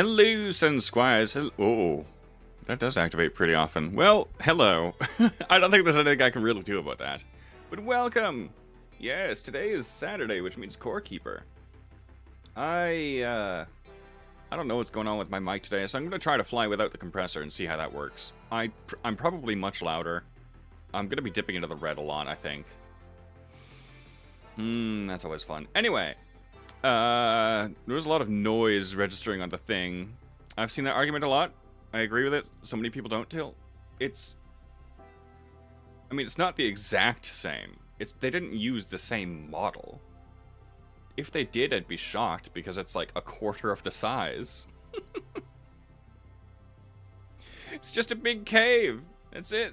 Hello, Sun Squires. Oh, that does activate pretty often. Well, hello. I don't think there's anything I can really do about that. But welcome. Yes, today is Saturday, which means Core Keeper. I don't know what's going on with my mic today, so I'm going to try to fly without the compressor and see how that works. I'm probably much louder. I'm going to be dipping into the red a lot, I think. That's always fun. Anyway, there was a lot of noise registering on the thing. I've seen that argument a lot. I agree with it. So many people don't till. It's not the exact same. They didn't use the same model. If they did, I'd be shocked because it's like a quarter of the size. It's just a big cave. That's it.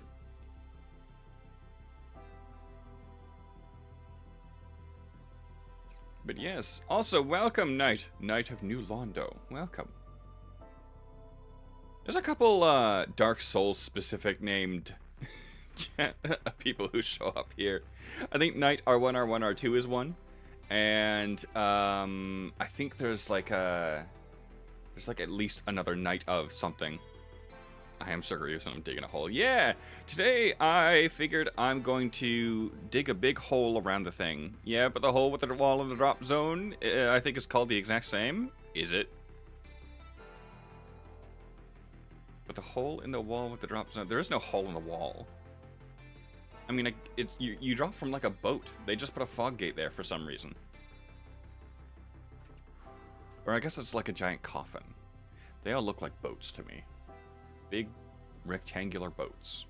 But yes, also welcome, Knight of New Londo. Welcome. There's a couple Dark Souls specific named people who show up here. I think Knight R1, R1, R2 is one. And I think there's like at least another Knight of something. I am Sir Greaves and I'm digging a hole. Yeah! Today I figured I'm going to dig a big hole around the thing. Yeah, but the hole with the wall in the drop zone, I think is called the exact same. Is it? But the hole in the wall with the drop zone, there is no hole in the wall. I mean, it's you drop from like a boat. They just put a fog gate there for some reason. Or I guess it's like a giant coffin. They all look like boats to me. Big rectangular boats.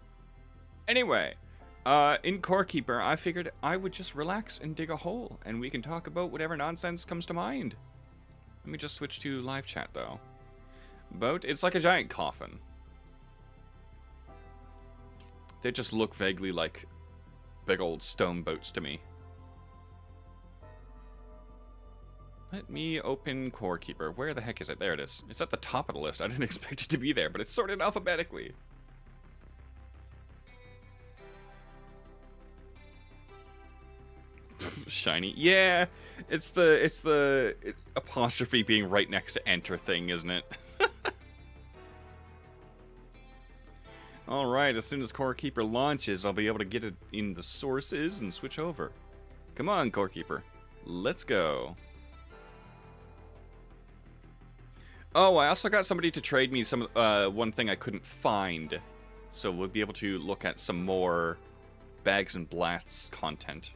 Anyway, in Core Keeper, I figured I would just relax and dig a hole, and we can talk about whatever nonsense comes to mind. Let me just switch to live chat, though. Boat? It's like a giant coffin. They just look vaguely like big old stone boats to me. Let me open Core Keeper. Where the heck is it? There it is. It's at the top of the list. I didn't expect it to be there, but it's sorted alphabetically. Shiny. Yeah, it's the apostrophe being right next to enter thing, isn't it? Alright, as soon as Core Keeper launches, I'll be able to get it in the sources and switch over. Come on, Core Keeper. Let's go. Oh, I also got somebody to trade me some one thing I couldn't find. So we'll be able to look at some more Bags and Blasts content.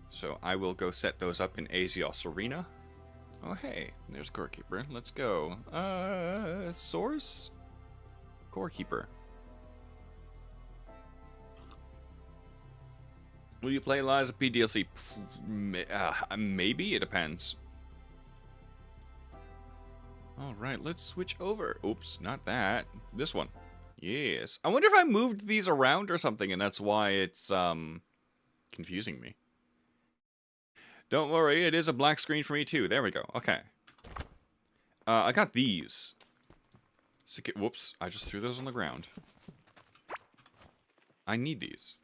So I will go set those up in Azios Arena. Oh, hey, there's Core Keeper. Let's go. Source? Core Keeper. Will you play Lies of P DLC? Maybe, it depends. Alright, let's switch over. Oops, not that. This one. Yes. I wonder if I moved these around or something, and that's why it's, confusing me. Don't worry, it is a black screen for me too. There we go. Okay. I got these. Whoops, I just threw those on the ground. I need these.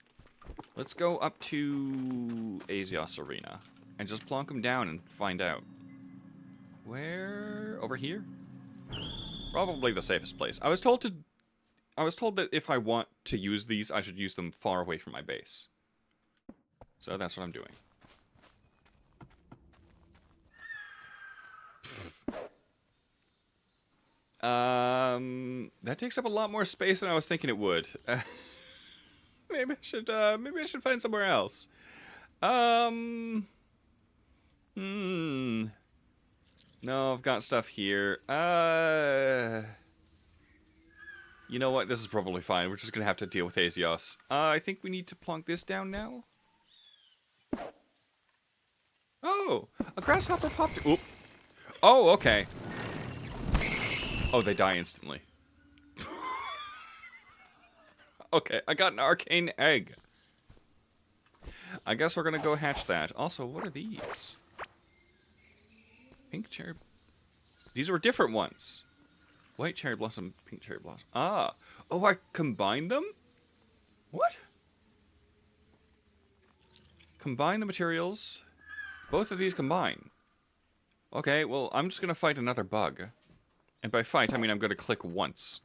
Let's go up to Azios Arena and just plonk them down and find out. Where? Over here? Probably the safest place. I was told that if I want to use these, I should use them far away from my base. So that's what I'm doing. That takes up a lot more space than I was thinking it would. Maybe I should find somewhere else. No, I've got stuff here. You know what? This is probably fine. We're just gonna have to deal with Azios. I think we need to plonk this down now. Oh, a grasshopper popped. Oop. Oh, okay. Oh, they die instantly. Okay, I got an arcane egg. I guess we're gonna go hatch that. Also, what are these? Pink cherry. These were different ones. White cherry blossom, pink cherry blossom. Ah. Oh, I combined them? What? Combine the materials. Both of these combine. Okay, well, I'm just gonna fight another bug. And by fight, I mean I'm gonna click once.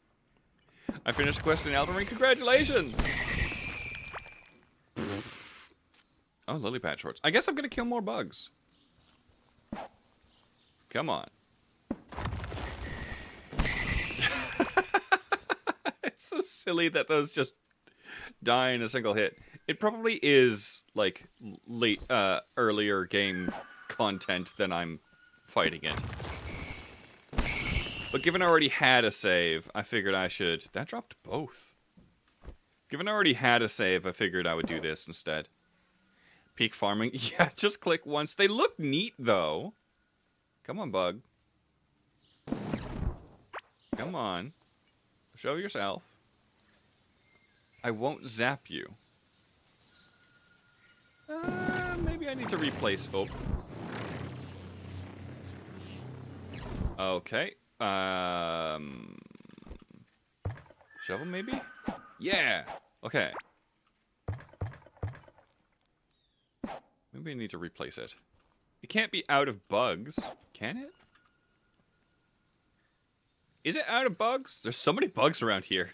I finished the quest in Elden Ring. Congratulations! Oh, lily pad shorts. I guess I'm gonna kill more bugs. Come on. It's so silly that those just die in a single hit. It probably is, like, earlier game content than I'm fighting it. But given I already had a save, I figured I should... That dropped both. Given I already had a save, I figured I would do this instead. Peak farming. Yeah, just click once. They look neat, though. Come on, bug. Come on. Show yourself. I won't zap you. Maybe I need to replace... Oh. Okay. Shovel, maybe? Yeah! Okay. Maybe I need to replace it. It can't be out of bugs, can it? Is it out of bugs? There's so many bugs around here.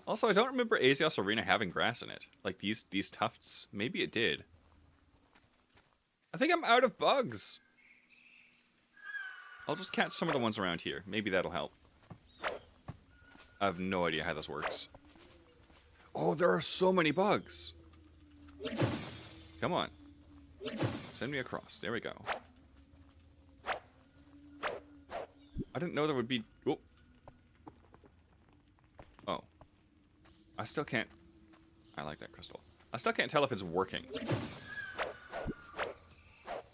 Also, I don't remember Azios Arena having grass in it. Like these tufts. Maybe it did. I think I'm out of bugs. I'll just catch some of the ones around here. Maybe that'll help. I have no idea how this works. Oh, there are so many bugs. Come on. Send me across. There we go. I didn't know there would be... Oh. Oh. I still can't... I like that crystal. I still can't tell if it's working.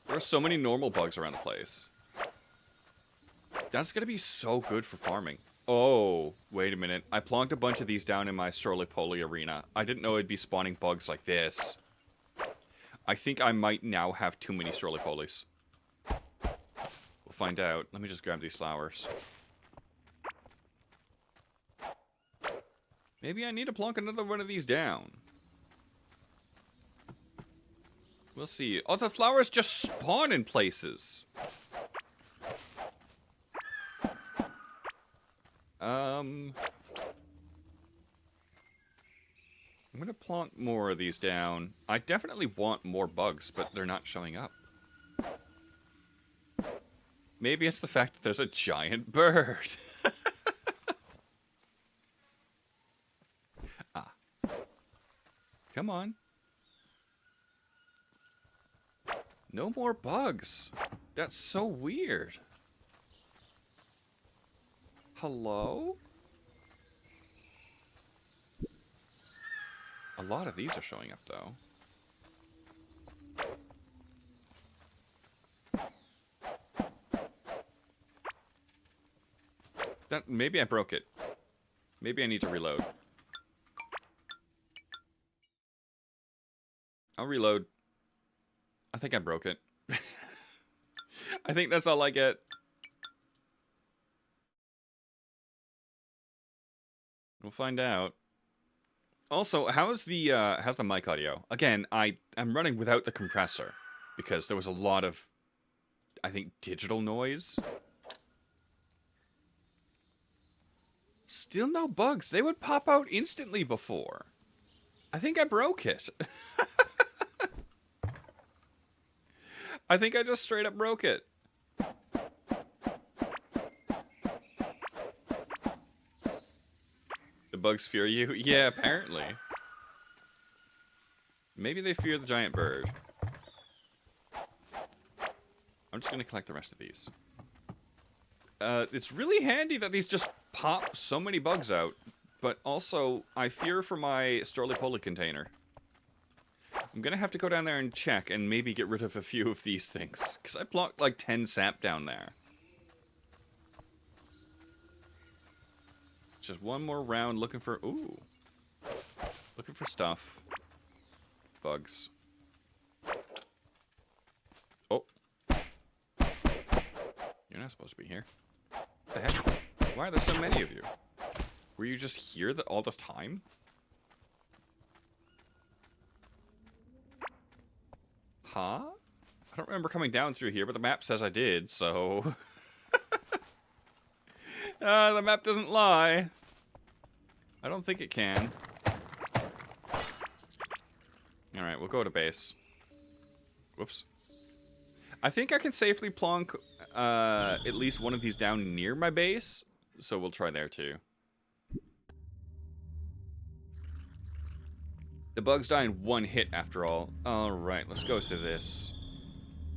There are so many normal bugs around the place. That's gonna be so good for farming. Oh, wait a minute. I plonked a bunch of these down in my Stroly-Poly arena. I didn't know it'd be spawning bugs like this. I think I might now have too many Stroly-Polys. We'll find out. Let me just grab these flowers. Maybe I need to plonk another one of these down. We'll see. Oh, the flowers just spawn in places. I'm gonna plonk more of these down. I definitely want more bugs, but they're not showing up. Maybe it's the fact that there's a giant bird. Ah. Come on. No more bugs. That's so weird. Hello? A lot of these are showing up, though. Maybe I broke it. Maybe I need to reload. I'll reload. I think I broke it. I think that's all I get. We'll find out. Also, how's the mic audio? Again, I'm running without the compressor because there was a lot of, I think, digital noise. Still no bugs. They would pop out instantly before. I think I broke it. I think I just straight up broke it. The bugs fear you? Yeah, apparently. Maybe they fear the giant bird. I'm just gonna collect the rest of these. It's really handy that these just pop so many bugs out, but also I fear for my Stroly-Poly container. I'm gonna have to go down there and check and maybe get rid of a few of these things, because I blocked like 10 sap down there. Just one more round looking for... Ooh. Looking for stuff. Bugs. Oh. You're not supposed to be here. What the heck? Why are there so many of you? Were you just here all this time? Huh? I don't remember coming down through here, but the map says I did, so... the map doesn't lie. I don't think it can. Alright, we'll go to base. Whoops. I think I can safely plonk at least one of these down near my base, so we'll try there too. The bugs die in one hit after all. Alright, let's go through this.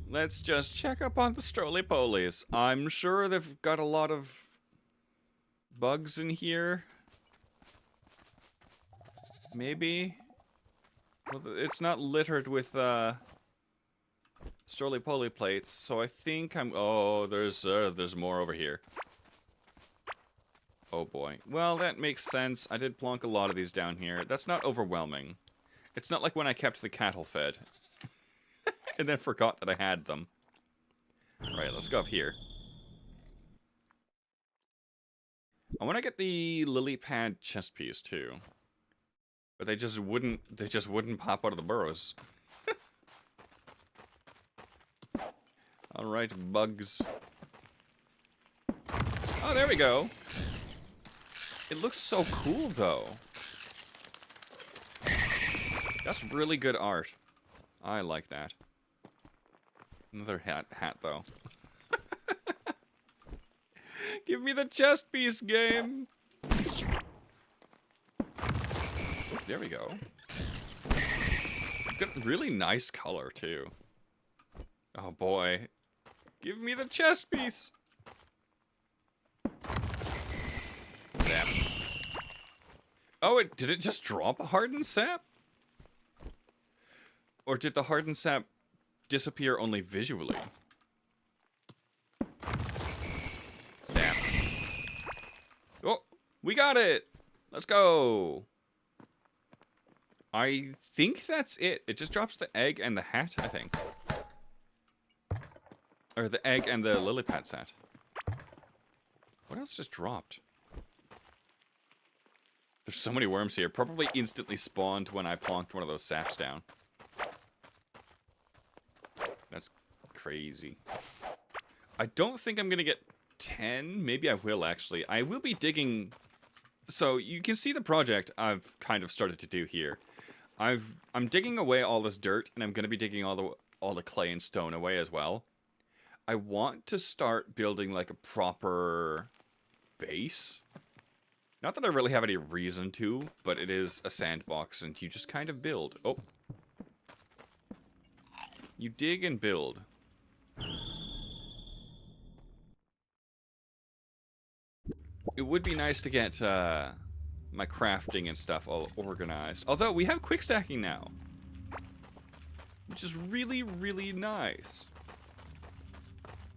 Let's just check up on the stroly-polies. I'm sure they've got a lot of bugs in here. Maybe. Well, it's not littered with stroly-poly plates, so I think I'm... Oh, there's more over here. Oh boy. Well, that makes sense. I did plonk a lot of these down here. That's not overwhelming. It's not like when I kept the cattle fed. And then forgot that I had them. Alright, let's go up here. I want to get the lily pad chest piece too. But they just wouldn't pop out of the burrows. Alright, bugs. Oh, there we go. It looks so cool, though. That's really good art. I like that. Another hat, though. Give me the chest piece, game! There we go. Got really nice color, too. Oh, boy. Give me the chest piece! Sap. Oh, did it just drop a hardened sap? Or did the hardened sap disappear only visually? Sap. Oh, we got it! Let's go! I think that's it. It just drops the egg and the hat, I think. Or the egg and the lily pad set. What else just dropped? There's so many worms here. Probably instantly spawned when I plonked one of those saps down. That's crazy. I don't think I'm going to get 10. Maybe I will, actually. I will be digging... So, you can see the project I've kind of started to do here. I'm digging away all this dirt, and I'm going to be digging all the clay and stone away as well. I want to start building, like, a proper base. Not that I really have any reason to, but it is a sandbox, and you just kind of build. Oh. You dig and build. It would be nice to get my crafting and stuff all organized. Although, we have quick stacking now. Which is really, really nice.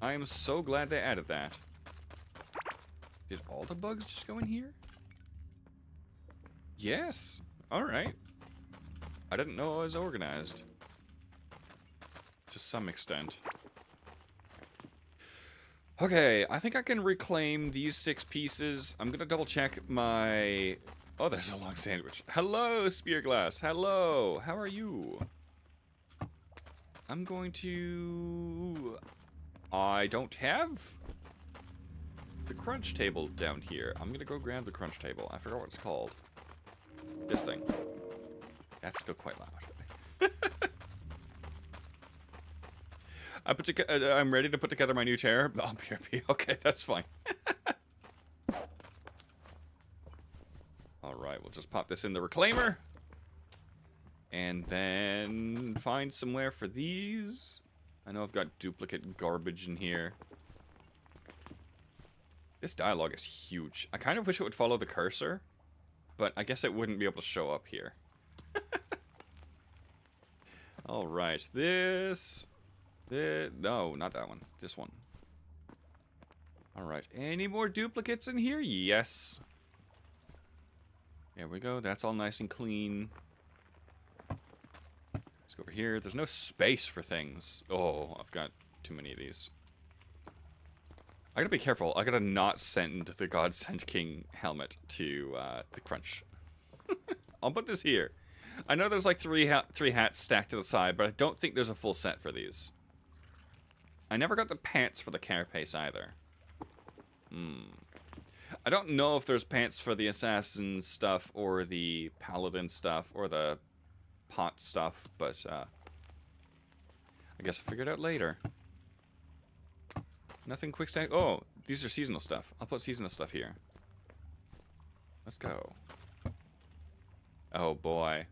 I am so glad they added that. Did all the bugs just go in here? Yes. Alright. I didn't know I was organized. To some extent. Okay, I think I can reclaim these 6 pieces. I'm gonna double check my... Oh, there's a long sandwich. Hello, Spearglass. Hello. How are you? I'm going to... I don't have the crunch table down here. I'm gonna go grab the crunch table. I forgot what it's called. This thing. That's still quite loud. I'm ready to put together my new chair. Oh, BRB. Okay, that's fine. Alright, we'll just pop this in the reclaimer. And then find somewhere for these. I know I've got duplicate garbage in here. This dialogue is huge. I kind of wish it would follow the cursor. But I guess it wouldn't be able to show up here. Alright, this... No, not that one. This one. Alright, any more duplicates in here? Yes. There we go. That's all nice and clean. Let's go over here. There's no space for things. Oh, I've got too many of these. I gotta be careful. I gotta not send the God Sent King helmet to the crunch. I'll put this here. I know there's like three hats stacked to the side, but I don't think there's a full set for these. I never got the pants for the carapace either. I don't know if there's pants for the assassin stuff or the paladin stuff or the pot stuff, but I guess I'll figure it out later. Nothing quick stack. Oh, these are seasonal stuff. I'll put seasonal stuff here. Let's go. Oh boy.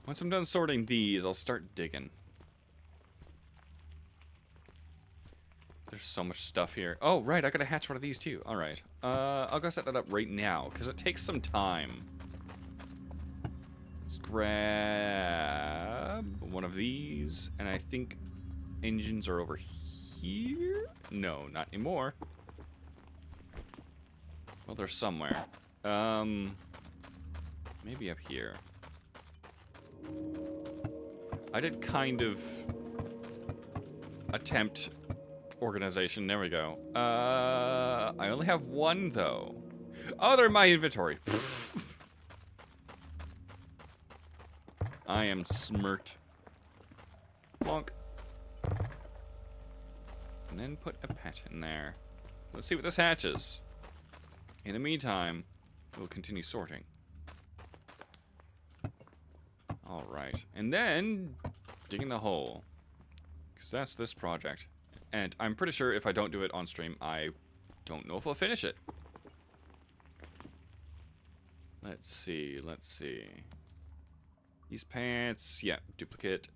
Once I'm done sorting these, I'll start digging. There's so much stuff here. Oh, right, I gotta hatch one of these too. Alright. I'll go set that up right now, because it takes some time. Let's grab one of these, and I think engines are over here? No, not anymore. Well, they're somewhere. Maybe up here. I did kind of attempt organization. There we go. I only have one, though. Oh, they're in my inventory. I am smirked. Bonk. And then put a pet in there. Let's see what this hatches. In the meantime, we'll continue sorting. Alright. And then, digging the hole. Because that's this project. And I'm pretty sure if I don't do it on stream, I don't know if I'll finish it. Let's see, let's see. These pants, yeah, duplicate.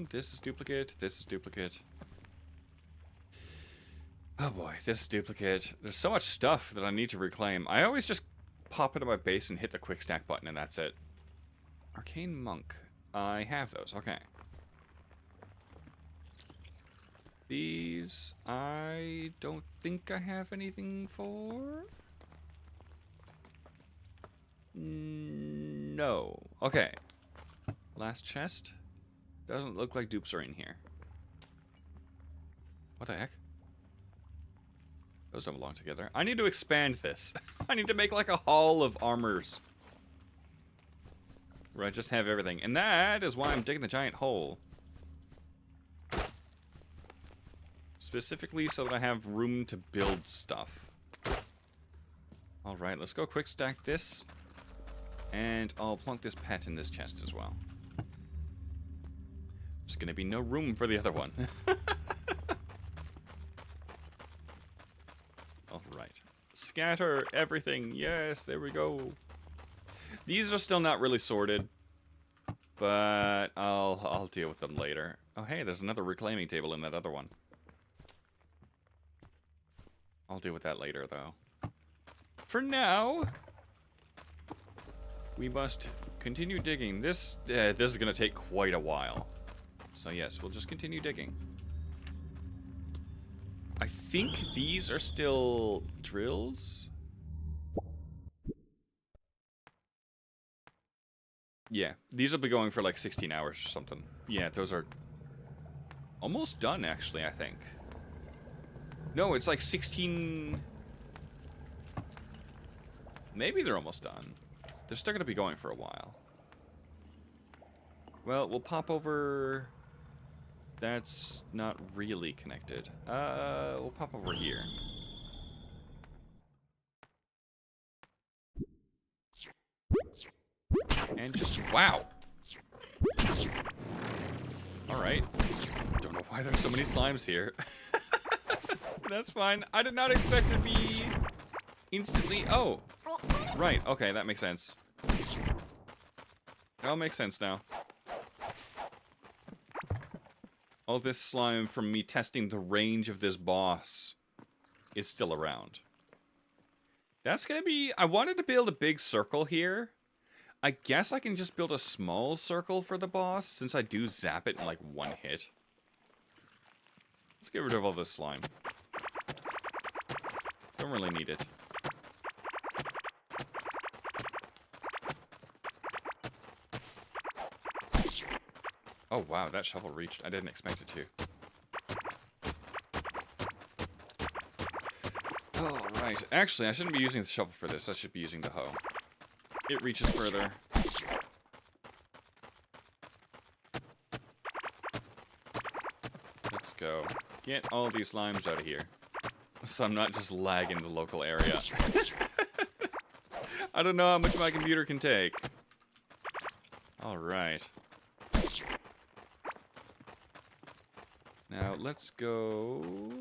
This is duplicate, this is duplicate. Oh boy, this is duplicate. There's so much stuff that I need to reclaim. I always just pop into my base and hit the quick stack button and that's it. Arcane Monk. I have those, okay. These, I don't think I have anything for. No. Okay. Last chest. Doesn't look like dupes are in here. What the heck? Those don't belong together. I need to expand this. I need to make like a hall of armors. Where I just have everything. And that is why I'm digging the giant hole. Specifically so that I have room to build stuff. Alright, let's go quick stack this. And I'll plunk this pet in this chest as well. There's gonna be no room for the other one. Alright. Scatter everything. Yes, there we go. These are still not really sorted. But I'll deal with them later. Oh hey, there's another reclaiming table in that other one. I'll deal with that later though. For now, we must continue digging. This is gonna take quite a while. So yes, we'll just continue digging. I think these are still drills. Yeah, these will be going for like 16 hours or something. Yeah, those are almost done actually, I think. No, it's like 16... Maybe they're almost done. They're still going to be going for a while. Well, we'll pop over... That's not really connected. We'll pop over here. And just... Wow! Alright. Don't know why there's so many slimes here. That's fine. I did not expect to be instantly... Oh! Right, okay, that makes sense. It all makes sense now. All this slime from me testing the range of this boss is still around. That's gonna be... I wanted to build a big circle here. I guess I can just build a small circle for the boss, since I do zap it in like one hit. Let's get rid of all this slime. Don't really need it. Oh wow, that shovel reached. I didn't expect it to. Alright, actually I shouldn't be using the shovel for this. I should be using the hoe. it reaches further. Let's go. Get all these slimes out of here. So I'm not just lagging the local area. I don't know how much my computer can take. Alright. Now, let's go...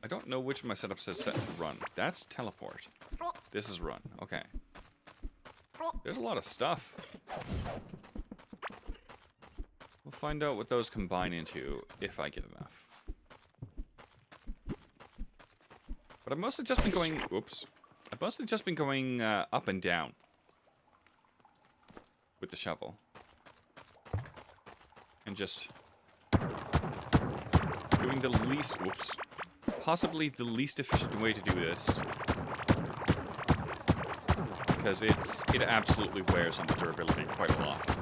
I don't know which of my setups says set to run. That's teleport. This is run. Okay. There's a lot of stuff. We'll find out what those combine into, if I get enough. But I've mostly just been going... Oops. I've mostly just been going up and down with the shovel. And just doing the least... Whoops. Possibly the least efficient way to do this. Because it absolutely wears on the durability quite a lot.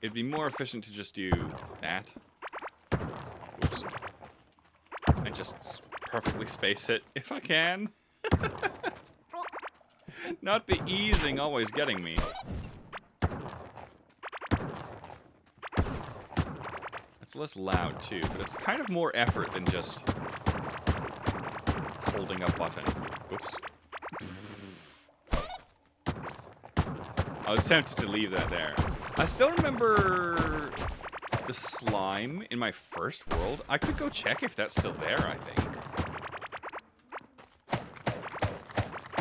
It'd be more efficient to just do that. Oops. And just perfectly space it, if I can. Not the easing always getting me. It's less loud, too, but it's kind of more effort than just holding a button. Oops. I was tempted to leave that there. I still remember the slime in my first world. I could go check if that's still there, I think.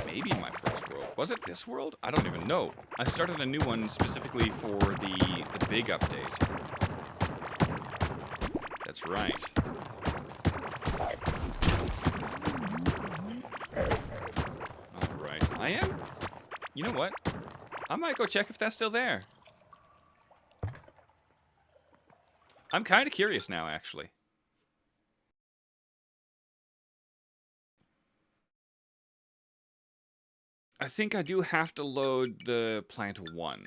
Maybe in my first world. Was it this world? I don't even know. I started a new one specifically for the big update. That's right. Alright. I am... You know what? I might go check if that's still there. I'm kind of curious now, actually. I think I do have to load the plant 1.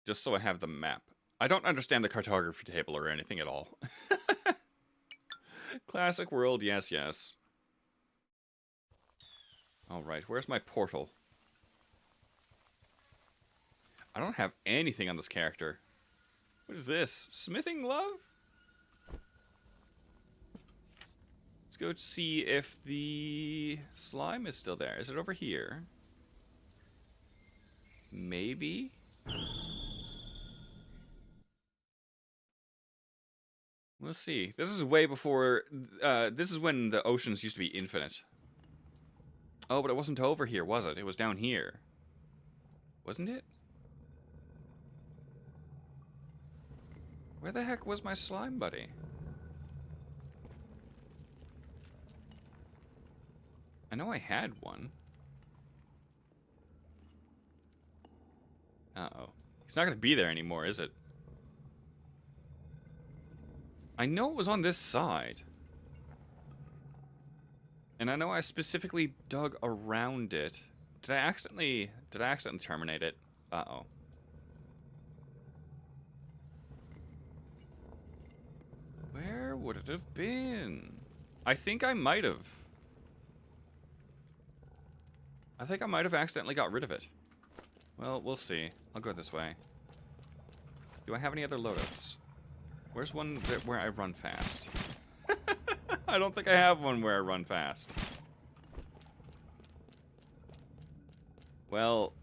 Just so I have the map. I don't understand the cartography table or anything at all. Classic world, yes, yes. Alright, where's my portal? I don't have anything on this character. What is this? Smithing glove? Let's go see if the slime is still there. Is it over here? Maybe? We'll see. This is way before... this is when the oceans used to be infinite. Oh, but it wasn't over here, was it? It was down here. Wasn't it? Where the heck was my slime buddy? I know I had one. Uh-oh. He's not going to be there anymore, is it? I know it was on this side. And I know I specifically dug around it. Did I accidentally terminate it? Uh-oh. Where would it have been? I think I might have. I think I might have accidentally got rid of it. Well, we'll see. I'll go this way. Do I have any other loadouts? Where's one where I run fast? I don't think I have one where I run fast. Well,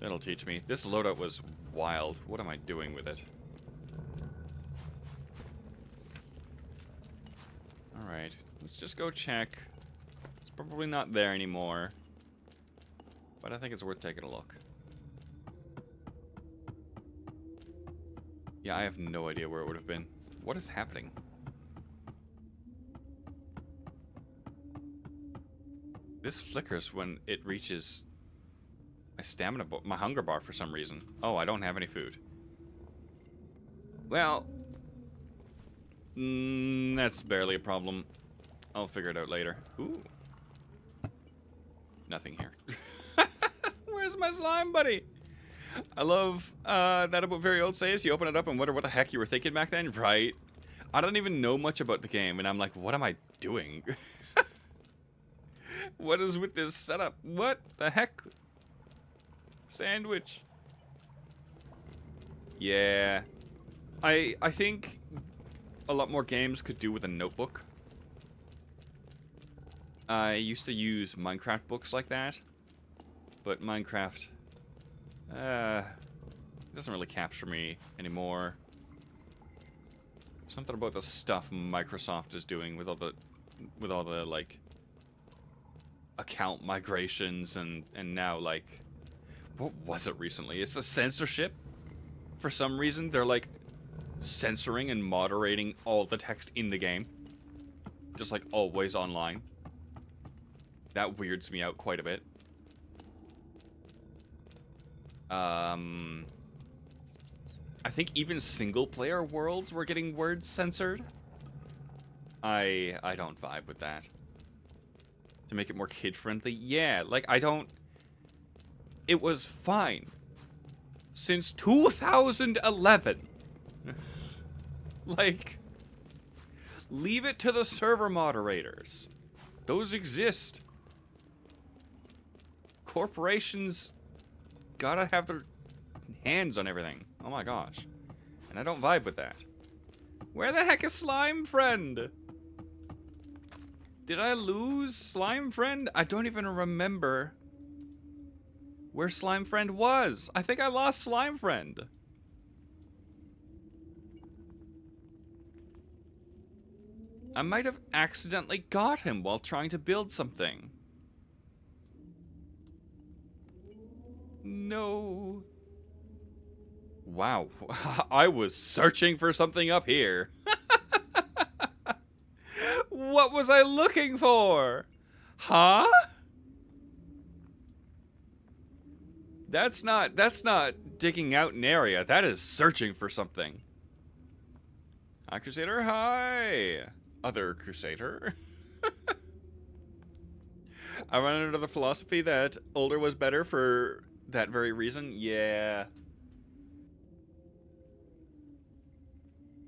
that'll teach me. This loadout was wild. What am I doing with it? Alright, let's just go check. It's probably not there anymore. But I think it's worth taking a look. Yeah, I have no idea where it would have been. What is happening? This flickers when it reaches my stamina bar, my hunger bar for some reason. Oh, I don't have any food. Well, that's barely a problem. I'll figure it out later. Ooh. Nothing here. Where's my slime buddy? I love that about very old saves. You open it up and wonder what the heck you were thinking back then. Right. I don't even know much about the game, and I'm like, what am I doing? What is with this setup? What the heck? Sandwich. Yeah. I think a lot more games could do with a notebook. I used to use Minecraft books like that, but Minecraft doesn't really capture me anymore. Something about the stuff Microsoft is doing with all the like account migrations and now like what was it recently? It's the censorship. For some reason, they're like censoring and moderating all the text in the game, just like always online. That weirds me out quite a bit. I think even single-player worlds were getting words censored. I don't vibe with that. To make it more kid-friendly, yeah, like I don't. It was fine since 2011. Like, leave it to the server moderators. Those exist. Corporations gotta have their hands on everything. Oh my gosh. And I don't vibe with that. Where the heck is Slime Friend? Did I lose Slime Friend? I don't even remember where Slime Friend was. I think I lost Slime Friend. I might have accidentally got him while trying to build something. No. Wow. I was searching for something up here. What was I looking for? Huh? That's not digging out an area. That is searching for something. Hi, Crusader. Hi. Other Crusader. I run under the philosophy that older was better for that very reason. Yeah.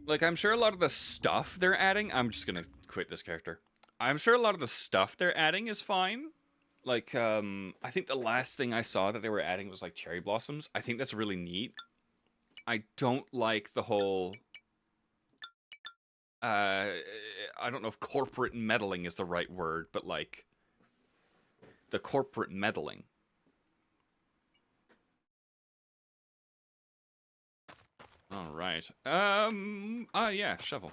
Like, I'm sure a lot of the stuff they're adding... I'm just gonna quit this character. I'm sure a lot of the stuff they're adding is fine. Like, I think the last thing I saw that they were adding was, like, cherry blossoms. I think that's really neat. I don't like the whole... I don't know if corporate meddling is the right word, but, like... the corporate meddling. Alright. Yeah, shovel.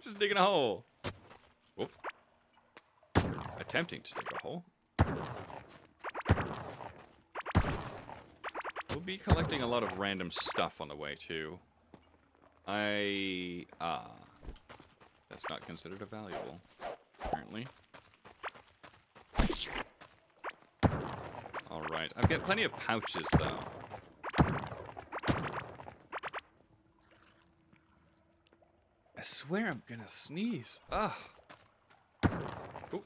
Just digging a hole. Whoop. Attempting to dig a hole. We'll be collecting a lot of random stuff on the way, too. That's not considered a valuable, apparently. Alright, I've got plenty of pouches, though. I swear I'm gonna sneeze. Ugh. Ooh.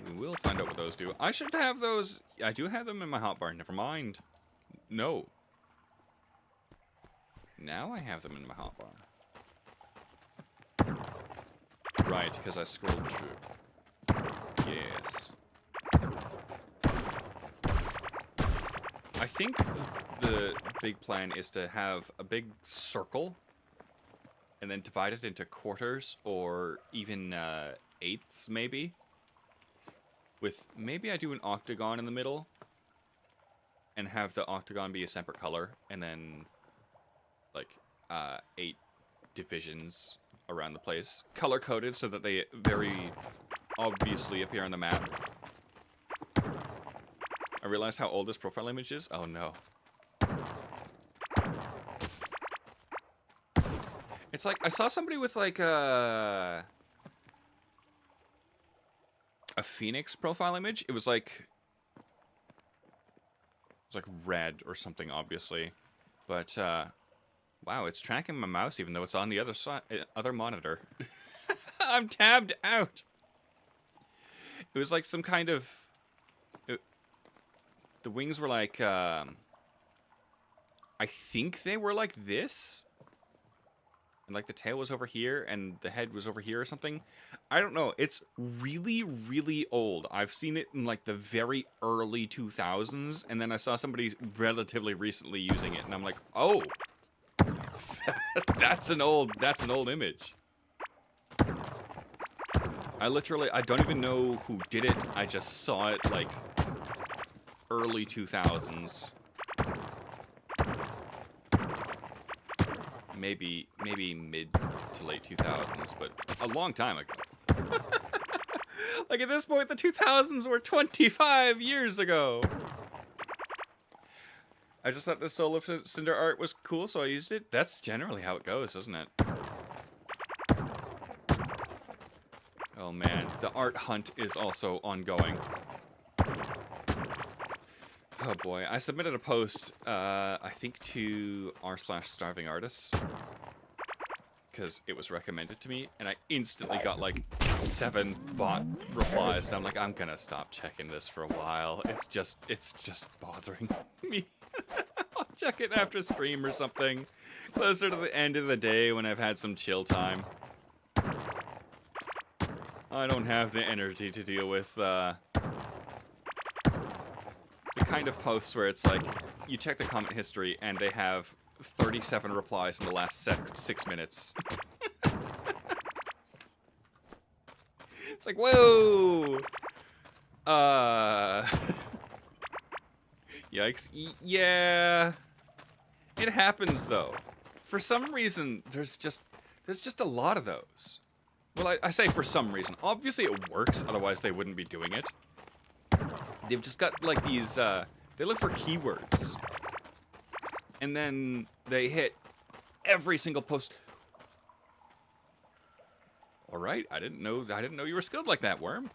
We will find out what those do. I should have those. I do have them in my hotbar. Never mind. No. Now I have them in my hotbar. Right, because I scrolled through. Yes. I think the big plan is to have a big circle and then divide it into quarters or even eighths, maybe. With maybe I do an octagon in the middle and have the octagon be a separate color and then like 8 divisions around the place, color coded so that they very obviously appear on the map. I realized how old this profile image is. Oh no. It's like I saw somebody with like a Phoenix profile image. It was like red or something, obviously. But wow, it's tracking my mouse even though it's on the other side, other monitor. I'm tabbed out. It was like some kind of. The wings were like I think they were like this. And like the tail was over here and the head was over here or something. I don't know. It's really, really old. I've seen it in like the very early 2000s. And then I saw somebody relatively recently using it. And I'm like, oh, that's an old image. I don't even know who did it. I just saw it like early 2000s. Maybe mid to late 2000s, but a long time ago. Like at this point, the 2000s were 25 years ago. I just thought the Soul of Cinder art was cool, so I used it. That's generally how it goes, isn't it? Oh man, the art hunt is also ongoing. Oh boy, I submitted a post, I think to r/starvingartists, because it was recommended to me, and I instantly got like 7 bot replies, and I'm like, I'm gonna stop checking this for a while. It's just bothering me. I'll check it after stream or something, closer to the end of the day when I've had some chill time. I don't have the energy to deal with, the kind of posts where it's like, you check the comment history and they have 37 replies in the last 6 minutes. It's like, whoa! Yikes. Yeah. It happens, though. For some reason, there's just a lot of those. Well, I say for some reason. Obviously it works, otherwise they wouldn't be doing it. They've just got, like, these, they look for keywords. And then they hit every single post. Alright, I didn't know you were skilled like that, Worm.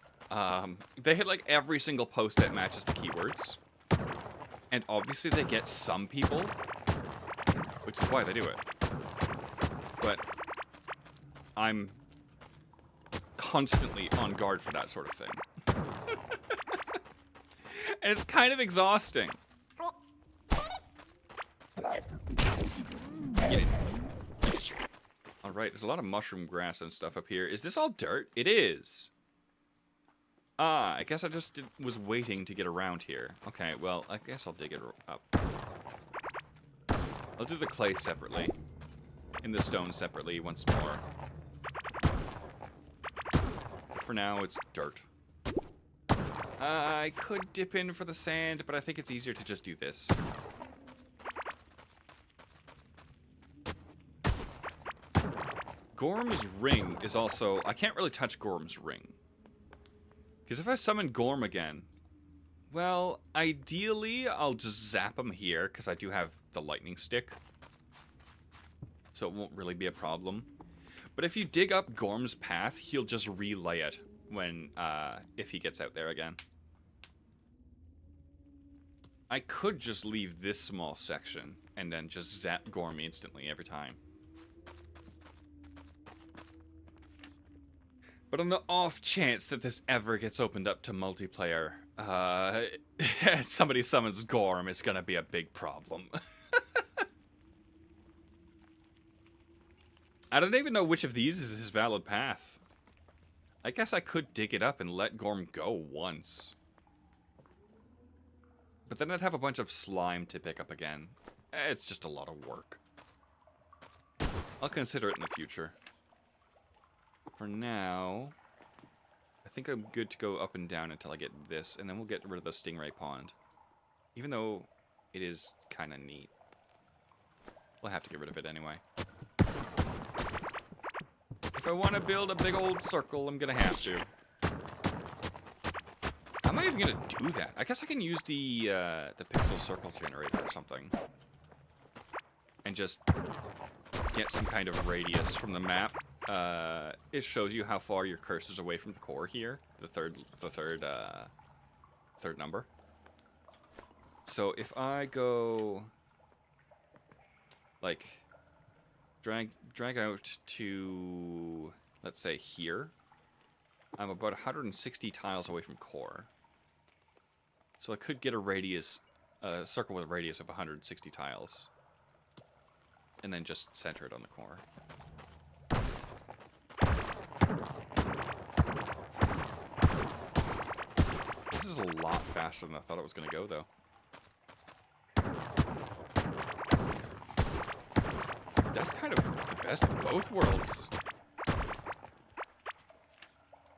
They hit, like, every single post that matches the keywords. And obviously they get some people, which is why they do it. But I'm constantly on guard for that sort of thing. And it's kind of exhausting. Yeah. Alright, there's a lot of mushroom grass and stuff up here. Is this all dirt? It is. Ah, I guess I just was waiting to get around here. Okay, well, I guess I'll dig it up. I'll do the clay separately. And the stone separately once more. For now, it's dirt. I could dip in for the sand, but I think it's easier to just do this. Gorm's ring is also... I can't really touch Gorm's ring. Because if I summon Gorm again... Well, ideally, I'll just zap him here, because I do have the lightning stick. So it won't really be a problem. But if you dig up Gorm's path, he'll just relay it when, if he gets out there again. I could just leave this small section and then just zap Gorm instantly every time. But on the off chance that this ever gets opened up to multiplayer, somebody summons Gorm, it's gonna be a big problem. I don't even know which of these is his valid path. I guess I could dig it up and let Gorm go once. But then I'd have a bunch of slime to pick up again. It's just a lot of work. I'll consider it in the future. For now, I think I'm good to go up and down until I get this, and then we'll get rid of the stingray pond. Even though it is kind of neat. We'll have to get rid of it anyway. If I want to build a big old circle, I'm going to have to. How am I even going to do that? I guess I can use the pixel circle generator or something. And just get some kind of radius from the map. It shows you how far your cursor's away from the core here. The third number. So if I go... like... Drag out to, let's say, here. I'm about 160 tiles away from core. So I could get a radius, a circle with a radius of 160 tiles. and then just center it on the core. This is a lot faster than I thought it was going to go, though. That's kind of the best of both worlds.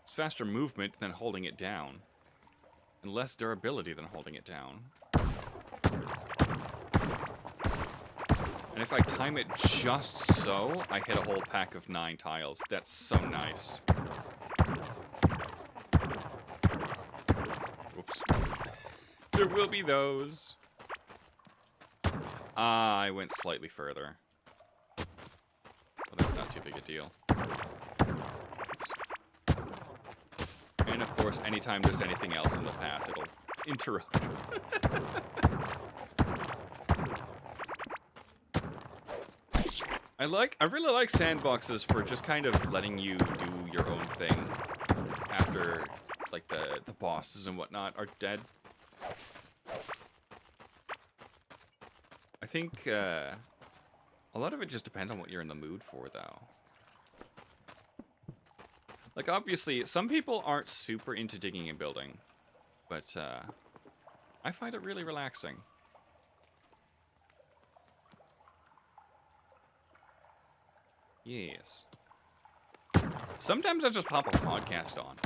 It's faster movement than holding it down, and less durability than holding it down. And if I time it just so, I hit a whole pack of 9 tiles. That's so nice. Oops. There will be those. Ah, I went slightly further. Well, that's not too big a deal. Oops. And of course, anytime there's anything else in the path, it'll interrupt. I really like sandboxes for just kind of letting you do your own thing after, like, the bosses and whatnot are dead. I think a lot of it just depends on what you're in the mood for, though. Like, obviously, some people aren't super into digging and building, but I find it really relaxing. Yes. Sometimes I just pop a podcast on.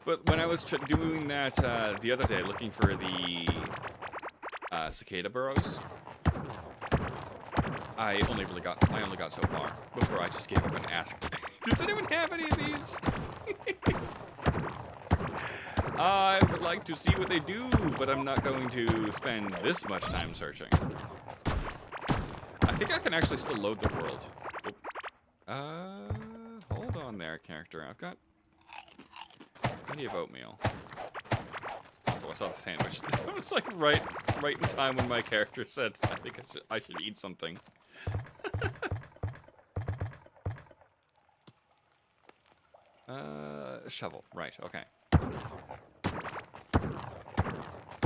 But when I was doing that the other day, looking for the cicada burrows, I only got so far before I just gave up and asked, does anyone have any of these? I would like to see what they do, but I'm not going to spend this much time searching. I think I can actually still load the world. Hold on there, character. I've got plenty of oatmeal. Also, I saw the sandwich. It was like right in time when my character said, I think I should eat something. Shovel. Right, okay.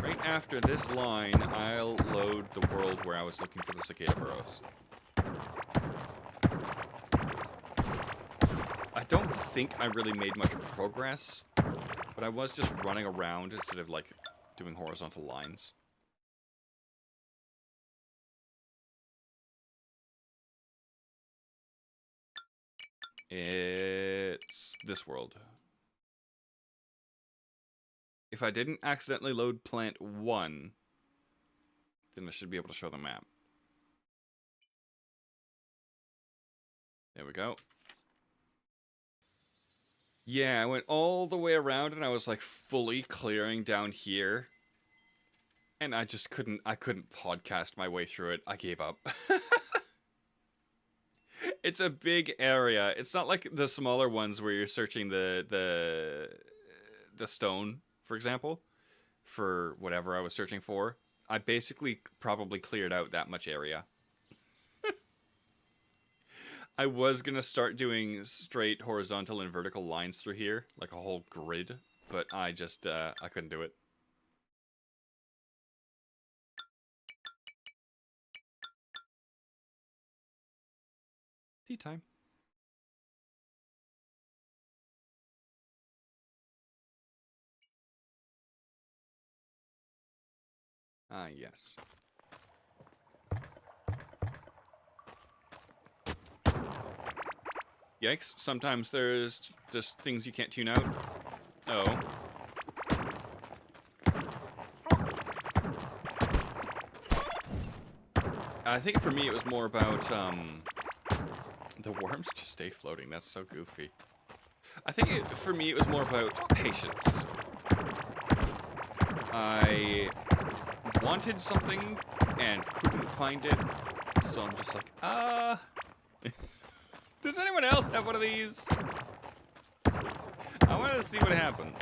Right after this line, I'll load the world where I was looking for the cicada burrows. I don't think I really made much progress, but I was just running around instead of, like, doing horizontal lines. It's this world. If I didn't accidentally load plant 1, then I should be able to show the map. There we go. Yeah, I went all the way around and I was like fully clearing down here. And I just couldn't podcast my way through it. I gave up. It's a big area. It's not like the smaller ones where you're searching the stone, for example, for whatever I was searching for. I basically probably cleared out that much area. I was going to start doing straight horizontal and vertical lines through here, like a whole grid, but I just, I couldn't do it. Tea time. Ah, yes. Yikes, sometimes there's just things you can't tune out. Oh. I think for me it was more about, the worms just stay floating, that's so goofy. I think for me it was more about patience. I wanted something and couldn't find it, so I'm just like, does anyone else have one of these? I wanted to see what happens.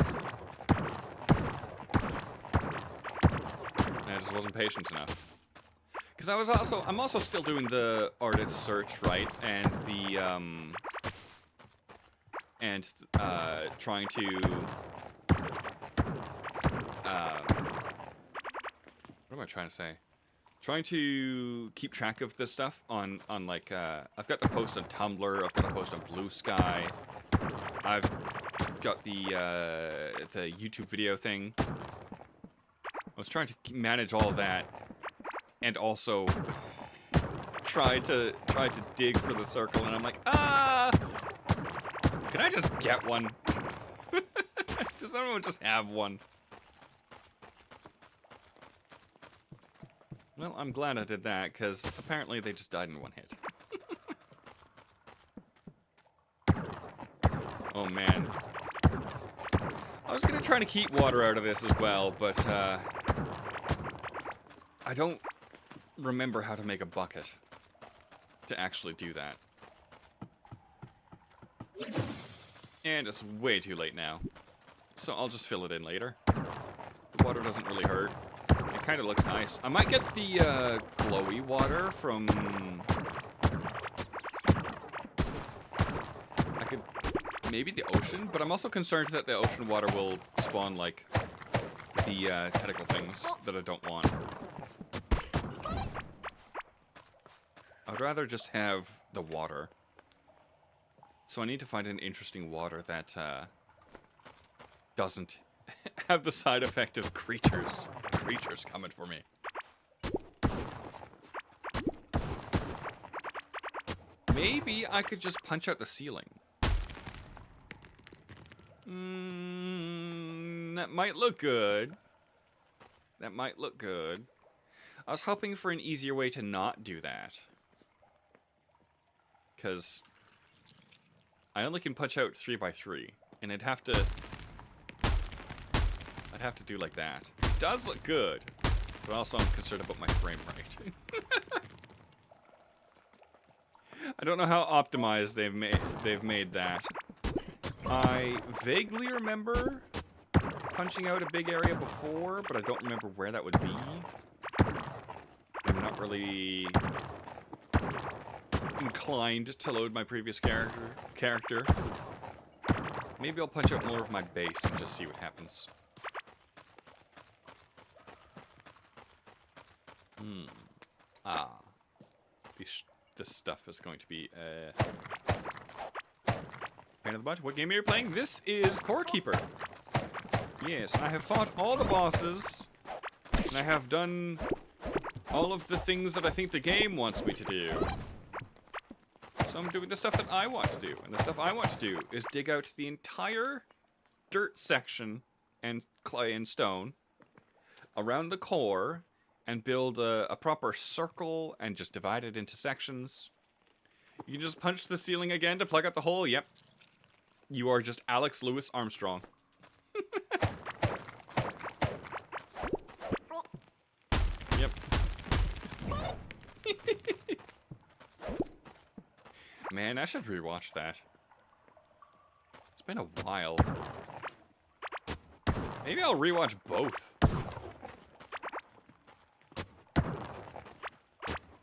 And I just wasn't patient enough. Because I'm also still doing the artist search, right? And the, trying to, what am I trying to say? Trying to keep track of this stuff on like, I've got the post on Tumblr, I've got the post on Blue Sky, I've got the YouTube video thing. I was trying to manage all of that, and also try to dig for the circle, and I'm like, can I just get one? Does everyone just have one? Well, I'm glad I did that, because apparently they just died in one hit. Oh, man. I was going to try to keep water out of this as well, but I don't remember how to make a bucket to actually do that. And it's way too late now, so I'll just fill it in later. The water doesn't really hurt. It kind of looks nice. I might get the glowy water from... I could... maybe the ocean, but I'm also concerned that the ocean water will spawn, like, the tentacle things that I don't want. I'd rather just have the water. So I need to find an interesting water that doesn't have the side effect of creatures coming for me. Maybe I could just punch out the ceiling. That might look good. That might look good. I was hoping for an easier way to not do that. Because I only can punch out 3x3, and I'd have to do like that. It does look good, but also I'm concerned about my frame rate. I don't know how optimized they've made that. I vaguely remember punching out a big area before, but I don't remember where that would be. I'm not really inclined to load my previous character. Maybe I'll punch out more of my base and just see what happens. This stuff is going to be pain in the butt. What game are you playing? This is Core Keeper. Yes, I have fought all the bosses, and I have done all of the things that I think the game wants me to do. So I'm doing the stuff that I want to do, and the stuff I want to do is dig out the entire dirt section and clay and stone around the core and build a proper circle and just divide it into sections. You can just punch the ceiling again to plug out the hole. Yep. You are just Alex Lewis Armstrong. Yep. Man, I should rewatch that. It's been a while. Maybe I'll rewatch both.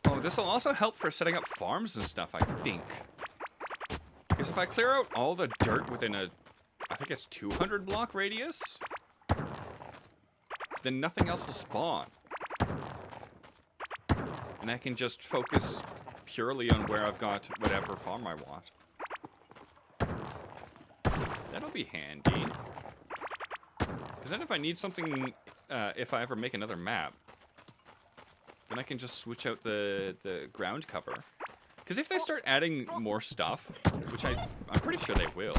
Oh, this will also help for setting up farms and stuff, I think. Because if I clear out all the dirt within a, I think it's 200 block radius, then nothing else will spawn. And I can just focus purely on where I've got whatever farm I want. That'll be handy. Because then if I need something, if I ever make another map, then I can just switch out the ground cover. Because if they start adding more stuff, which I'm pretty sure they will.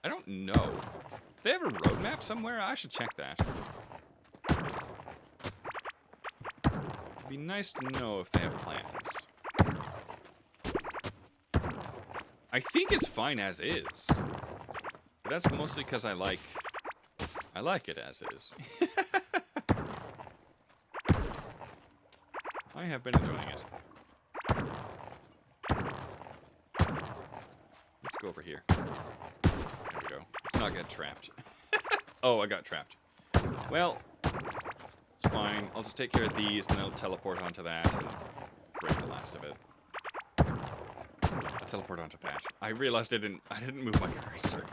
I don't know. Do they have a roadmap somewhere? I should check that. It'd be nice to know if they have plans. I think it's fine as is. But that's mostly because I like it as is. I have been enjoying it. Let's go over here. There we go. Let's not get trapped. Oh, I got trapped. Well, it's fine. I'll just take care of these, and then I'll teleport onto that and break the last of it. I'll teleport onto that. I realized I didn't move my cursor.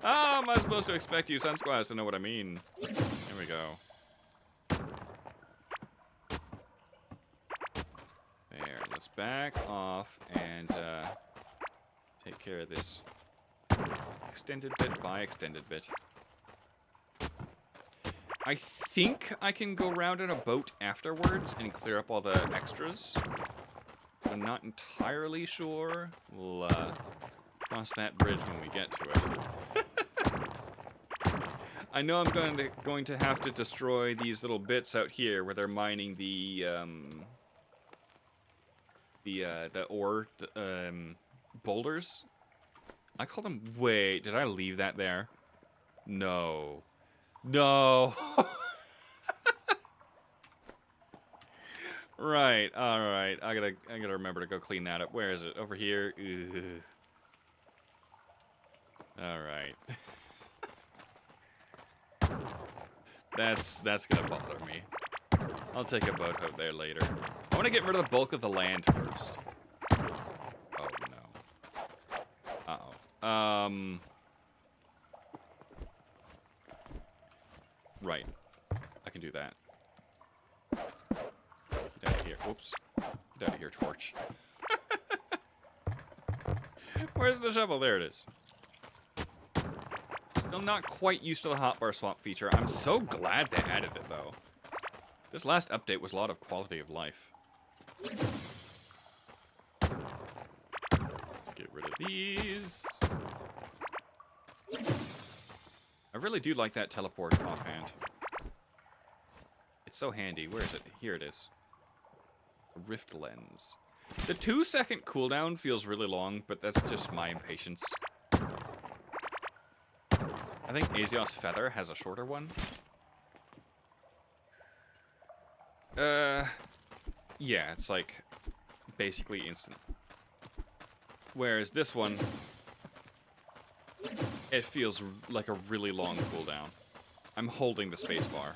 How am I supposed to expect you Sun Squires to know what I mean? There we go. back off and take care of this extended bit by extended bit. I think I can go round in a boat afterwards and clear up all the extras. But I'm not entirely sure. We'll cross that bridge when we get to it. I know I'm going to have to destroy these little bits out here where they're mining the ore boulders. I call them. Wait, did I leave that there? No. No. Right. All right. I gotta remember to go clean that up. Where is it? Over here. Ugh. All right. That's gonna bother me. I'll take a boat out there later. I want to get rid of the bulk of the land first. Oh no. Uh-oh. Right. I can do that. Get out of here. Whoops. Get out of here, torch. Where's the shovel? There it is. Still not quite used to the hotbar swap feature. I'm so glad they added it, though. This last update was a lot of quality of life. Let's get rid of these. I really do like that teleport offhand. It's so handy. Where is it? Here it is. A rift lens. The 2-second cooldown feels really long, but that's just my impatience. I think Azios Feather has a shorter one. Yeah, it's like basically instant. Whereas this one, it feels like a really long cooldown. I'm holding the spacebar.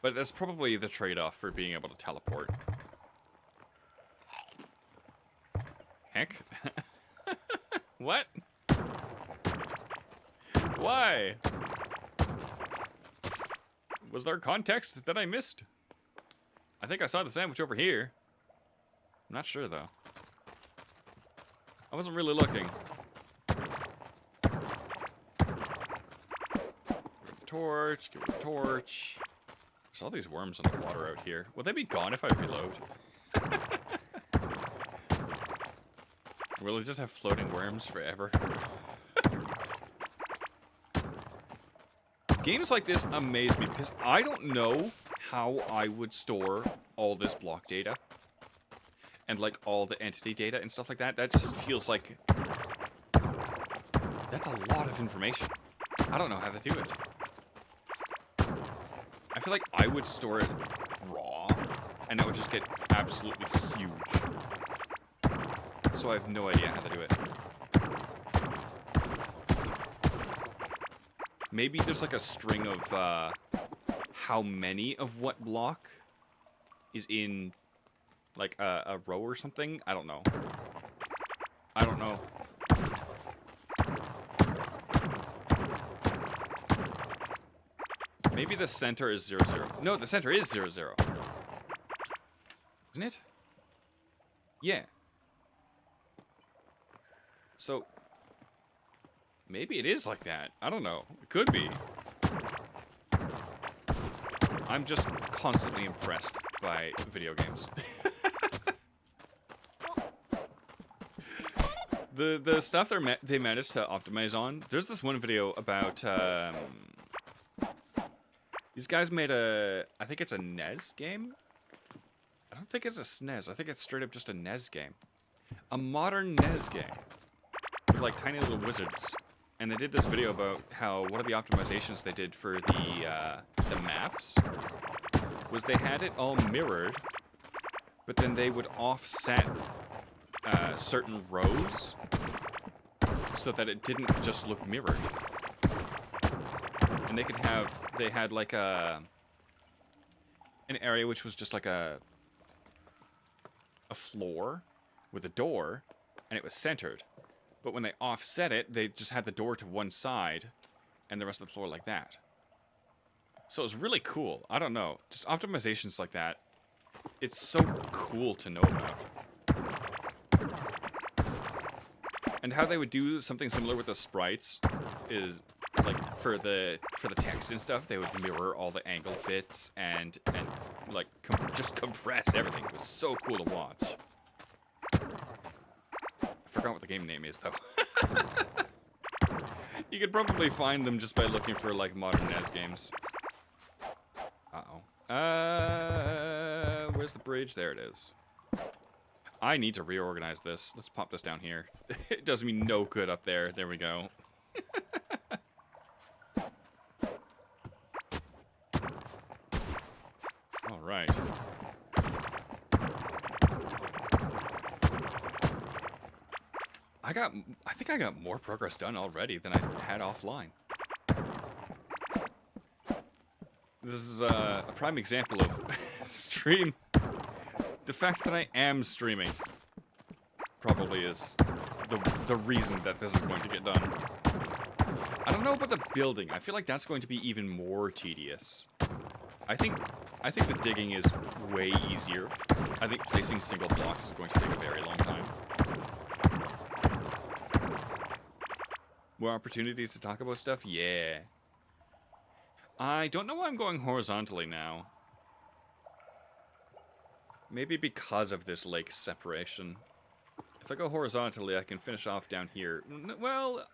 But that's probably the trade-off for being able to teleport. Heck? What? Why? Was there context that I missed? I think I saw the sandwich over here. I'm not sure, though. I wasn't really looking. Get rid of the torch, get rid of the torch. There's all these worms in the water out here. Will they be gone if I reload? Will it just have floating worms forever? Games like this amaze me because I don't know how I would store all this block data and like all the entity data and stuff like that. That just feels like that's a lot of information. I don't know how to do it. I feel like I would store it raw and it would just get absolutely huge. So I have no idea how to do it. Maybe there's like a string of how many of what block is in like a row or something. I don't know. I don't know. Maybe the center is 0, 0. No, the center is 0, 0. Isn't it? Yeah. So maybe it is like that. I don't know. It could be. I'm just constantly impressed by video games. The stuff they managed to optimize on. There's this one video about these guys made a, I think it's a NES game. I don't think it's a SNES. I think it's straight up just a NES game. A modern NES game with like tiny little wizards. And they did this video about how one of the optimizations they did for the maps was they had it all mirrored, but then they would offset certain rows so that it didn't just look mirrored. And they had like an area which was just like a floor with a door, and it was centered. But when they offset it, they just had the door to one side and the rest of the floor like that. So it was really cool. I don't know. Just optimizations like that it's so cool to know about. And how they would do something similar with the sprites is like for the text and stuff, they would mirror all the angle bits and like just compress everything. It was so cool to watch. I forgot what the game name is though. You could probably find them just by looking for like modern NES games. Where's the bridge? There it is. I need to reorganize this. Let's pop this down here. It does me no good up there. There we go. All right. I think I got more progress done already than I had offline. This is a prime example of stream. The fact that I am streaming probably is the reason that this is going to get done. I don't know about the building. I feel like that's going to be even more tedious. I think the digging is way easier. I think placing single blocks is going to take a very long time. More opportunities to talk about stuff? Yeah. I don't know why I'm going horizontally now. Maybe because of this lake separation. If I go horizontally, I can finish off down here. Well,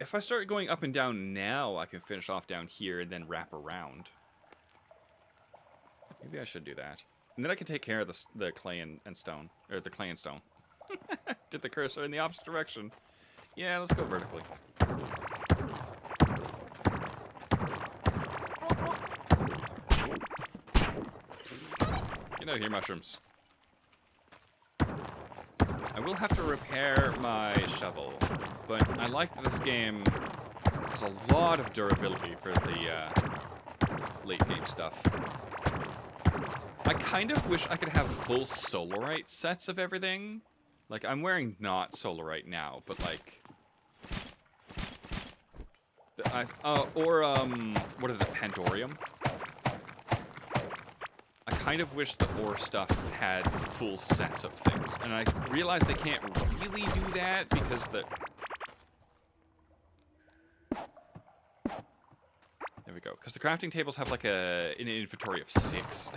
if I start going up and down now, I can finish off down here and then wrap around. Maybe I should do that. And then I can take care of the clay and stone. Or the clay and stone. Did the cursor in the opposite direction. Yeah, let's go vertically. Get out of here, mushrooms. I will have to repair my shovel, but I like that this game has a lot of durability for the late game stuff. I kind of wish I could have full solarite sets of everything. Like, I'm wearing not solarite now, but like... what is it, Pandorium? I kind of wish the ore stuff had full sets of things, and I realize they can't really do that because the... There we go. Because the crafting tables have like an inventory of 6.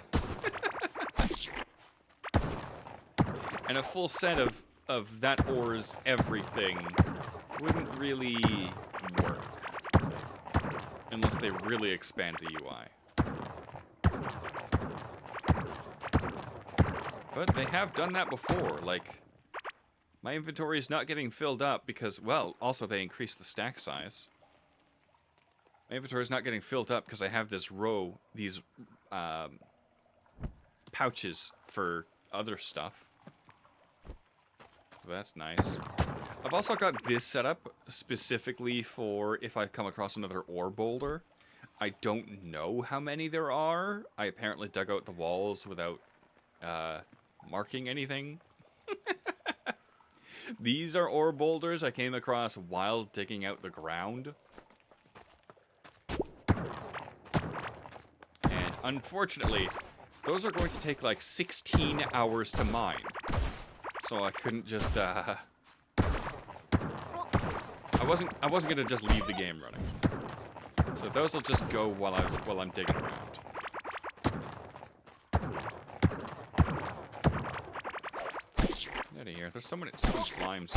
And a full set of that ore's everything wouldn't really work. Unless they really expand the UI. But they have done that before, like... My inventory is not getting filled up because, well, also they increased the stack size. My inventory is not getting filled up because I have this row, these pouches for other stuff. So that's nice. I've also got this set up specifically for if I come across another ore boulder. I don't know how many there are. I apparently dug out the walls without marking anything. These are ore boulders I came across while digging out the ground. And unfortunately, those are going to take like 16 hours to mine. So I couldn't just I wasn't gonna just leave the game running. So those will just go while I'm digging around. Get out of here. There's so many slimes.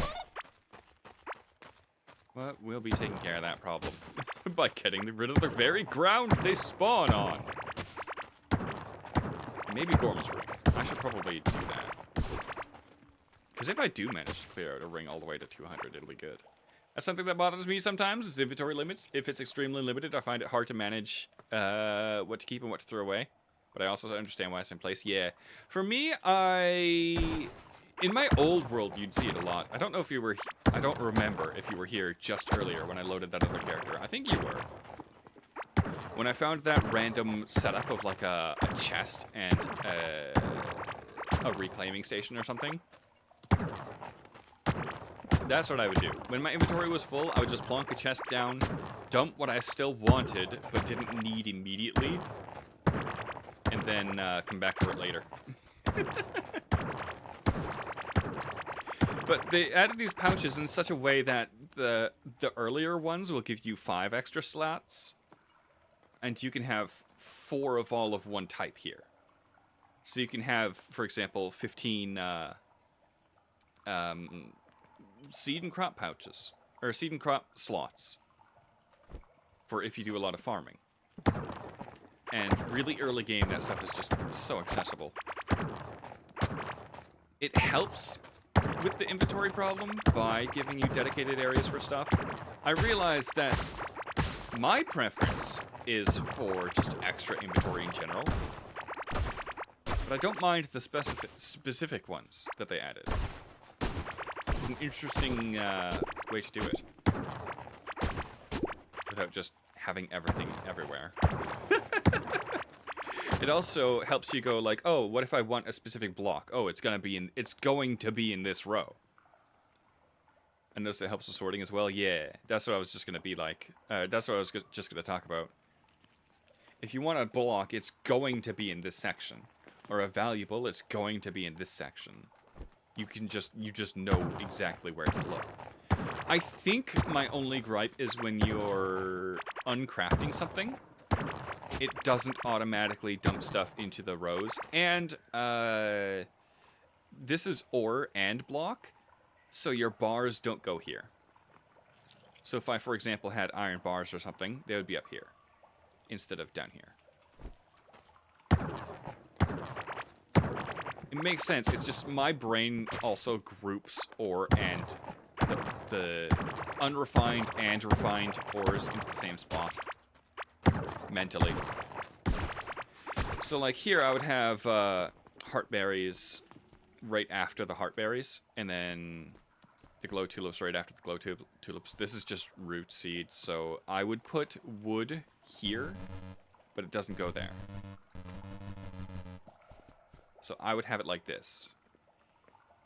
But we'll be taking care of that problem by getting rid of the very ground they spawn on. Maybe Gorman's ring. I should probably do that. Because if I do manage to clear out a ring all the way to 200, it'll be good. That's something that bothers me sometimes, is inventory limits. If it's extremely limited, I find it hard to manage what to keep and what to throw away. But I also understand why it's in place. Yeah. For me, in my old world, you'd see it a lot. I don't know if you were... I don't remember if you were here just earlier when I loaded that other character. I think you were. When I found that random setup of like a chest and a reclaiming station or something. That's what I would do. When my inventory was full, I would just plonk a chest down, dump what I still wanted but didn't need immediately, and then come back for it later. But they added these pouches in such a way that the earlier ones will give you 5 extra slots, and you can have 4 of all of one type here. So you can have, for example, 15 seed and crop pouches, or seed and crop slots, for if you do a lot of farming. And really early game, that stuff is just so accessible. It helps with the inventory problem by giving you dedicated areas for stuff. I realize that my preference is for just extra inventory in general, but I don't mind the specific ones that they added. It's an interesting way to do it without just having everything everywhere. It also helps you go like, oh, what if I want a specific block? Oh, it's going to be in this row. And notice it helps with sorting as well. Yeah, that's what I was just going to be like. That's what I was just going to talk about. If you want a block, it's going to be in this section. Or a valuable, it's going to be in this section. You just know exactly where to look. I think my only gripe is when you're uncrafting something, it doesn't automatically dump stuff into the rows. And this is ore and block, so your bars don't go here. So if I, for example, had iron bars or something, they would be up here instead of down here. It makes sense. It's just my brain also groups ore and the unrefined and refined ores into the same spot mentally. So like here I would have heartberries right after the heartberries, and then the glow tulips right after the glow tulips. This is just root seed, so I would put wood here, but it doesn't go there. So I would have it like this.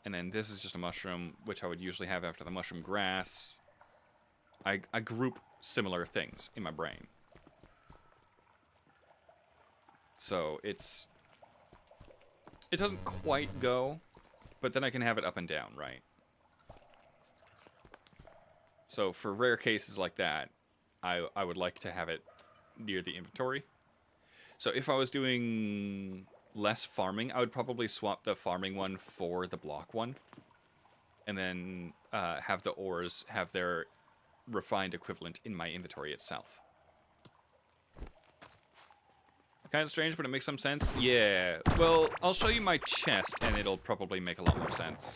And then this is just a mushroom, which I would usually have after the mushroom grass. I group similar things in my brain. So it doesn't quite go, but then I can have it up and down, right? So for rare cases like that, I would like to have it near the inventory. So if I was doing less farming, I would probably swap the farming one for the block one, and then have the ores have their refined equivalent in my inventory itself. Kind of strange, but it makes some sense. Yeah, well, I'll show you my chest, and it'll probably make a lot more sense.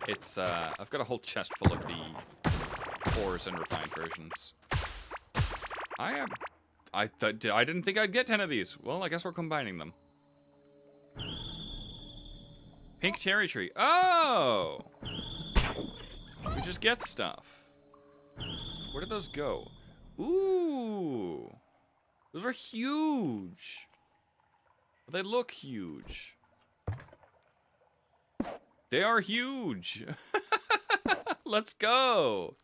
It's I've got a whole chest full of the ores and refined versions. I didn't think I'd get 10 of these. Well, I guess we're combining them. Pink cherry tree. Oh! We just get stuff. Where did those go? Ooh! Those are huge! They look huge. They are huge! Let's go!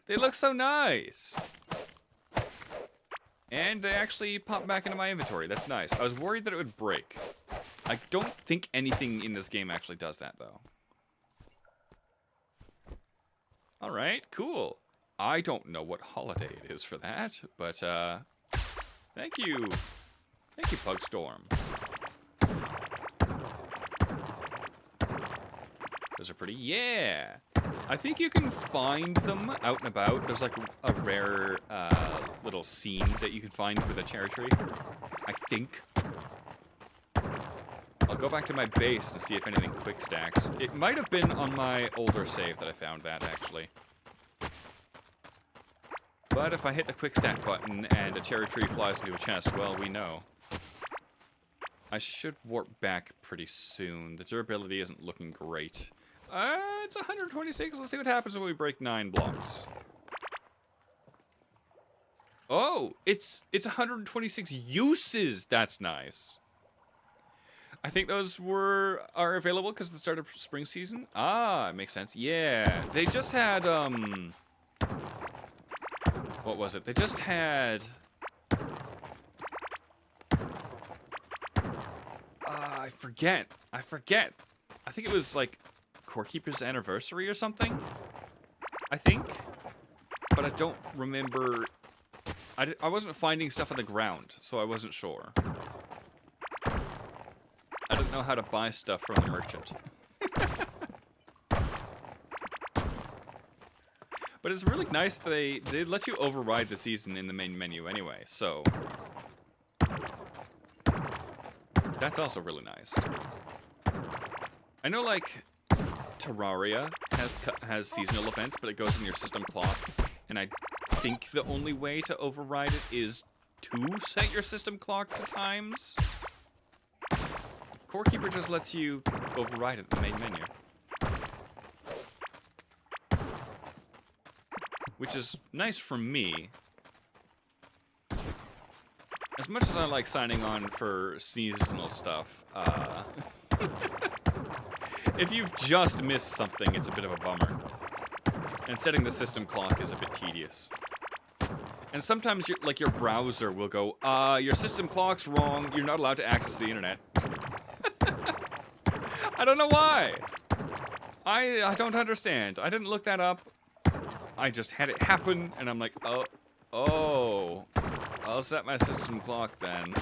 They look so nice! And they actually pop back into my inventory. That's nice. I was worried that it would break. I don't think anything in this game actually does that, though. Alright, cool. I don't know what holiday it is for that, but, thank you. Thank you, Pugstorm. Those are pretty. Yeah! I think you can find them out and about. There's like a rare little scene that you can find with a cherry tree. I think. I'll go back to my base and see if anything quick stacks. It might have been on my older save that I found that, actually. But if I hit the quick stack button and a cherry tree flies into a chest, well, we know. I should warp back pretty soon. The durability isn't looking great. It's 126. Let's see what happens when we break 9 blocks. Oh, it's 126 uses. That's nice. I think those are available because of the start of spring season. Ah, it makes sense. Yeah, they just had what was it? They just had I forget. I think it was like Core Keeper's anniversary or something. I think. But I don't remember. I wasn't finding stuff on the ground, so I wasn't sure. I didn't know how to buy stuff from the merchant. But it's really nice that they let you override the season in the main menu anyway, so that's also really nice. I know, like, Terraria has seasonal events, but it goes in your system clock, and I think the only way to override it is to set your system clock to times. Core Keeper just lets you override it in the main menu, which is nice for me. As much as I like signing on for seasonal stuff, if you've just missed something, it's a bit of a bummer. And setting the system clock is a bit tedious. And sometimes, your browser will go, your system clock's wrong, you're not allowed to access the internet. I don't know why. I don't understand. I didn't look that up. I just had it happen, and I'm like, oh, I'll set my system clock then.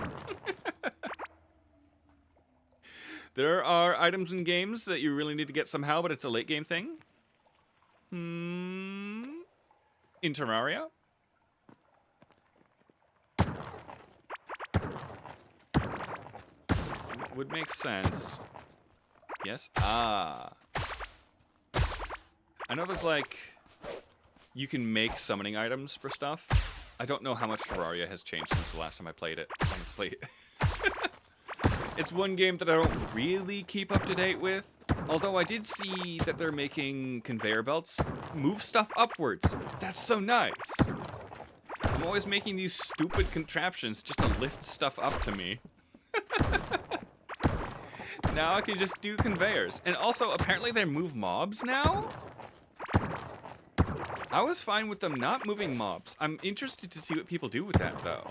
There are items in games that you really need to get somehow, but it's a late game thing. In Terraria? Would make sense. Yes? I know there's like... You can make summoning items for stuff. I don't know how much Terraria has changed since the last time I played it, honestly. It's one game that I don't really keep up to date with. Although I did see that they're making conveyor belts move stuff upwards. That's so nice. I'm always making these stupid contraptions just to lift stuff up to me. Now I can just do conveyors. And also, apparently they move mobs now? I was fine with them not moving mobs. I'm interested to see what people do with that, though.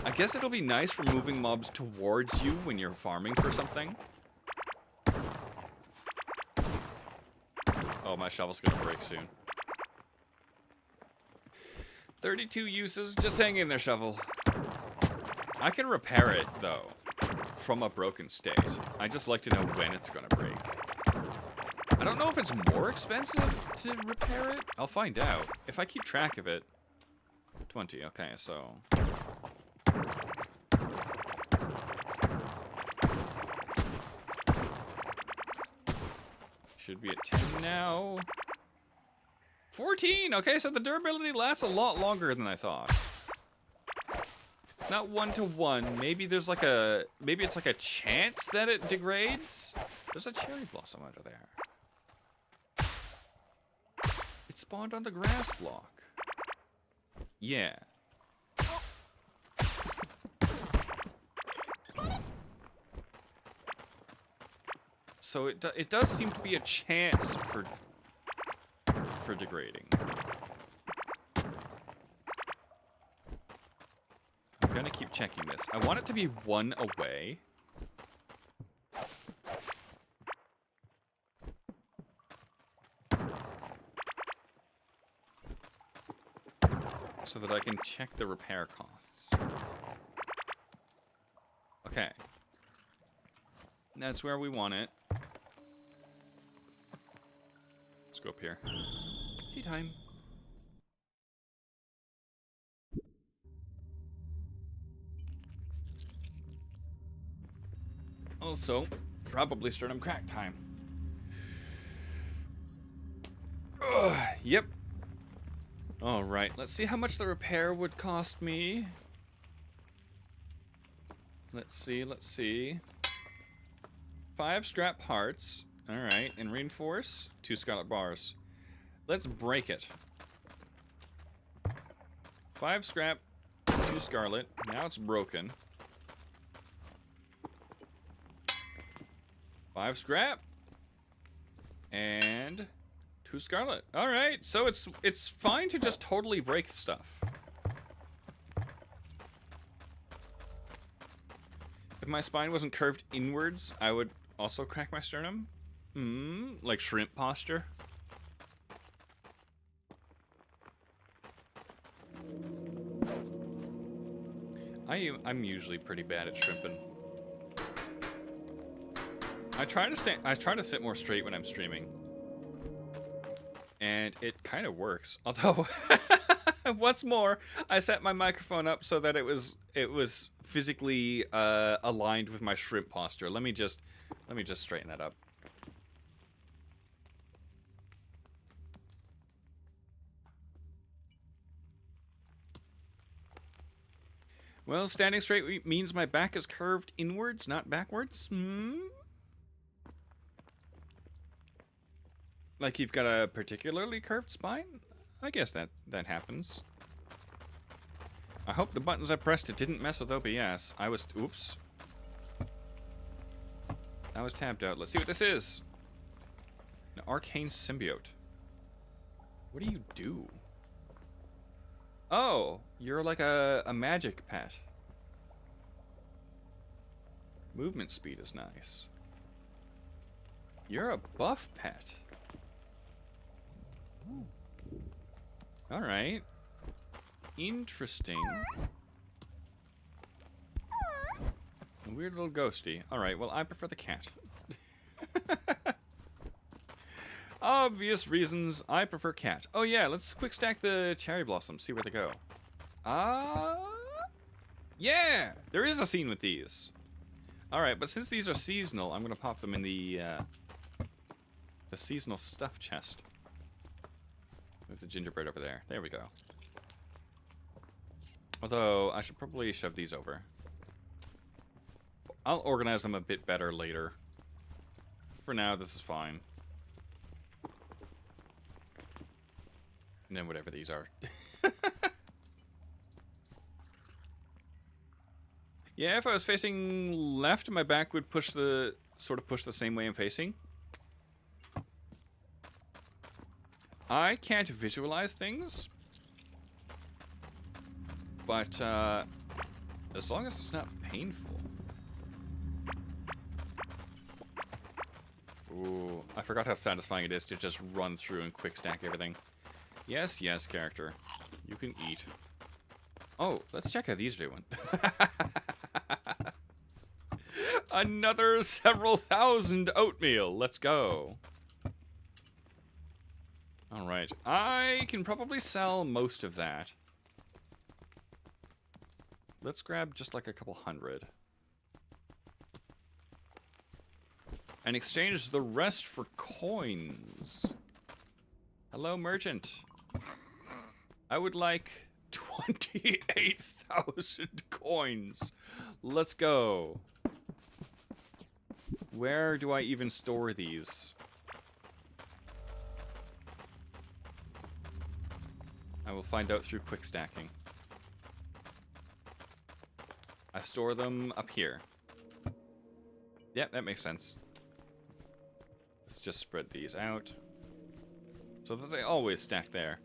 I guess it'll be nice for moving mobs towards you when you're farming for something. Oh, my shovel's gonna break soon. 32 uses. Just hang in there, shovel. I can repair it, though, from a broken state. I just like to know when it's gonna break. I don't know if it's more expensive to repair it. I'll find out. If I keep track of it. 20, okay, so... Should be at 10 now. 14! Okay, so the durability lasts a lot longer than I thought. It's not 1-to-1. Maybe there's like a... Maybe it's like a chance that it degrades? There's a cherry blossom under there. It spawned on the grass block. Yeah. So it does seem to be a chance for degrading. I'm gonna keep checking this. I want it to be 1 away. So that I can check the repair costs. Okay. That's where we want it. Let's go up here. Tea time. Also, probably sternum crack time. Ugh, yep. Alright, let's see how much the repair would cost me. Let's see. 5 scrap parts. Alright, and reinforce. 2 scarlet bars. Let's break it. 5 scrap, 2 scarlet. Now it's broken. 5 scrap. And 2 scarlet. Alright, so it's fine to just totally break stuff. If my spine wasn't curved inwards, I would also crack my sternum. Like shrimp posture. I'm usually pretty bad at shrimping. I try to sit more straight when I'm streaming. And it kind of works. Although once more, I set my microphone up so that it was physically aligned with my shrimp posture. Let me just straighten that up. Well, standing straight means my back is curved inwards, not backwards. Like you've got a particularly curved spine? I guess that happens. I hope the buttons I pressed it didn't mess with OBS. Oops. I was tabbed out. Let's see what this is. An arcane symbiote. What do you do? Oh, you're like a magic pet. Movement speed is nice. You're a buff pet. Alright. Interesting. Weird little ghosty. Alright, well, I prefer the cat. Obvious reasons, I prefer cat. Oh yeah, let's quick stack the cherry blossoms, see where they go. Yeah! There is a scene with these. Alright, but since these are seasonal, I'm gonna pop them in the seasonal stuff chest. With the gingerbread over there. There we go. Although, I should probably shove these over. I'll organize them a bit better later. For now, this is fine. And then whatever these are. Yeah, if I was facing left, my back would sort of push the same way I'm facing. I can't visualize things. But, as long as it's not painful. Ooh, I forgot how satisfying it is to just run through and quick stack everything. Yes, yes, character. You can eat. Oh, let's check how these are doing. Another several thousand oatmeal. Let's go. Alright. I can probably sell most of that. Let's grab just like a couple hundred. And exchange the rest for coins. Hello, merchant. I would like 28,000 coins. Let's go. Where do I even store these? I will find out through quick stacking. I store them up here. Yep, that makes sense. Let's just spread these out so that they always stack there.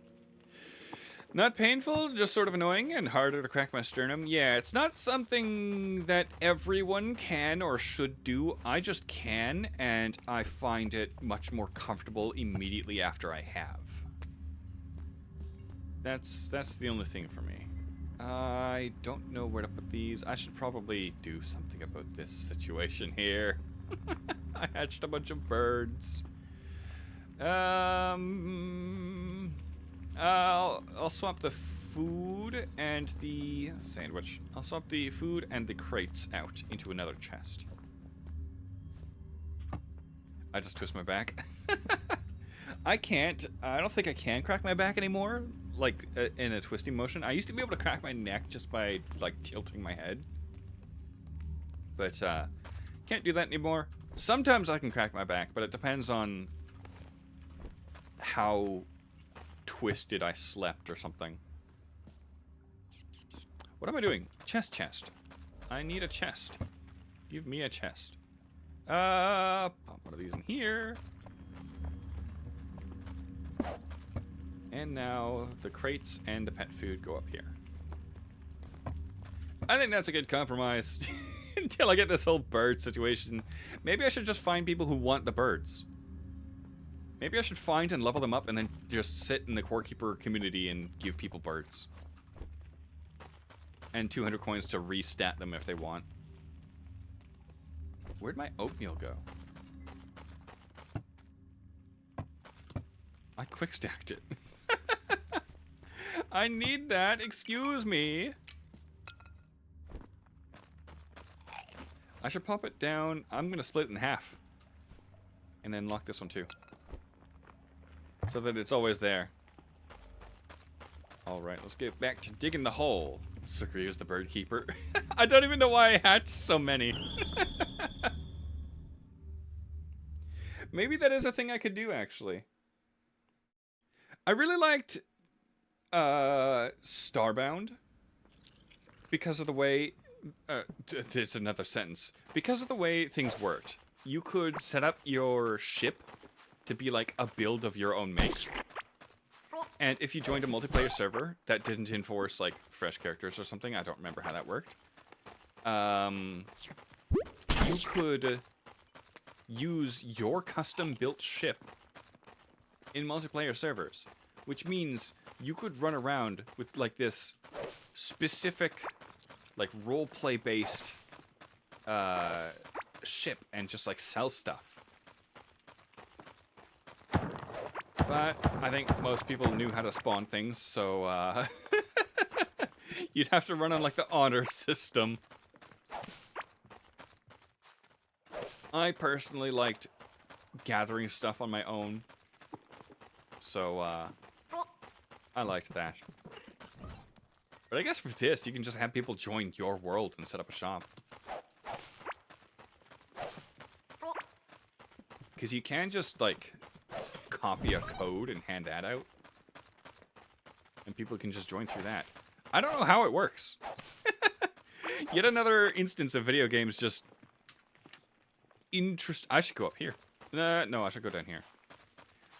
Not painful, just sort of annoying and harder to crack my sternum. Yeah, it's not something that everyone can or should do. I just can, and I find it much more comfortable immediately after I have. That's the only thing for me. I don't know where to put these. I should probably do something about this situation here. I hatched a bunch of birds. I'll swap the food and the sandwich. I'll swap the food and the crates out into another chest. I just twist my back. I don't think I can crack my back anymore, like in a twisting motion. I used to be able to crack my neck just by like tilting my head. But can't do that anymore. Sometimes I can crack my back, but it depends on how twisted I slept or something. What am I doing? Chest. I need a chest. Give me a chest. Pop one of these in here. And now the crates and the pet food go up here. I think that's a good compromise. Until I get this whole bird situation. Maybe I should just find people who want the birds. Maybe I should find and level them up and then just sit in the core keeper community and give people birds. And 200 coins to restat them if they want. Where'd my oatmeal go? I quick stacked it. I need that. Excuse me. I should pop it down. I'm going to split it in half. And then lock this one too. So that it's always there. Alright, let's get back to digging the hole. So Greaves the bird keeper. I don't even know why I hatched so many. Maybe that is a thing I could do, actually. I really liked Starbound because of the way it's another sentence. Because of the way things worked. You could set up your ship to be like a build of your own make. And if you joined a multiplayer server that didn't enforce like fresh characters or something, I don't remember how that worked. You could use your custom built ship in multiplayer servers, which means you could run around with like this specific like roleplay based ship and just like sell stuff. But I think most people knew how to spawn things, so you'd have to run on like the honor system. I personally liked gathering stuff on my own, so I liked that. But I guess for this, you can just have people join your world and set up a shop. Because you can just like copy a code and hand that out. And people can just join through that. I don't know how it works. Yet another instance of video games just I should go up here. No, I should go down here.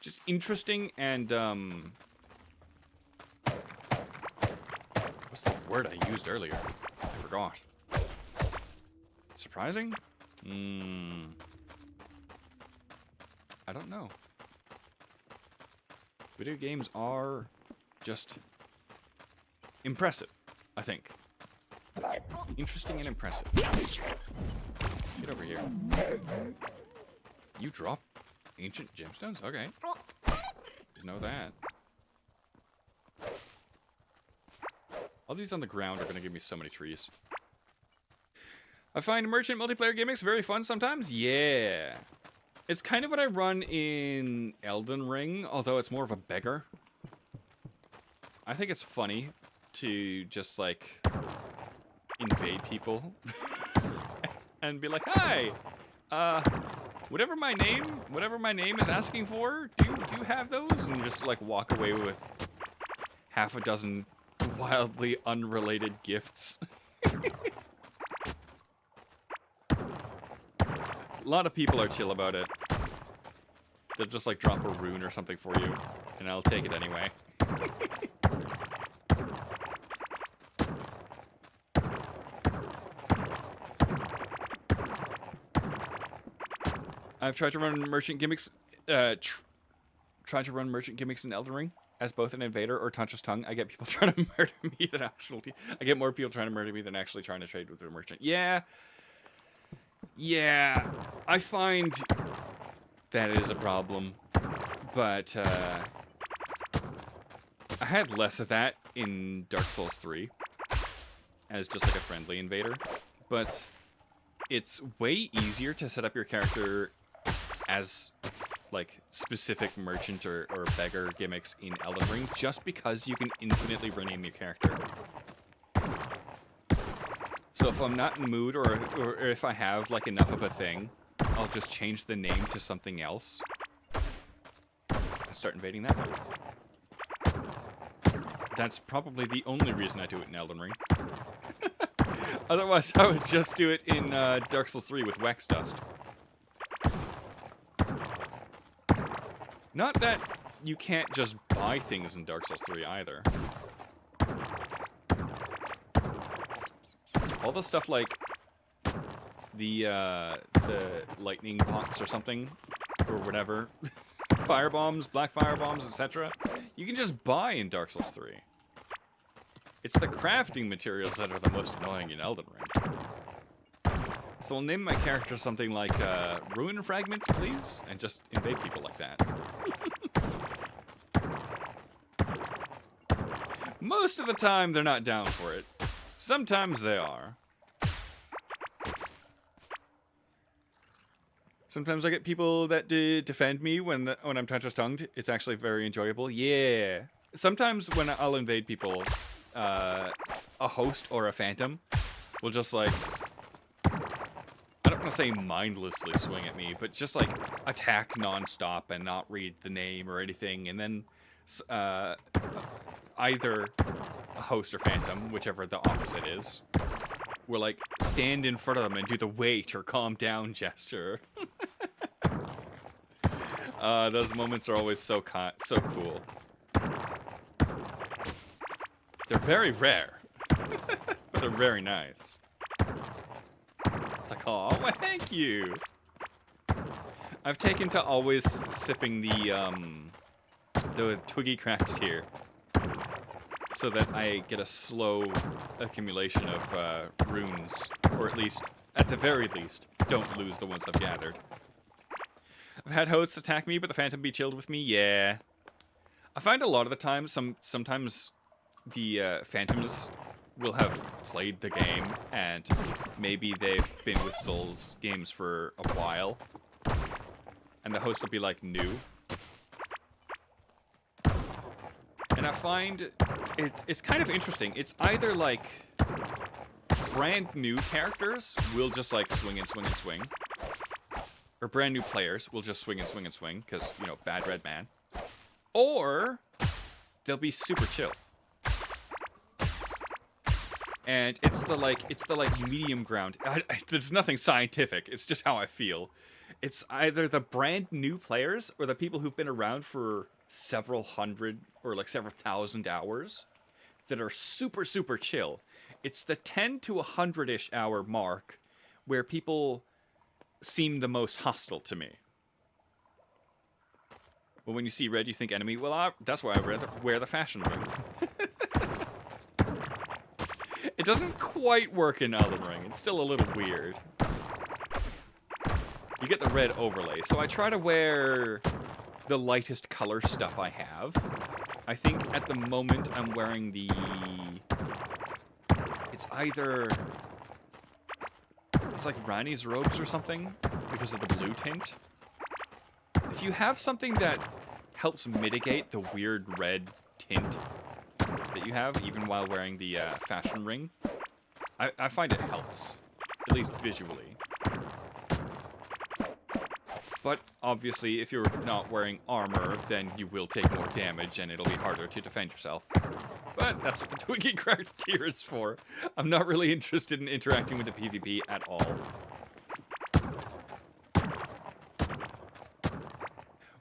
Just interesting and what's the word I used earlier? I forgot. Surprising? I don't know. Video games are just impressive, I think. Interesting and impressive. Get over here. You drop ancient gemstones? Okay. Didn't know that. All these on the ground are going to give me so many trees. I find merchant multiplayer gimmicks very fun sometimes. Yeah. It's kind of what I run in Elden Ring, although it's more of a beggar. I think it's funny to just, like, invade people and be like, hi, whatever my name is asking for, do you have those? And just, like, walk away with half a dozen wildly unrelated gifts. A lot of people are chill about it. They'll just like drop a rune or something for you, and I'll take it anyway. I've tried to run merchant gimmicks. Tried to run merchant gimmicks in Elden Ring as both an invader or Tantra's tongue. I get people trying to murder me than actually. I get more people trying to murder me than actually trying to trade with a merchant. Yeah. Yeah, I find that is a problem, but I had less of that in Dark Souls 3 as just like a friendly invader, but it's way easier to set up your character as like specific merchant or beggar gimmicks in Elden Ring just because you can infinitely rename your character. So if I'm not in the mood, or if I have like enough of a thing, I'll just change the name to something else and start invading that way. That's probably the only reason I do it in Elden Ring. Otherwise, I would just do it in Dark Souls 3 with Wax Dust. Not that you can't just buy things in Dark Souls 3 either. All the stuff like the lightning pots or something, or whatever, fire bombs, black fire bombs, etc. You can just buy in Dark Souls 3. It's the crafting materials that are the most annoying in Elden Ring. So I'll name my character something like Ruin Fragments, please, and just invade people like that. Most of the time, they're not down for it. Sometimes they are. Sometimes I get people that defend me when I'm touch-tongued. It's actually very enjoyable. Yeah. Sometimes when I'll invade people, a host or a phantom will just like, I don't want to say mindlessly swing at me, but just like attack non-stop and not read the name or anything, and then either a host or phantom, whichever the opposite is, will like stand in front of them and do the wait or calm down gesture. Those moments are always so cool. They're very rare, but they're very nice. It's like, oh, well, thank you. I've taken to always sipping the Twiggy Cracked Tear, so that I get a slow accumulation of runes, or at least, at the very least, don't lose the ones I've gathered. I've had hosts attack me, but the phantom be chilled with me. Yeah, I find a lot of the time, sometimes the phantoms will have played the game, and maybe they've been with Souls games for a while, and the host will be like new. And I find it's kind of interesting. It's either like brand new characters will just like swing and swing and swing, or brand new players will just swing and swing and swing because, you know, bad red man, or they'll be super chill. And it's the medium ground. There's nothing scientific. It's just how I feel. It's either the brand new players or the people who've been around for several hundred or like several thousand hours that are super, super chill. It's the 10 to 100-ish hour mark where people seem the most hostile to me. Well, when you see red, you think enemy. Well, that's why I wear the fashion ring. It doesn't quite work in Elden Ring. It's still a little weird. You get the red overlay. So I try to wear the lightest color stuff I have. I think at the moment I'm wearing the... It's either... It's like Rani's robes or something, because of the blue tint. If you have something that helps mitigate the weird red tint that you have, even while wearing the fashion ring, I find it helps, at least visually. But obviously, if you're not wearing armor, then you will take more damage and it'll be harder to defend yourself. But that's what the Twiggy Cracked Tear is for. I'm not really interested in interacting with the PvP at all.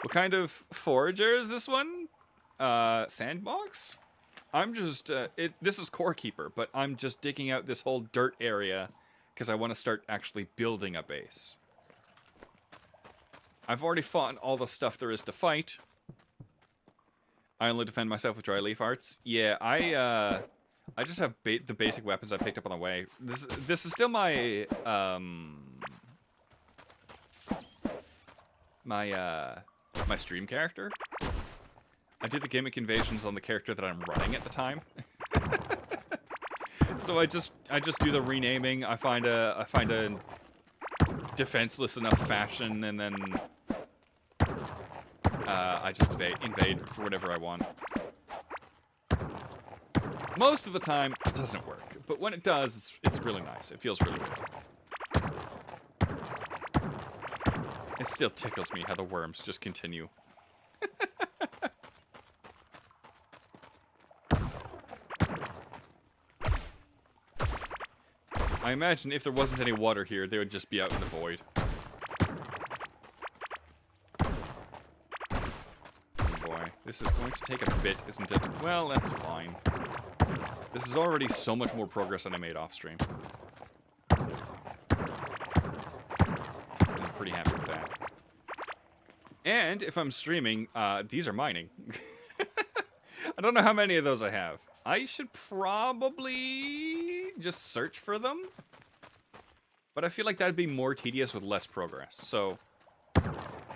What kind of forager is this one? Sandbox? I'm just, this is Core Keeper, but I'm just digging out this whole dirt area because I want to start actually building a base. I've already fought all the stuff there is to fight. I only defend myself with dry leaf arts. Yeah, I just have the basic weapons I picked up on the way. This is still my, my stream character. I did the gimmick invasions on the character that I'm running at the time. So I just do the renaming. I find a defenseless enough fashion, and then I just invade for whatever I want. Most of the time, it doesn't work, but when it does, it's really nice. It feels really good. It still tickles me how the worms just continue. I imagine if there wasn't any water here, they would just be out in the void. Oh boy, this is going to take a bit, isn't it? Well, that's fine. This is already so much more progress than I made off stream. pretty happy with that. And if I'm streaming, these are mining. I don't know how many of those I have. I should probably just search for them. But I feel like that'd be more tedious with less progress. So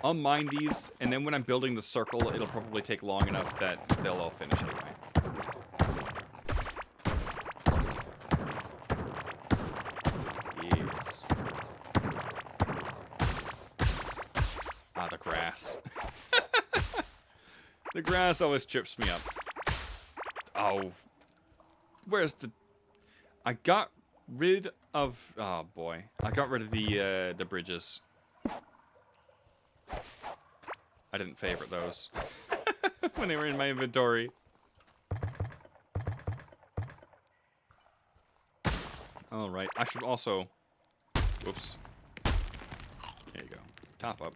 I'll mine these, and then when I'm building the circle, it'll probably take long enough that they'll all finish anyway. Yes. Ah, the grass. The grass always trips me up. Oh. Where's the... I got rid of... Oh, boy. I got rid of the bridges. I didn't favorite those when they were in my inventory. Alright, I should also... Whoops. There you go. Top up.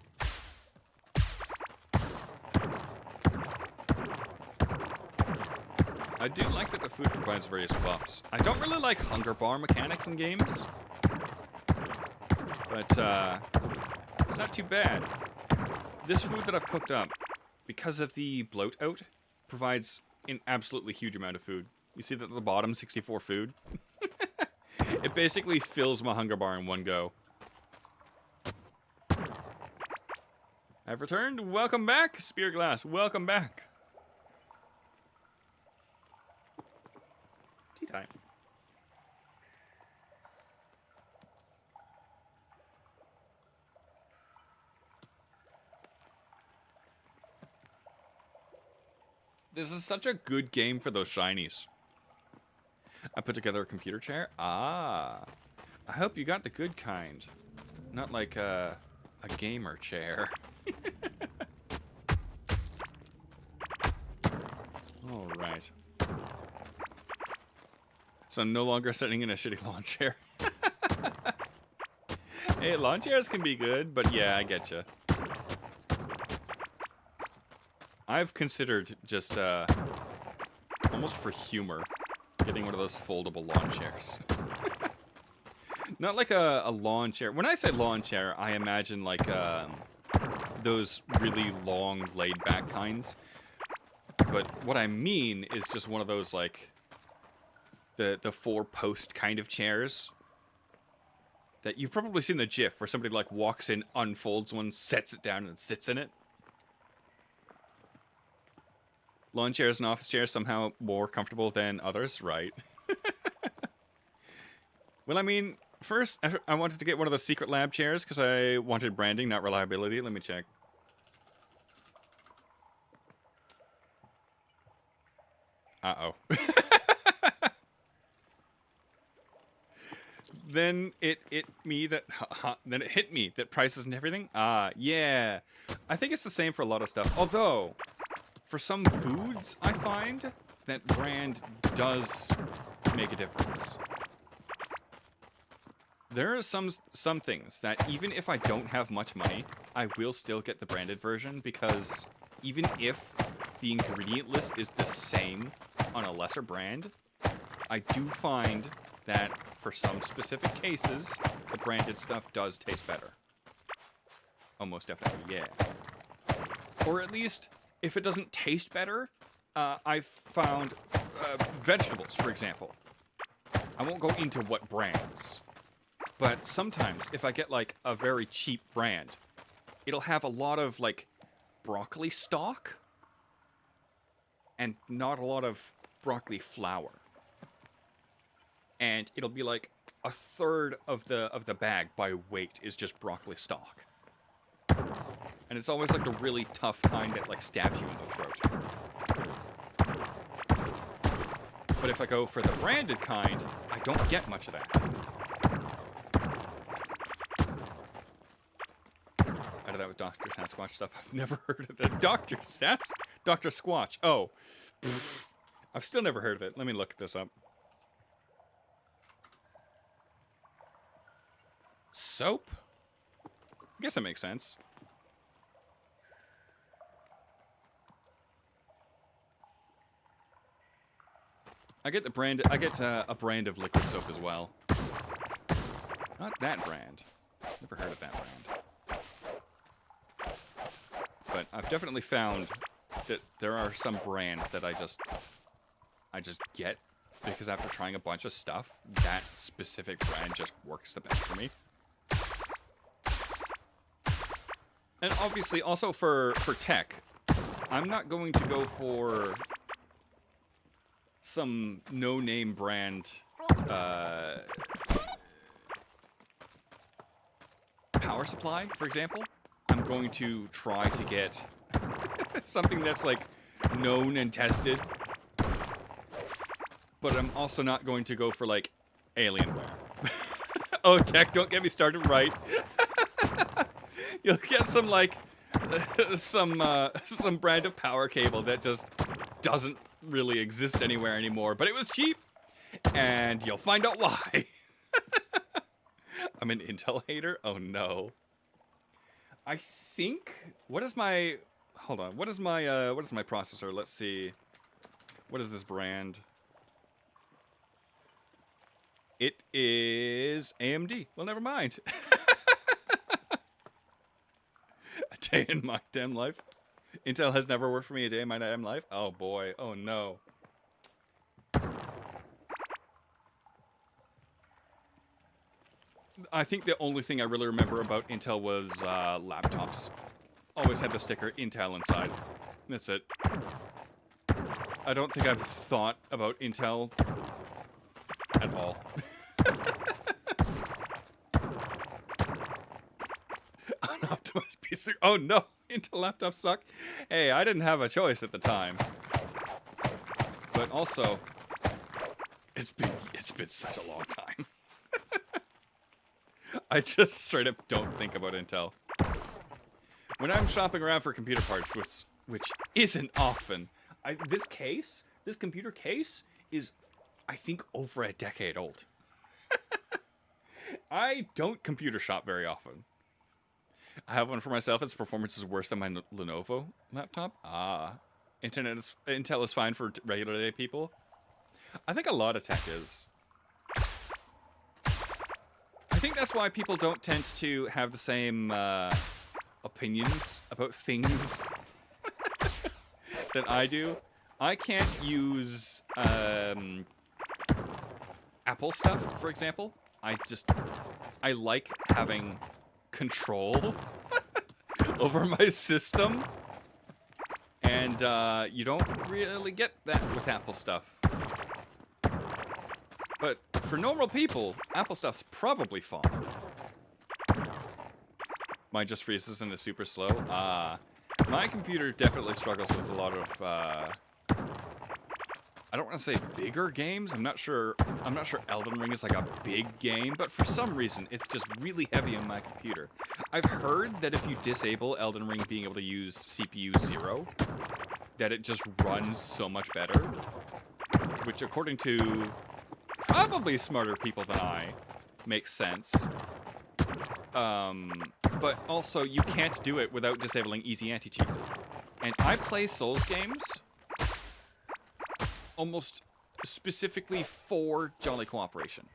I do like that the food provides various buffs. I don't really like hunger bar mechanics in games. But, it's not too bad. This food that I've cooked up, because of the bloat out, provides an absolutely huge amount of food. You see that at the bottom, 64 food? It basically fills my hunger bar in one go. I've returned. Welcome back, Spear Glass. Welcome back. Tea time. This is such a good game for those shinies. I put together a computer chair. Ah. I hope you got the good kind. Not like a gamer chair. Alright. So I'm no longer sitting in a shitty lawn chair. Hey, lawn chairs can be good, but yeah, I get you. I've considered just, almost for humor, getting one of those foldable lawn chairs. Not like a lawn chair. When I say lawn chair, I imagine like, those really long, laid-back kinds. But what I mean is just one of those, like, the four-post kind of chairs that you've probably seen the GIF where somebody, like, walks in, unfolds one, sets it down, and sits in it. Lawn chairs and office chairs somehow more comfortable than others, right? Well, I mean, first, I wanted to get one of the secret lab chairs because I wanted branding, not reliability. Let me check. Uh-oh. Then it hit me that prices and everything. Yeah. I think it's the same for a lot of stuff. Although, for some foods, I find that brand does make a difference. There are some things that even if I don't have much money, I will still get the branded version because even if the ingredient list is the same on a lesser brand, I do find that for some specific cases, the branded stuff does taste better. Almost definitely, yeah. Or at least, if it doesn't taste better, I've found vegetables, for example. I won't go into what brands, but sometimes if I get like a very cheap brand, it'll have a lot of like broccoli stalk and not a lot of broccoli flour. And it'll be like a third of the bag by weight is just broccoli stalk. And it's always like the really tough kind that like stabs you in the throat. But if I go for the branded kind, I don't get much of that. Out of that with Dr. Sasquatch stuff, I've never heard of it. Dr. Squatch. Oh. I've still never heard of it. Let me look this up. Soap? I guess that makes sense. I get a brand of liquid soap as well. Not that brand. Never heard of that brand. but I've definitely found that there are some brands that I just get because after trying a bunch of stuff, that specific brand just works the best for me. And obviously, also for tech, I'm not going to go for some no-name brand power supply, for example. I'm going to try to get something that's like known and tested. But I'm also not going to go for like Alienware. Oh, tech, don't get me started right. You'll get some like some brand of power cable that just doesn't really exist anywhere anymore, but it was cheap, and you'll find out why. I'm an Intel hater. Oh no. I think what is my what is my processor? Let's see. What is this brand? It is AMD. Well, never mind. A day in my damn life. Intel has never worked for me a day in my damn life. Oh boy. Oh no. I think the only thing I really remember about Intel was laptops. Always had the sticker Intel inside. That's it. I don't think I've thought about Intel at all. Unoptimized PC. Oh no, Intel laptops suck. Hey, I didn't have a choice at the time. But also, it's been such a long time. I just straight up don't think about Intel. When I'm shopping around for computer parts, which isn't often, this computer case is, I think, over a decade old. I don't computer shop very often. I have one for myself. Its performance is worse than my Lenovo laptop. Intel is fine for regular day people. I think a lot of tech is. I think that's why people don't tend to have the same opinions about things that I do. I can't use Apple stuff, for example. I like having control over my system. And you don't really get that with Apple stuff. But for normal people, Apple stuff's probably fine. Mine just freezes and is super slow. My computer definitely struggles with a lot of I don't want to say bigger games. I'm not sure Elden Ring is like a big game, but for some reason it's just really heavy on my computer. I've heard that if you disable Elden Ring being able to use CPU 0, that it just runs so much better. Which, according to probably smarter people than I, makes sense. But also you can't do it without disabling easy anti-cheat. And I play Souls games almost specifically for Jolly Cooperation.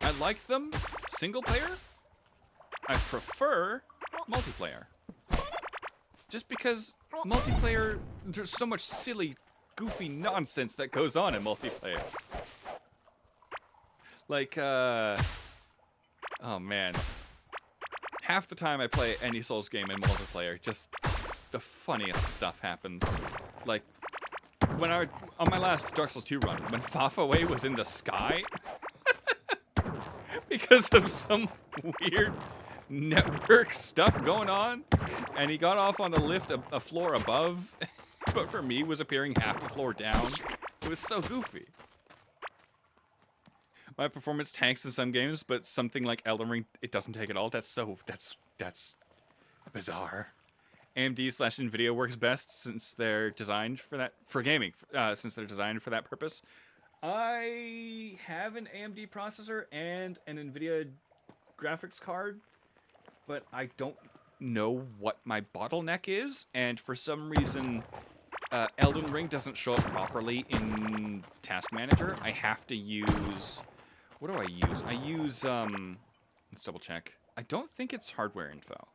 I like them single player. I prefer multiplayer. Just because multiplayer, there's so much silly, goofy nonsense that goes on in multiplayer. Like, oh man. Half the time I play any Souls game in multiplayer, just the funniest stuff happens. Like, on my last Dark Souls 2 run, when Fafaway was in the sky, because of some weird network stuff going on, and he got off on a lift a floor above, but for me was appearing half a floor down. It was so goofy. My performance tanks in some games, but something like Elden Ring, it doesn't take at all. That's bizarre. AMD/Nvidia works best since they're designed for gaming, since they're designed for that purpose. I have an AMD processor and an Nvidia graphics card, but I don't know what my bottleneck is, and for some reason, Elden Ring doesn't show up properly in Task Manager. I have to use... What do I use? I use, let's double check. I don't think it's hardware info.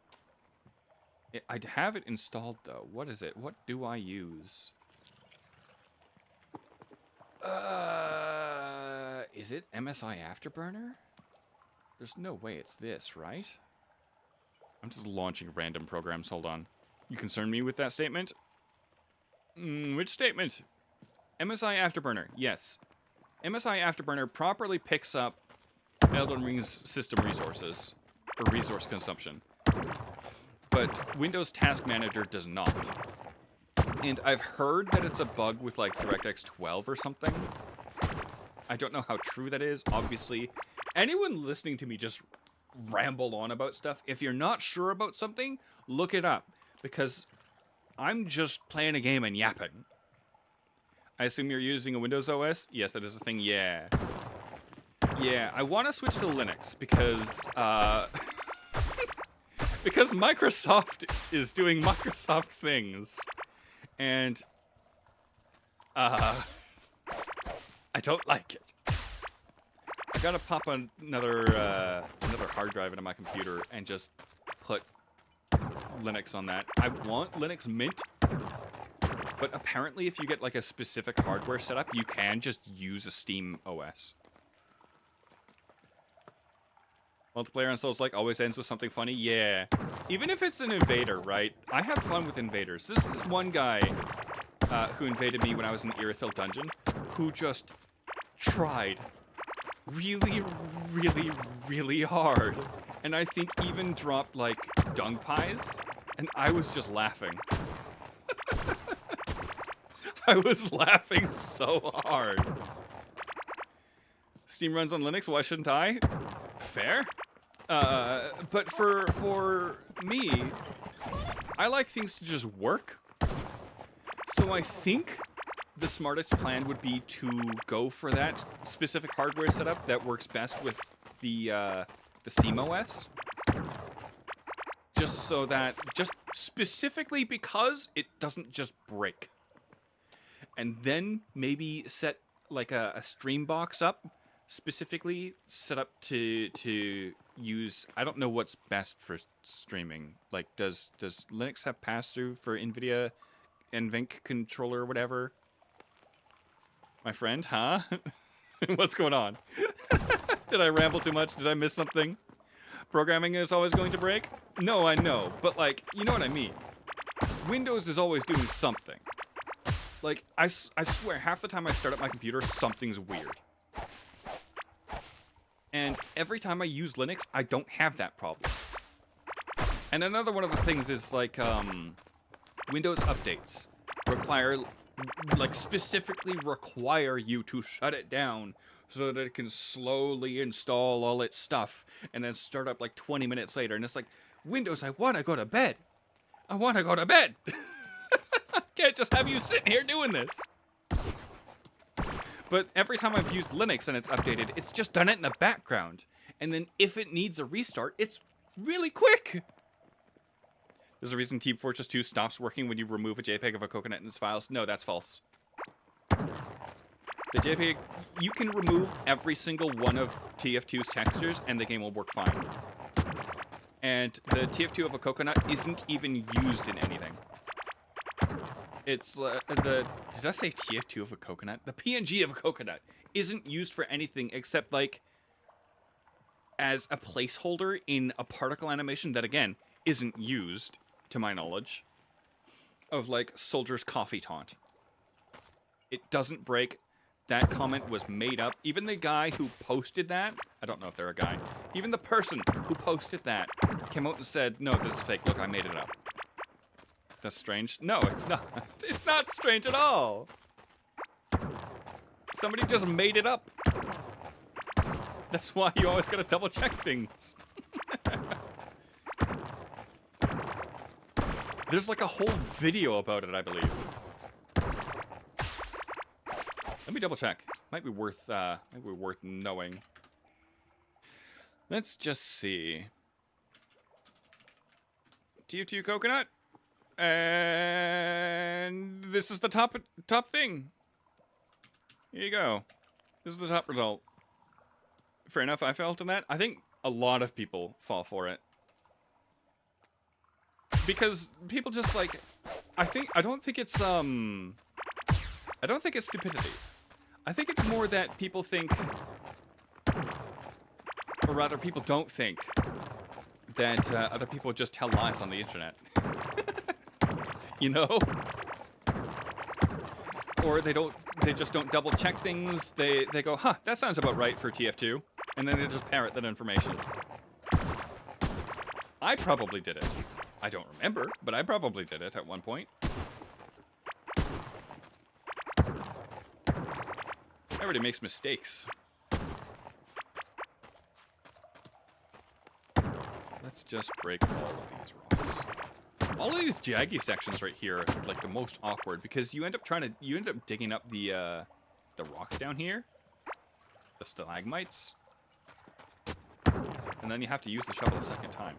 I'd have it installed, though. What is it? What do I use? Is it MSI Afterburner? There's no way it's this, right? I'm just launching random programs. Hold on. You concern me with that statement? Which statement? MSI Afterburner. Yes. MSI Afterburner properly picks up Elden Ring's system resources, or resource consumption. But Windows Task Manager does not. And I've heard that it's a bug with like DirectX 12 or something. I don't know how true that is. Obviously, anyone listening to me just ramble on about stuff, if you're not sure about something, look it up. Because I'm just playing a game and yapping. I assume you're using a Windows OS? Yes, that is a thing. Yeah. Yeah, I want to switch to Linux because because Microsoft is doing Microsoft things. And I don't like it. I gotta pop another hard drive into my computer and just put Linux on that. I want Linux Mint, but apparently if you get like a specific hardware setup, you can just use a Steam OS. Multiplayer on Souls like always ends with something funny. Yeah, even if it's an invader, right? I have fun with invaders. This is one guy who invaded me when I was in Irithyll Dungeon, who just tried really, really, really hard, and I think even dropped like dung pies, and I was just laughing. I was laughing so hard. Steam runs on Linux. Why shouldn't I? Fair. But for me, I like things to just work. So I think the smartest plan would be to go for that specific hardware setup that works best with the Steam OS. Just so that, just specifically because it doesn't just break. And then maybe set like a stream box up, specifically set up to use. I don't know what's best for streaming. Like, does Linux have pass-through for NVIDIA NVENC controller or whatever? My friend, huh? What's going on? Did I ramble too much? Did I miss something? Programming is always going to break? No, I know, but like, you know what I mean. Windows is always doing something. Like, I swear, half the time I start up my computer, something's weird. And every time I use Linux, I don't have that problem. And another one of the things is, like, Windows updates require, like, specifically require you to shut it down so that it can slowly install all its stuff and then start up, like, 20 minutes later. And it's like, Windows, I want to go to bed. I want to go to bed. I can't just have you sitting here doing this. But every time I've used Linux and it's updated, it's just done it in the background. And then if it needs a restart, it's really quick. There's a reason Team Fortress 2 stops working when you remove a JPEG of a coconut in its files. No, that's false. The JPEG, you can remove every single one of TF2's textures and the game will work fine. And the TF2 of a coconut isn't even used in anything. It's did I say TF2 of a coconut? The PNG of a coconut isn't used for anything except like as a placeholder in a particle animation that again isn't used to my knowledge of like Soldier's coffee taunt. It doesn't break. That comment was made up. Even the guy who posted that, I don't know if they're a guy, even the person who posted that came out and said, no, this is fake. Look, I made it up. That's strange. No, it's not. It's not strange at all. Somebody just made it up. That's why you always gotta double check things. There's like a whole video about it, I believe. Let me double check. Might be worth knowing. Let's just see. TF2 coconut. And this is the top thing. Here you go. This is the top result. Fair enough, I fell to that. I think a lot of people fall for it. Because people just like, I don't think it's stupidity. I think it's more that people think, or rather people don't think, that other people just tell lies on the internet. You know? Or they just don't double check things. They go, huh, that sounds about right for TF2. And then they just parrot that information. I probably did it. I don't remember, but I probably did it at one point. Everybody makes mistakes. Let's just break all of these rocks. All of these jaggy sections right here are like the most awkward because you end up digging up the rocks down here, the stalagmites, and then you have to use the shovel a second time.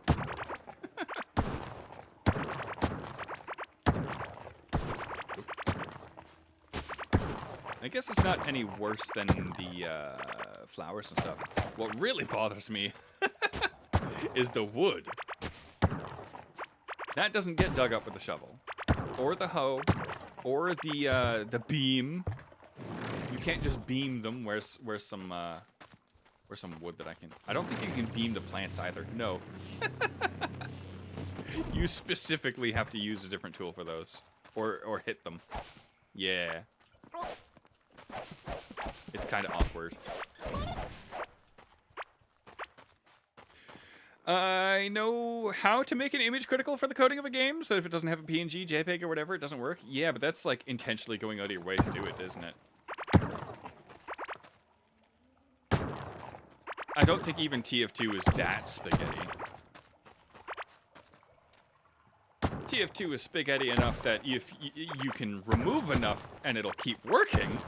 I guess it's not any worse than the flowers and stuff. What really bothers me is the wood. That doesn't get dug up with the shovel, or the hoe, or the beam. You can't just beam them. Where's some wood that I can? I don't think you can beam the plants either. No. You specifically have to use a different tool for those, or hit them. Yeah. It's kind of awkward. I know how to make an image critical for the coding of a game, so that if it doesn't have a PNG, JPEG, or whatever, it doesn't work. Yeah, but that's like intentionally going out of your way to do it, isn't it? I don't think even TF2 is that spaghetti. TF2 is spaghetti enough that if you can remove enough and it'll keep working.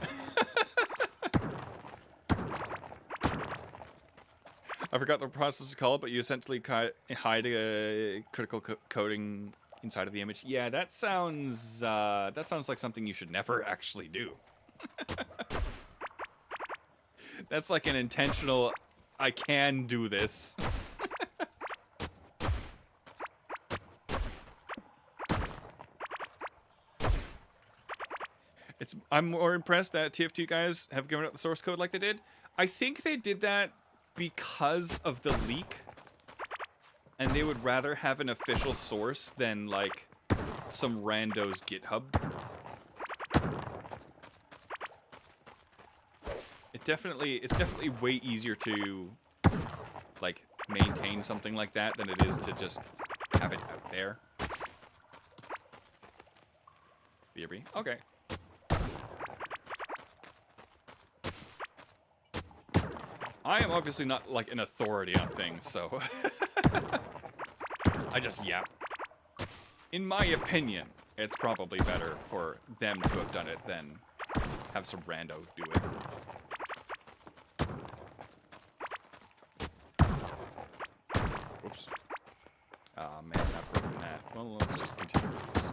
I forgot the process is called, but you essentially hide a critical coding inside of the image. Yeah, that sounds like something you should never actually do. That's like an intentional, I can do this. I'm more impressed that TF2 guys have given up the source code like they did. I think they did that because of the leak, and they would rather have an official source than like some rando's GitHub. It's definitely way easier to like maintain something like that than it is to just have it out there. BRB. Okay. I am obviously not like an authority on things, so I just yap. In my opinion, it's probably better for them to have done it than have some rando do it. Oops. Oh man, I've broken that. Well, let's just continue this.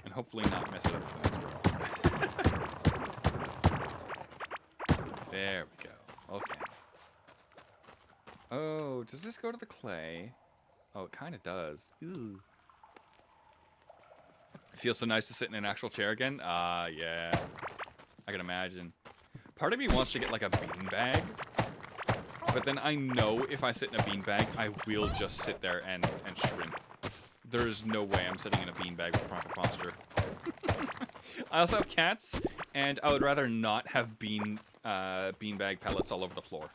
And hopefully not mess it up for the next draw. There we go. Okay. Oh, does this go to the clay? Oh, it kind of does. Ooh. It feels so nice to sit in an actual chair again. Yeah. I can imagine. Part of me wants to get like a beanbag, but then I know if I sit in a beanbag, I will just sit there and shrimp. There's no way I'm sitting in a beanbag with proper posture. I also have cats, and I would rather not have beanbag pellets all over the floor.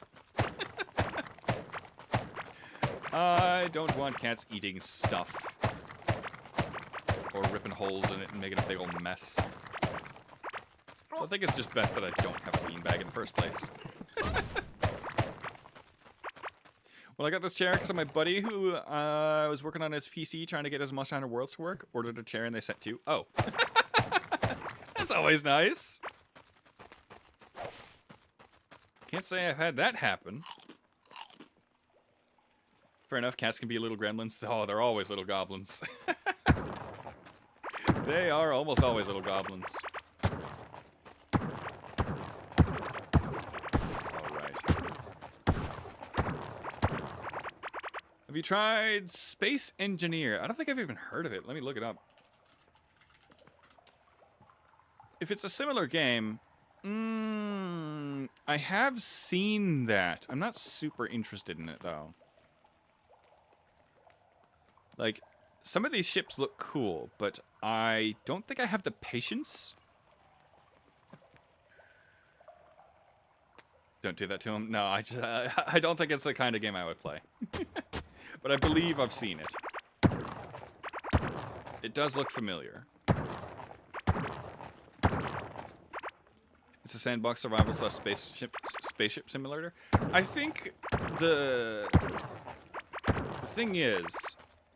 I don't want cats eating stuff. Or ripping holes in it and making a big old mess. So I think it's just best that I don't have a beanbag in the first place. Well, I got this chair because of my buddy who was working on his PC trying to get his Monster Hunter Worlds to work. Ordered a chair and they sent two. Oh. That's always nice. Can't say I've had that happen. Fair enough, cats can be little gremlins. Oh, they're always little goblins. They are almost always little goblins. Alright. Have you tried Space Engineer? I don't think I've even heard of it. Let me look it up. If it's a similar game, I have seen that. I'm not super interested in it, though. Like, some of these ships look cool, but I don't think I have the patience. Don't do that to him. No, I don't think it's the kind of game I would play. But I believe I've seen it. It does look familiar. It's a sandbox survival / spaceship simulator. I think the thing is,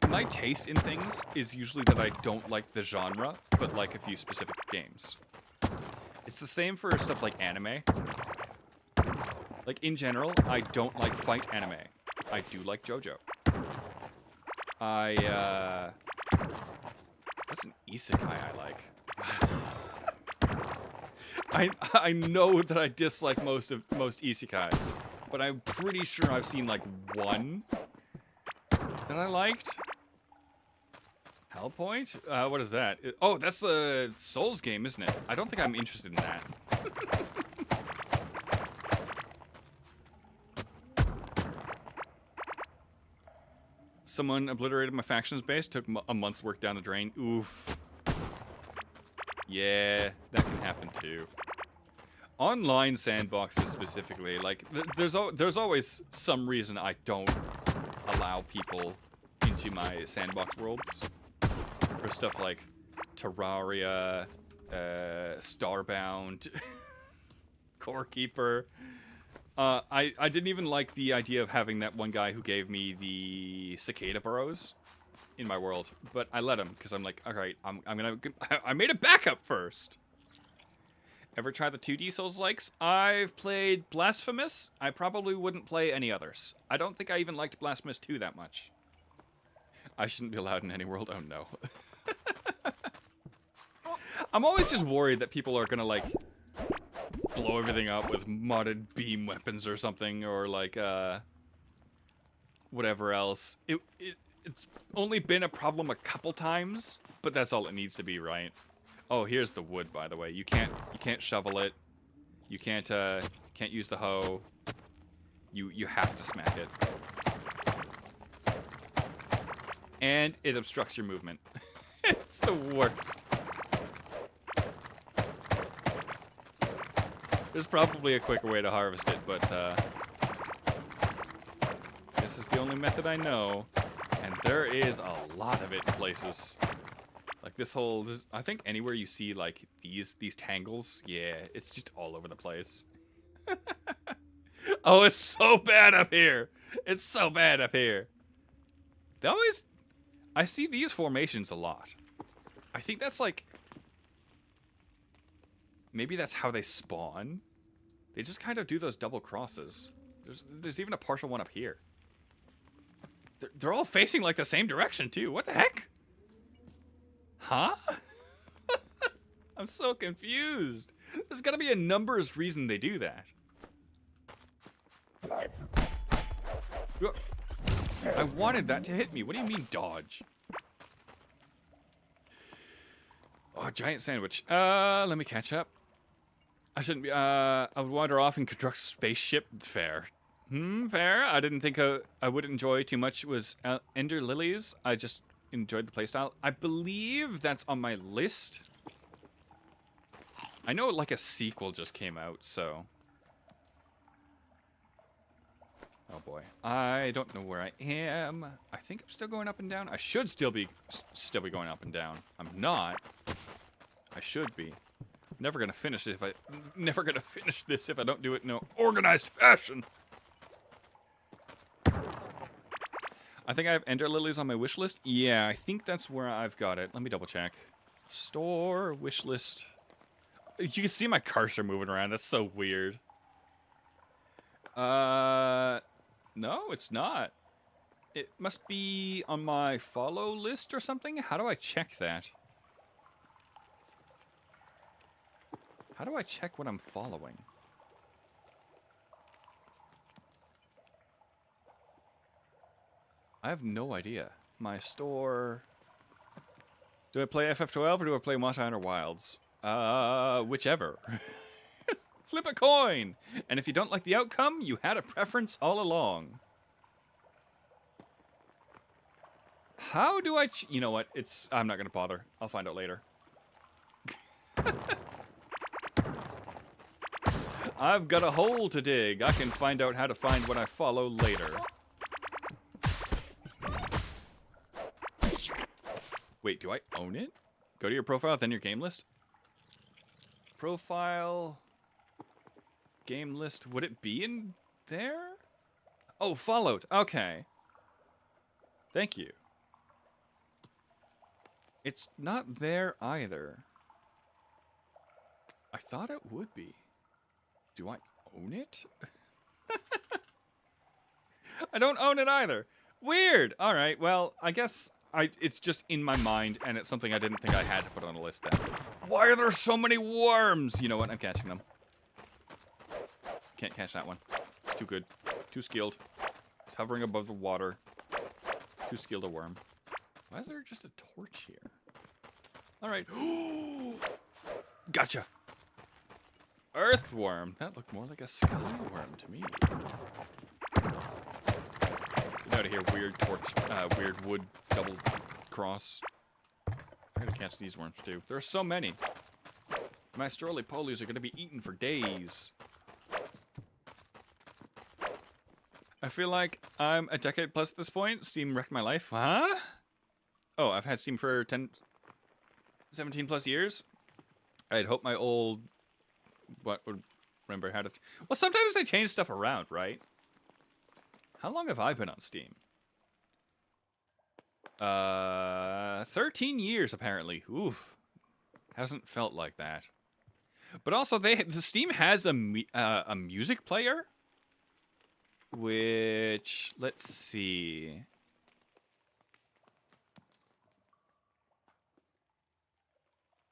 my taste in things is usually that I don't like the genre, but like a few specific games. It's the same for stuff like anime. Like, in general, I don't like fight anime. I do like JoJo. What's an isekai I like? I know that I dislike most isekais, but I'm pretty sure I've seen like one that I liked. Hellpoint? What is that? Oh, that's the Souls game, isn't it? I don't think I'm interested in that. Someone obliterated my factions base, took a month's work down the drain. Oof. Yeah, that can happen too. Online sandboxes specifically, like, there's always some reason I don't allow people into my sandbox worlds. For stuff like Terraria, Starbound, Core Keeper. I didn't even like the idea of having that one guy who gave me the cicada burrows in my world, but I let him because I'm like, all right, I made a backup first. Ever try the 2D Souls-likes? I've played Blasphemous. I probably wouldn't play any others. I don't think I even liked Blasphemous 2 that much. I shouldn't be allowed in any world. Oh no. I'm always just worried that people are gonna like blow everything up with modded beam weapons or something, or like whatever else. It's only been a problem a couple times, but that's all it needs to be, right? Oh, here's the wood, by the way. You can't shovel it. You can't use the hoe. You have to smack it. And it obstructs your movement. It's the worst. There's probably a quicker way to harvest it, but this is the only method I know, and there is a lot of it in places. Like this I think anywhere you see like these tangles, yeah, it's just all over the place. Oh, it's so bad up here. It's so bad up here. I see these formations a lot. I think that's like, maybe that's how they spawn. They just kind of do those double crosses. There's even a partial one up here. They're all facing like the same direction too. What the heck? Huh? I'm so confused. There's gotta be a numbers reason they do that. I wanted that to hit me. What do you mean dodge? Oh, giant sandwich. Let me catch up. I shouldn't be, I would wander off and construct spaceship. Fair. Fair. I didn't think I would enjoy too much was Ender Lilies. I just enjoyed the playstyle. I believe that's on my list. I know like a sequel just came out, so. Oh boy. I don't know where I am. I think I'm still going up and down. I should still be going up and down. I'm not. I should be. Never gonna finish this if I don't do it in an organized fashion. I think I have Ender Lilies on my wish list. Yeah, I think that's where I've got it. Let me double check. Store, wish list. You can see my cursor moving around. That's so weird. No, it's not. It must be on my follow list or something. How do I check that? How do I check what I'm following? I have no idea. My store... Do I play FF12 or do I play Monster Hunter Wilds? Whichever. Flip a coin! And if you don't like the outcome, you had a preference all along. How do I... You know what? I'm not going to bother. I'll find out later. I've got a hole to dig. I can find out how to find what I follow later. Wait, do I own it? Go to your profile, then your game list? Profile... Game list, would it be in there? Oh, followed. Okay. Thank you. It's not there either. I thought it would be. Do I own it? I don't own it either. Weird. All right, well, I guess it's just in my mind, and it's something I didn't think I had to put on a list then. Why are there so many worms? You know what? I'm catching them. Can't catch that one. Too good. Too skilled. It's hovering above the water. Too skilled a worm. Why is there just a torch here? Alright. Gotcha. Earthworm. That looked more like a sky worm to me. Get out of here, weird torch. Weird wood double cross. I'm gonna catch these worms too. There are so many. My stroly-polies are gonna be eaten for days. I feel like I'm a decade plus at this point. Steam wrecked my life. Huh? Oh, I've had Steam for 17 plus years. I'd hope my old... What would remember how to... Well, sometimes they change stuff around, right? How long have I been on Steam? 13 years, apparently. Oof. Hasn't felt like that. But also, the Steam has a music player. Which, let's see.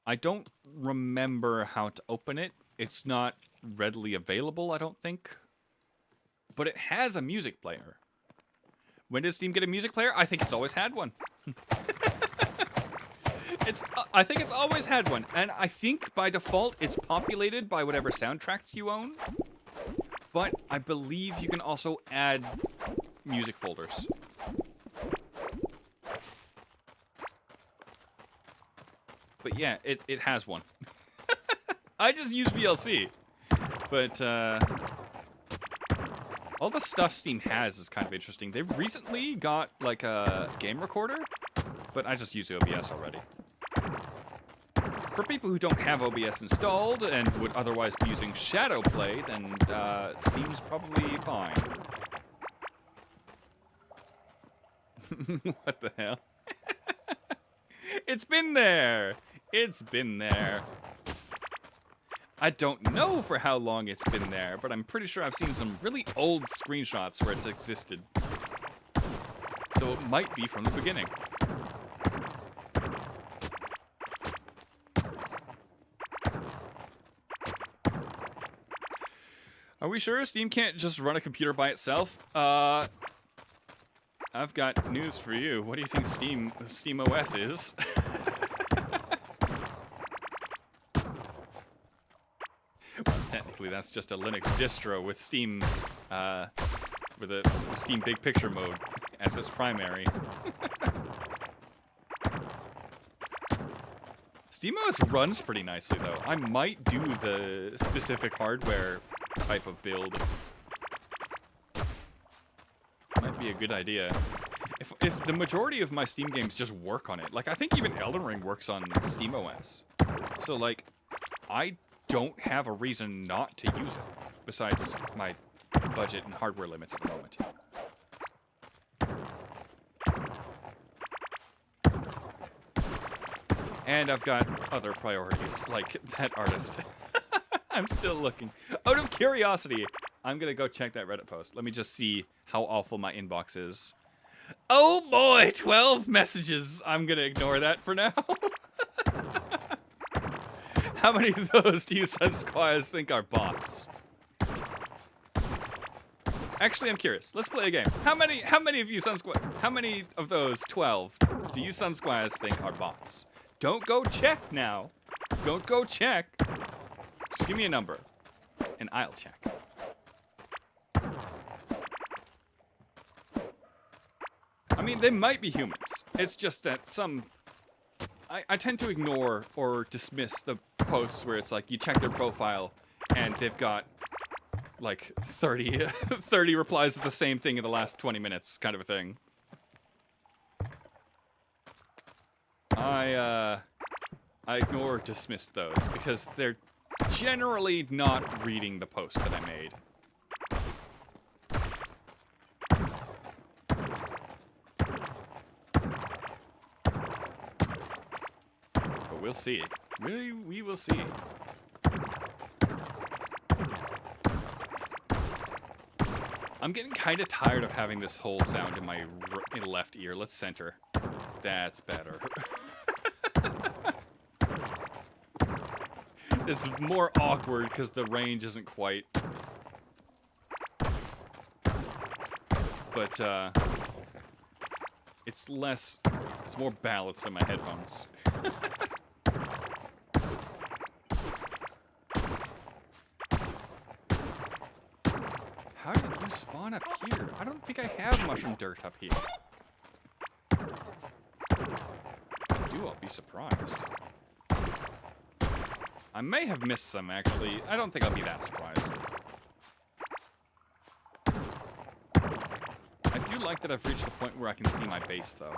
I don't remember how to open it. It's not readily available, I don't think. But it has a music player. When did Steam get a music player? I think it's always had one. I think it's always had one. And I think by default, it's populated by whatever soundtracks you own. But I believe you can also add music folders. But yeah, it has one. I just use VLC. But all the stuff Steam has is kind of interesting. They've recently got like a game recorder, but I just use OBS already. For people who don't have OBS installed and would otherwise be using Shadowplay, then Steam's probably fine. What the hell? It's been there! It's been there. I don't know for how long it's been there, but I'm pretty sure I've seen some really old screenshots where it's existed. So it might be from the beginning. Are we sure Steam can't just run a computer by itself? I've got news for you. What do you think Steam OS is? Well, technically, that's just a Linux distro with Steam, with Steam Big Picture mode as its primary. SteamOS runs pretty nicely, though. I might do the specific hardware type of build. Might be a good idea. If the majority of my Steam games just work on it, like I think even Elden Ring works on SteamOS. So like, I don't have a reason not to use it, besides my budget and hardware limits at the moment. And I've got other priorities, like that artist. I'm still looking. Out of curiosity, I'm gonna go check that Reddit post. Let me just see how awful my inbox is. Oh boy, 12 messages. I'm gonna ignore that for now. How many of those do you Sun Squires think are bots? Actually, I'm curious. Let's play a game. How many of you how many of those 12 do you Sun Squires think are bots? Don't go check now. Don't go check. Just give me a number, and I'll check. I mean, they might be humans. It's just that I tend to ignore or dismiss the posts where it's like you check their profile and they've got like 30 replies to the same thing in the last 20 minutes kind of a thing. I ignore or dismiss those because they're generally not reading the post that I made. But we'll see. We will see. I'm getting kind of tired of having this whole sound in my left ear. Let's center. That's better. This is more awkward because the range isn't quite. But it's more balanced in my headphones. How did you spawn up here? I don't think I have mushroom dirt up here. If I do, I'll be surprised. I may have missed some, actually. I don't think I'll be that surprised. I do like that I've reached the point where I can see my base, though.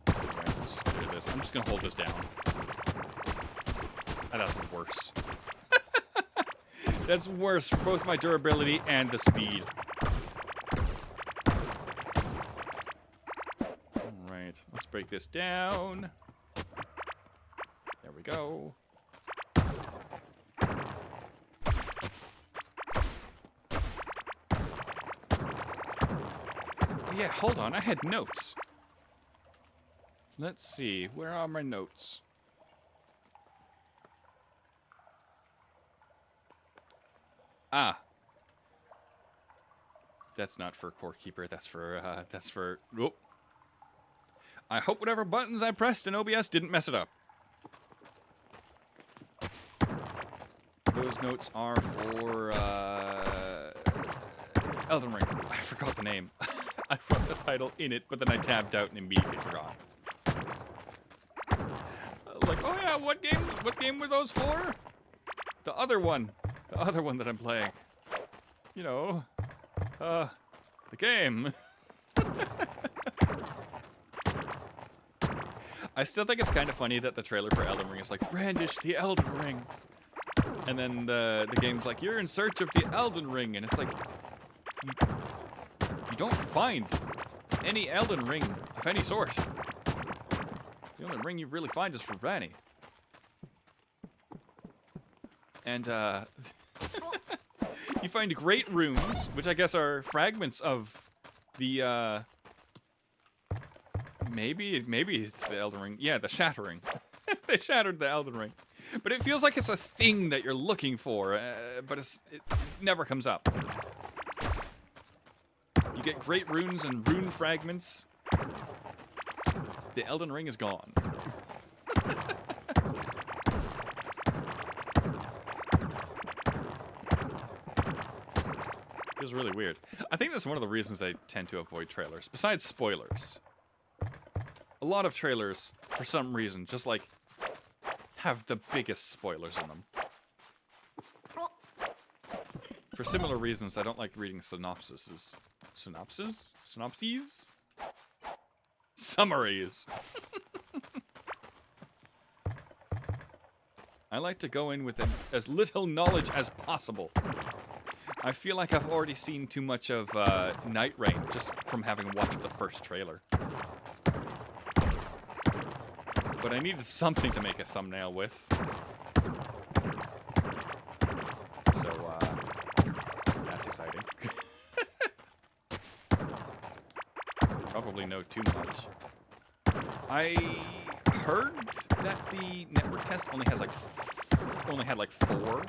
Alright, let's just do this. I'm just gonna hold this down. That's worse. That's worse for both my durability and the speed. Alright, let's break this down. There we go. Oh yeah, hold on, I had notes. Let's see, where are my notes? Ah. That's not for Core Keeper, that's for, whoop. I hope whatever buttons I pressed in OBS didn't mess it up. Those notes are for, Elden Ring. I forgot the name. I wrote the title in it, but then I tabbed out and immediately forgot. Like, oh yeah, what game were those for? The other one. The other one that I'm playing. You know, the game. I still think it's kind of funny that the trailer for Elden Ring is like, brandish the Elden Ring. And then the game's like, you're in search of the Elden Ring. And it's like, you don't find any Elden Ring of any sort. The only ring you really find is for Ranni. And, you find great runes, which I guess are fragments of the, maybe it's the Elden Ring. Yeah, the Shattering. They shattered the Elden Ring. But it feels like it's a thing that you're looking for, but it never comes up. You get great runes and rune fragments. The Elden Ring is gone. It was really weird. I think that's one of the reasons I tend to avoid trailers, besides spoilers. A lot of trailers, for some reason, just like, have the biggest spoilers in them. For similar reasons, I don't like reading synopsises. Synopses? Synopses? Summaries! I like to go in with as little knowledge as possible. I feel like I've already seen too much of Night Rain just from having watched the first trailer. But I needed something to make a thumbnail with. So, that's exciting. Probably know too much. I heard that the network test only has like only had like 4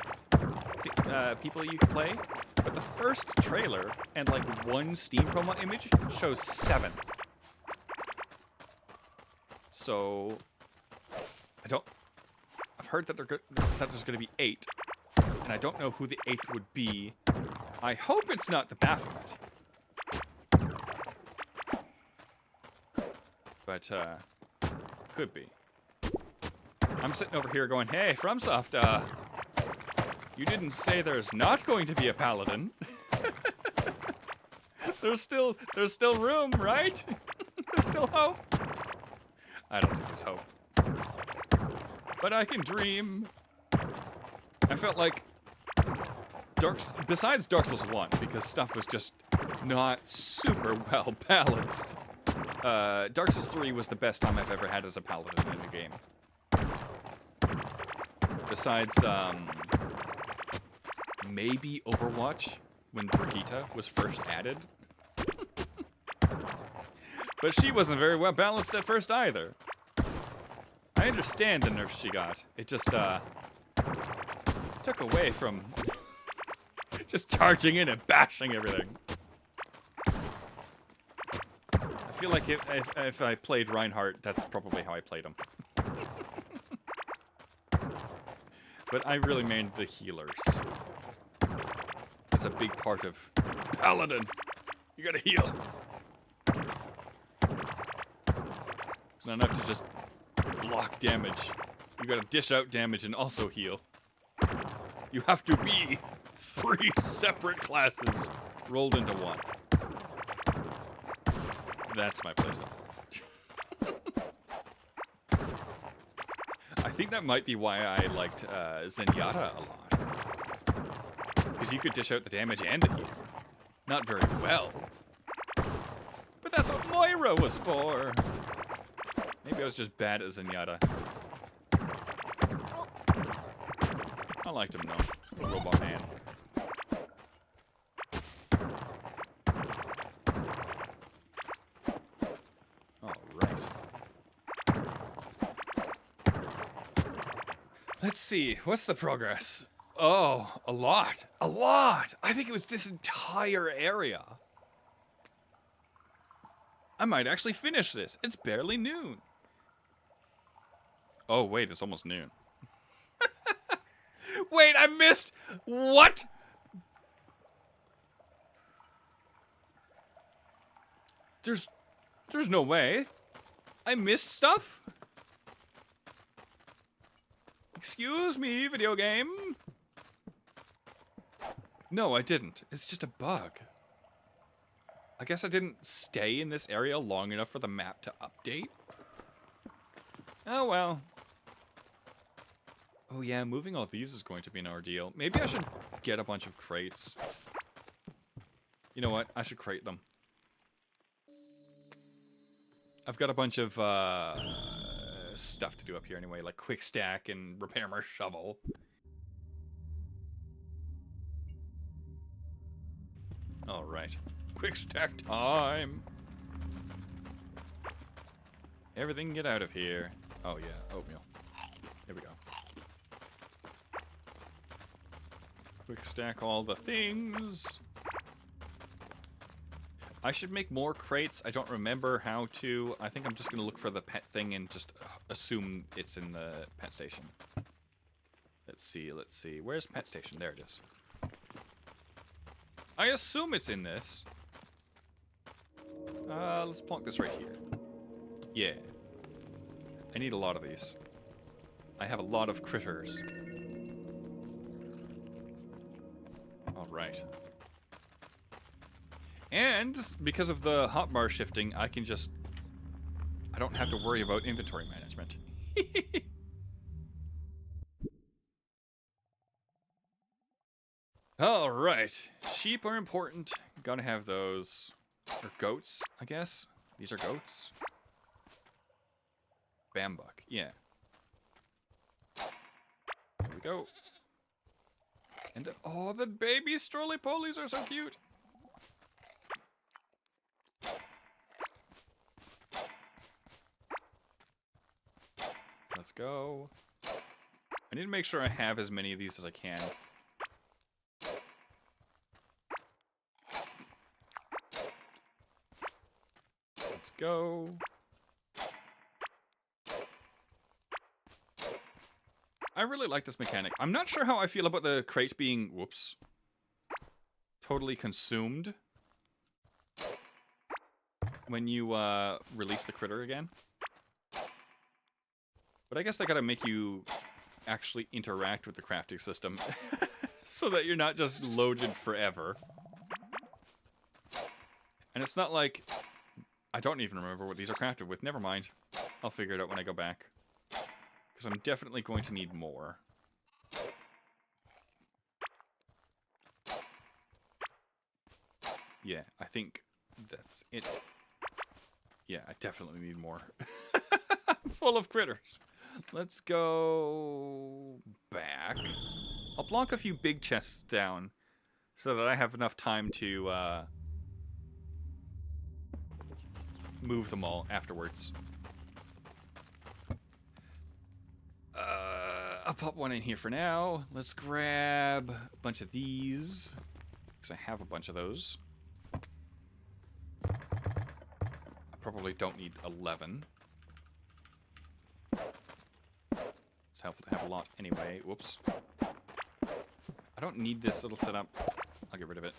people you could play. But the first trailer and like 1 Steam promo image shows 7. So I've heard that there's going to be 8, and I don't know who the 8th would be. I hope it's not the Baphomet. But could be. I'm sitting over here going, "Hey, FromSoft, you didn't say there's not going to be a paladin." There's still room, right? There's still hope. I don't think there's hope. But I can dream. I felt like besides Dark Souls 1, because stuff was just not super well balanced. Dark Souls 3 was the best time I've ever had as a paladin in the game. Besides, maybe Overwatch, when Brigitte was first added. But she wasn't very well balanced at first either. I understand the nerfs she got. It just, took away from just charging in and bashing everything. I feel like if I played Reinhardt, that's probably how I played him. But I really mean the healers. That's a big part of Paladin. You gotta heal. It's not enough to just block damage. You gotta dish out damage and also heal. You have to be 3 separate classes rolled into one. That's my playstyle. I think that might be why I liked Zenyatta a lot. Because you could dish out the damage and the heal. Not very well. But that's what Moira was for. Maybe I was just bad at Zenyatta. I liked him though. The robot man. Alright. Let's see. What's the progress? Oh, a lot. A lot! I think it was this entire area. I might actually finish this. It's barely noon. Oh, wait, it's almost noon. Wait, I missed... What? There's no way. I missed stuff? Excuse me, video game. No, I didn't. It's just a bug. I guess I didn't stay in this area long enough for the map to update. Oh, well. Oh, yeah, moving all these is going to be an ordeal. Maybe I should get a bunch of crates. You know what? I should crate them. I've got a bunch of stuff to do up here anyway, like quick stack and repair my shovel. All right. Quick stack time. Everything get out of here. Oh yeah, oatmeal. Here we go. Quick stack all the things. I should make more crates. I don't remember how to. I think I'm just gonna look for the pet thing and just assume it's in the pet station. Let's see, let's see. Where's pet station? There it is. I assume it's in this. Let's plonk this right here. Yeah. I need a lot of these. I have a lot of critters. Alright. And because of the hotbar shifting, I can just... I don't have to worry about inventory management. Alright. Sheep are important. Gotta have those. Or goats, I guess. These are goats. Bambuck, yeah. Here we go. And oh, the baby strolley-polies are so cute. Let's go. I need to make sure I have as many of these as I can. Let's go. I really like this mechanic. I'm not sure how I feel about the crate being, whoops, totally consumed when you release the critter again. But I guess they gotta make you actually interact with the crafting system so that you're not just loaded forever. And it's not like, I don't even remember what these are crafted with. Never mind. I'll figure it out when I go back. Because I'm definitely going to need more. Yeah, I think that's it. Yeah, I definitely need more. Full of critters. Let's go back. I'll plonk a few big chests down so that I have enough time to move them all afterwards. I'll pop one in here for now. Let's grab a bunch of these, because I have a bunch of those. I probably don't need 11. It's helpful to have a lot anyway. Whoops. I don't need this little setup. I'll get rid of it.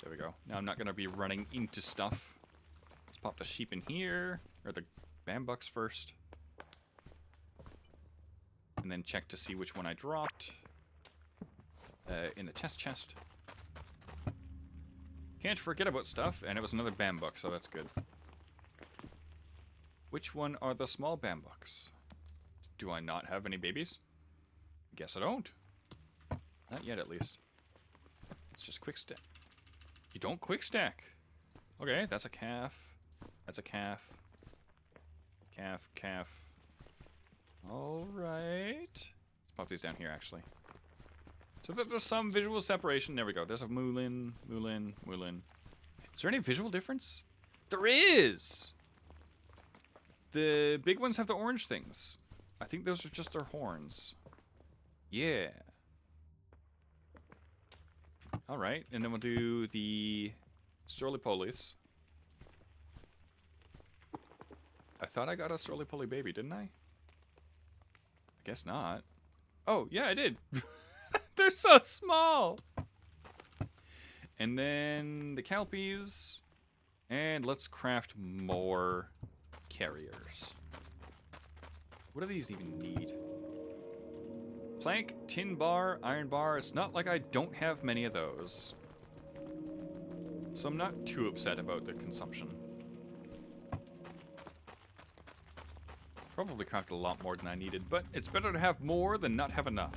There we go. Now I'm not going to be running into stuff. Let's pop the sheep in here, or the bambucks first. And then check to see which one I dropped. In the chest. Can't forget about stuff, and it was another bambuk, so that's good. Which one are the small bambucks? Do I not have any babies? Guess I don't. Not yet, at least. It's just quick stack. You don't quick stack. Okay, that's a calf. That's a calf. Calf. Alright. Let's pop these down here, actually. So there's some visual separation. There we go. There's a moulin. Is there any visual difference? There is! The big ones have the orange things. I think those are just their horns. Yeah. Alright, and then we'll do the Stroly-Polies. I thought I got a Stroly-Poly baby, didn't I? I guess not. Oh, yeah, I did. They're so small. And then the Kelpies. And let's craft more carriers. What do these even need? Plank, tin bar, iron bar. It's not like I don't have many of those. So I'm not too upset about the consumption. Probably crafted a lot more than I needed, but it's better to have more than not have enough.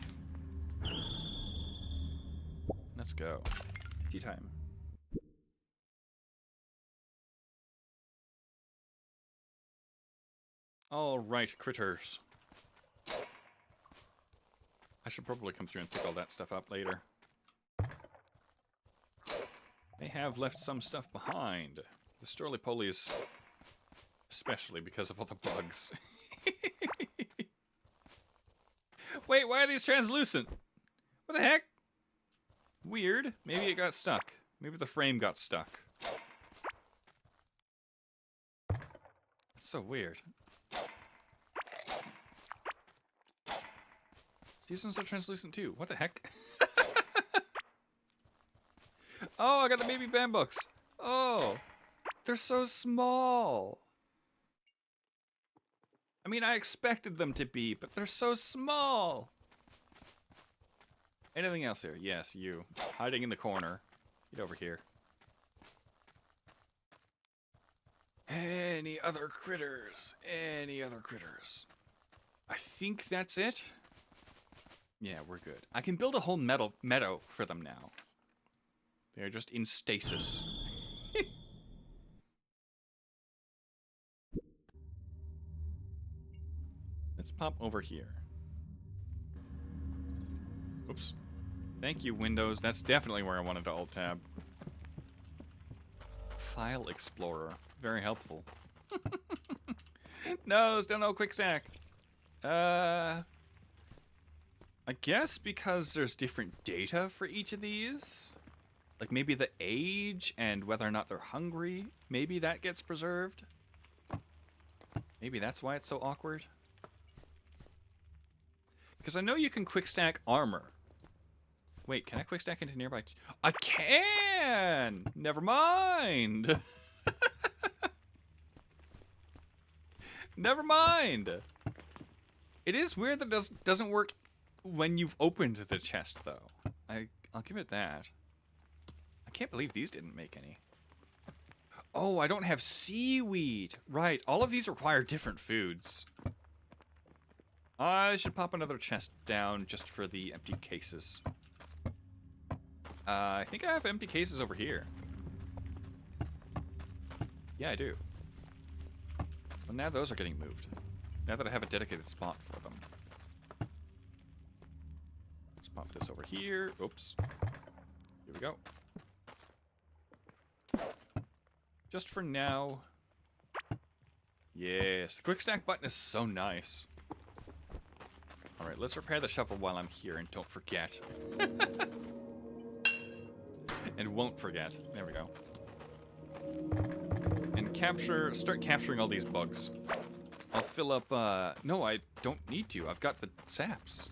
Let's go. Tea time. Alright, critters. I should probably come through and pick all that stuff up later. They have left some stuff behind. The Stroly-Polies, especially because of all the bugs. Wait, why are these translucent? What the heck? Weird. Maybe it got stuck. Maybe the frame got stuck. That's so weird. These ones are translucent too. What the heck? Oh, I got the baby bambucks. Oh, they're so small. I mean, I expected them to be, but they're so small. Anything else here? Yes, you. Hiding in the corner. Get over here. Any other critters? Any other critters? I think that's it. Yeah, we're good. I can build a whole meadow for them now. They're just in stasis. Let's pop over here. Oops. Thank you, Windows. That's definitely where I wanted to Alt-Tab. File Explorer. Very helpful. No, still no quick stack. I guess because there's different data for each of these. Like maybe the age and whether or not they're hungry. Maybe that gets preserved. Maybe that's why it's so awkward. Because I know you can quick stack armor. Wait, can I quick stack into nearby? I can! Never mind! Never mind! It is weird that it doesn't work when you've opened the chest, though. I'll give it that. I can't believe these didn't make any. Oh, I don't have seaweed. Right, all of these require different foods. I should pop another chest down just for the empty cases. I think I have empty cases over here. Yeah, I do. Well, now those are getting moved. Now that I have a dedicated spot for them. Let's pop this over here. Oops. Here we go. Just for now. Yes, the quick stack button is so nice. Alright, let's repair the shovel while I'm here and don't forget. And won't forget. There we go. And start capturing all these bugs. I'll fill up, no, I don't need to. I've got the saps.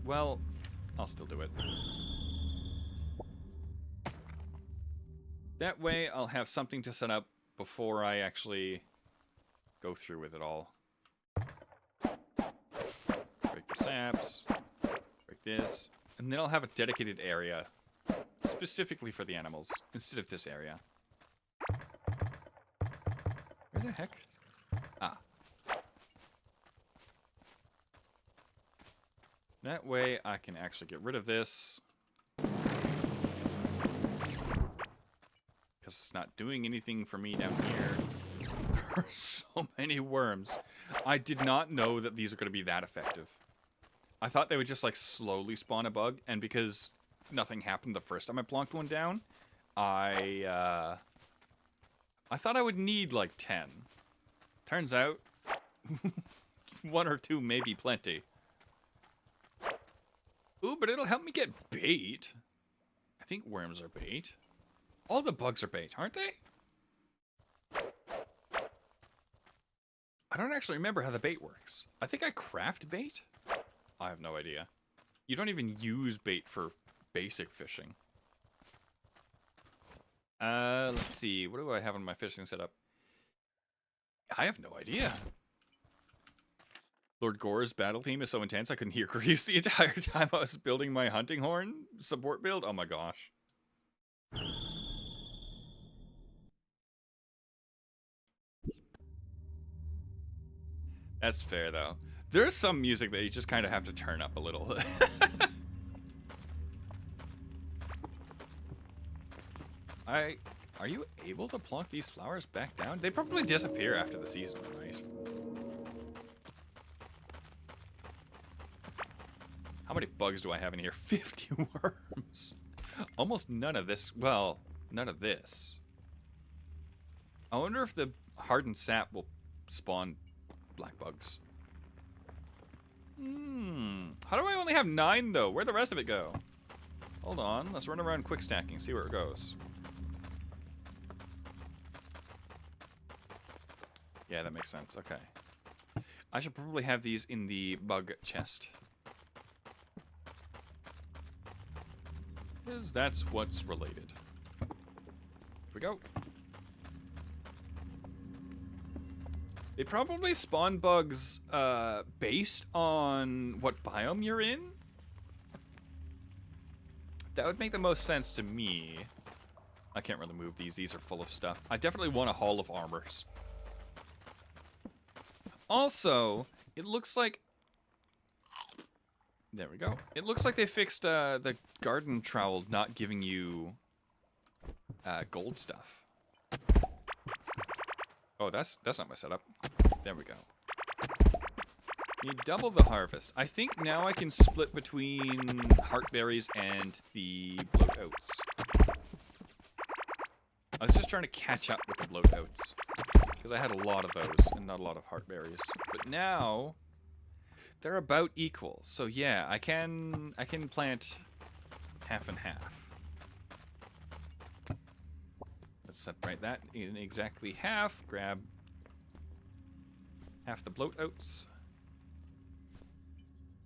Well, I'll still do it. That way, I'll have something to set up before I actually go through with it all. Break the saps. Break this. And then I'll have a dedicated area specifically for the animals instead of this area. Where the heck? Ah. That way I can actually get rid of this. Because it's not doing anything for me down here. There are so many worms. I did not know that these are going to be that effective. I thought they would just like slowly spawn a bug, and because nothing happened the first time I plonked one down, I thought I would need like 10. Turns out, 1 or 2 may be plenty. Ooh, but it'll help me get bait. I think worms are bait. All the bugs are bait, aren't they? I don't actually remember how the bait works. I think I craft bait? I have no idea. You don't even use bait for basic fishing. Let's see. What do I have on my fishing setup? I have no idea. Lord Gore's battle theme is so intense I couldn't hear Greaves the entire time I was building my hunting horn support build. Oh my gosh. That's fair, though. There's some music that you just kind of have to turn up a little. Are you able to plonk these flowers back down? They probably disappear after the season, right? How many bugs do I have in here? 50 worms. Almost none of this. Well, none of this. I wonder if the hardened sap will spawn black bugs. How do I only have 9 though? Where'd the rest of it go? Hold on, let's run around quick stacking, see where it goes. Yeah, that makes sense. Okay. I should probably have these in the bug chest. Because that's what's related. Here we go. They probably spawn bugs based on what biome you're in. That would make the most sense to me. I can't really move these. These are full of stuff. I definitely want a haul of armors. Also, it looks like... There we go. It looks like they fixed the garden trowel not giving you gold stuff. Oh, that's not my setup. There we go. You double the harvest. I think now I can split between heartberries and the bloat oats. I was just trying to catch up with the bloat oats. Because I had a lot of those and not a lot of heart berries. But now they're about equal. So yeah, I can plant half and half. Let's separate that in exactly half. Grab half the bloat oats.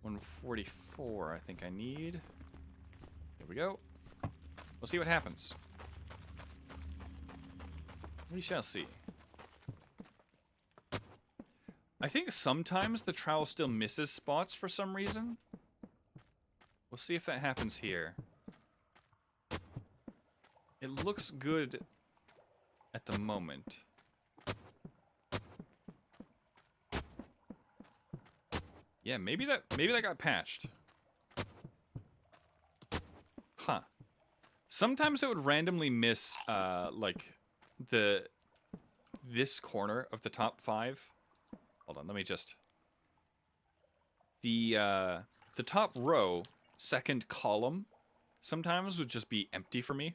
144 I think I need. Here we go. We'll see what happens. We shall see. I think sometimes the trowel still misses spots for some reason. We'll see if that happens here. It looks good at the moment. Yeah, maybe that got patched. Huh. Sometimes it would randomly miss like this corner of the top 5. Hold on, let me just... The top row, second column, sometimes would just be empty for me.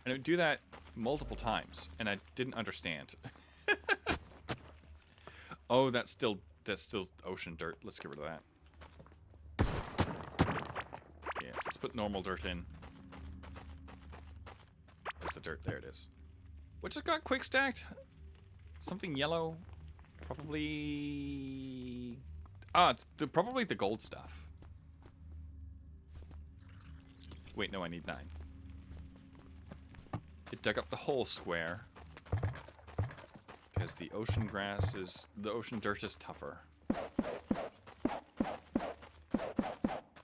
And it would do that multiple times, and I didn't understand. Oh, that's still ocean dirt. Let's get rid of that. Yes, let's put normal dirt in. Where's the dirt? There it is. What just got quick stacked? Something yellow. Probably... probably the gold stuff. Wait, no, I need 9. It dug up the whole square. Because the ocean dirt is tougher. There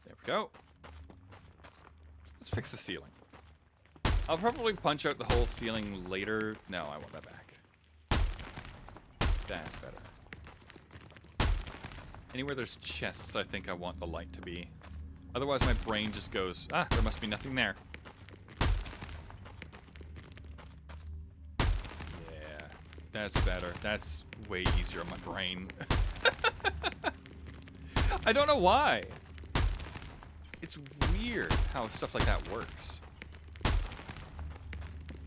we go. Let's fix the ceiling. I'll probably punch out the whole ceiling later. No, I want that back. That's better. Anywhere there's chests, I think I want the light to be. Otherwise my brain just goes, ah, there must be nothing there. Yeah, that's better. That's way easier on my brain. I don't know why. It's weird how stuff like that works.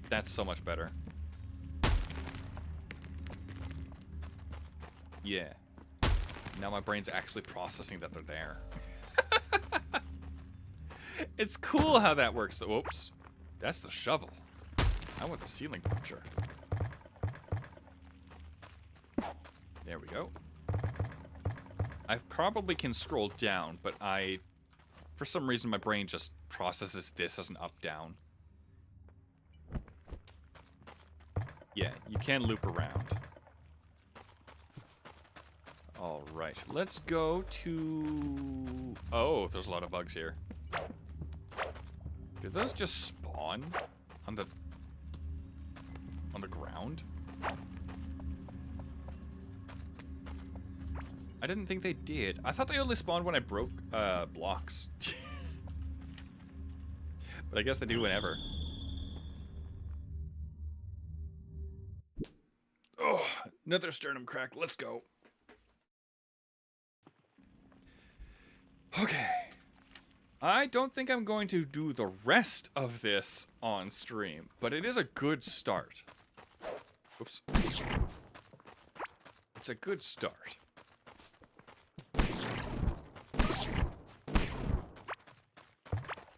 That's so much better. Yeah. Now my brain's actually processing that they're there. It's cool how that works. Whoops. That's the shovel. I want the ceiling puncher. There we go. I probably can scroll down, but for some reason my brain just processes this as an up-down. Yeah, you can loop around. Alright, let's go to... Oh, there's a lot of bugs here. Did those just spawn on the ground? I didn't think they did. I thought they only spawned when I broke blocks. But I guess they do whenever. Oh, another sternum crack. Let's go. Okay. I don't think I'm going to do the rest of this on stream, but it is a good start. Oops. It's a good start.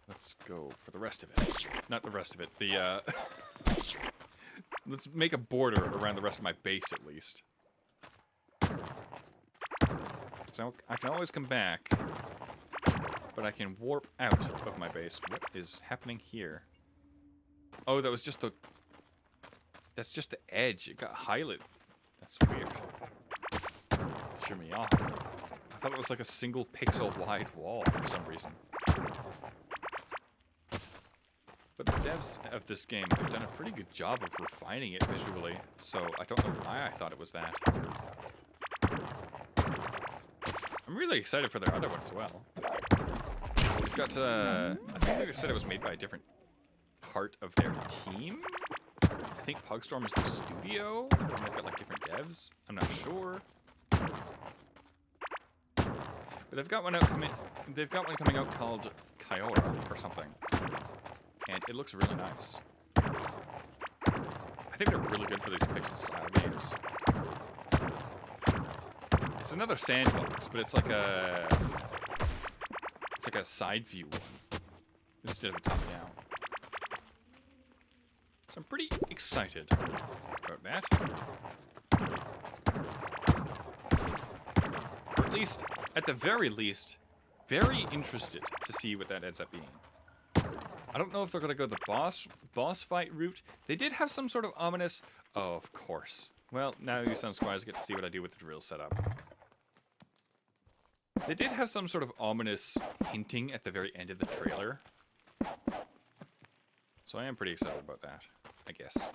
Let's go for the rest of it. Not the rest of it. The, let's make a border around the rest of my base, at least. So I can always come back, but I can warp out of my base. What is happening here? Oh, that was just the... That's just the edge. It got highlighted. That's weird. It threw me off. I thought it was like a single pixel wide wall for some reason. But the devs of this game have done a pretty good job of refining it visually, so I don't know why I thought it was that. I'm really excited for their other one as well. We've got, I think they said it was made by a different part of their team? I think Pugstorm is the studio, and they've got like different devs. I'm not sure. But they've got one coming out called Kyora or something. And it looks really nice. I think they're really good for these pixel style games. It's another sandbox, but it's like a side view one instead of a top down. So I'm pretty excited about that. Or at least, at the very least, very interested to see what that ends up being. I don't know if they're going to go the boss fight route. They did have some sort of ominous... Oh, of course. Well, now you Sun Squires get to see what I do with the drill setup. They did have some sort of ominous hinting at the very end of the trailer. So I am pretty excited about that, I guess.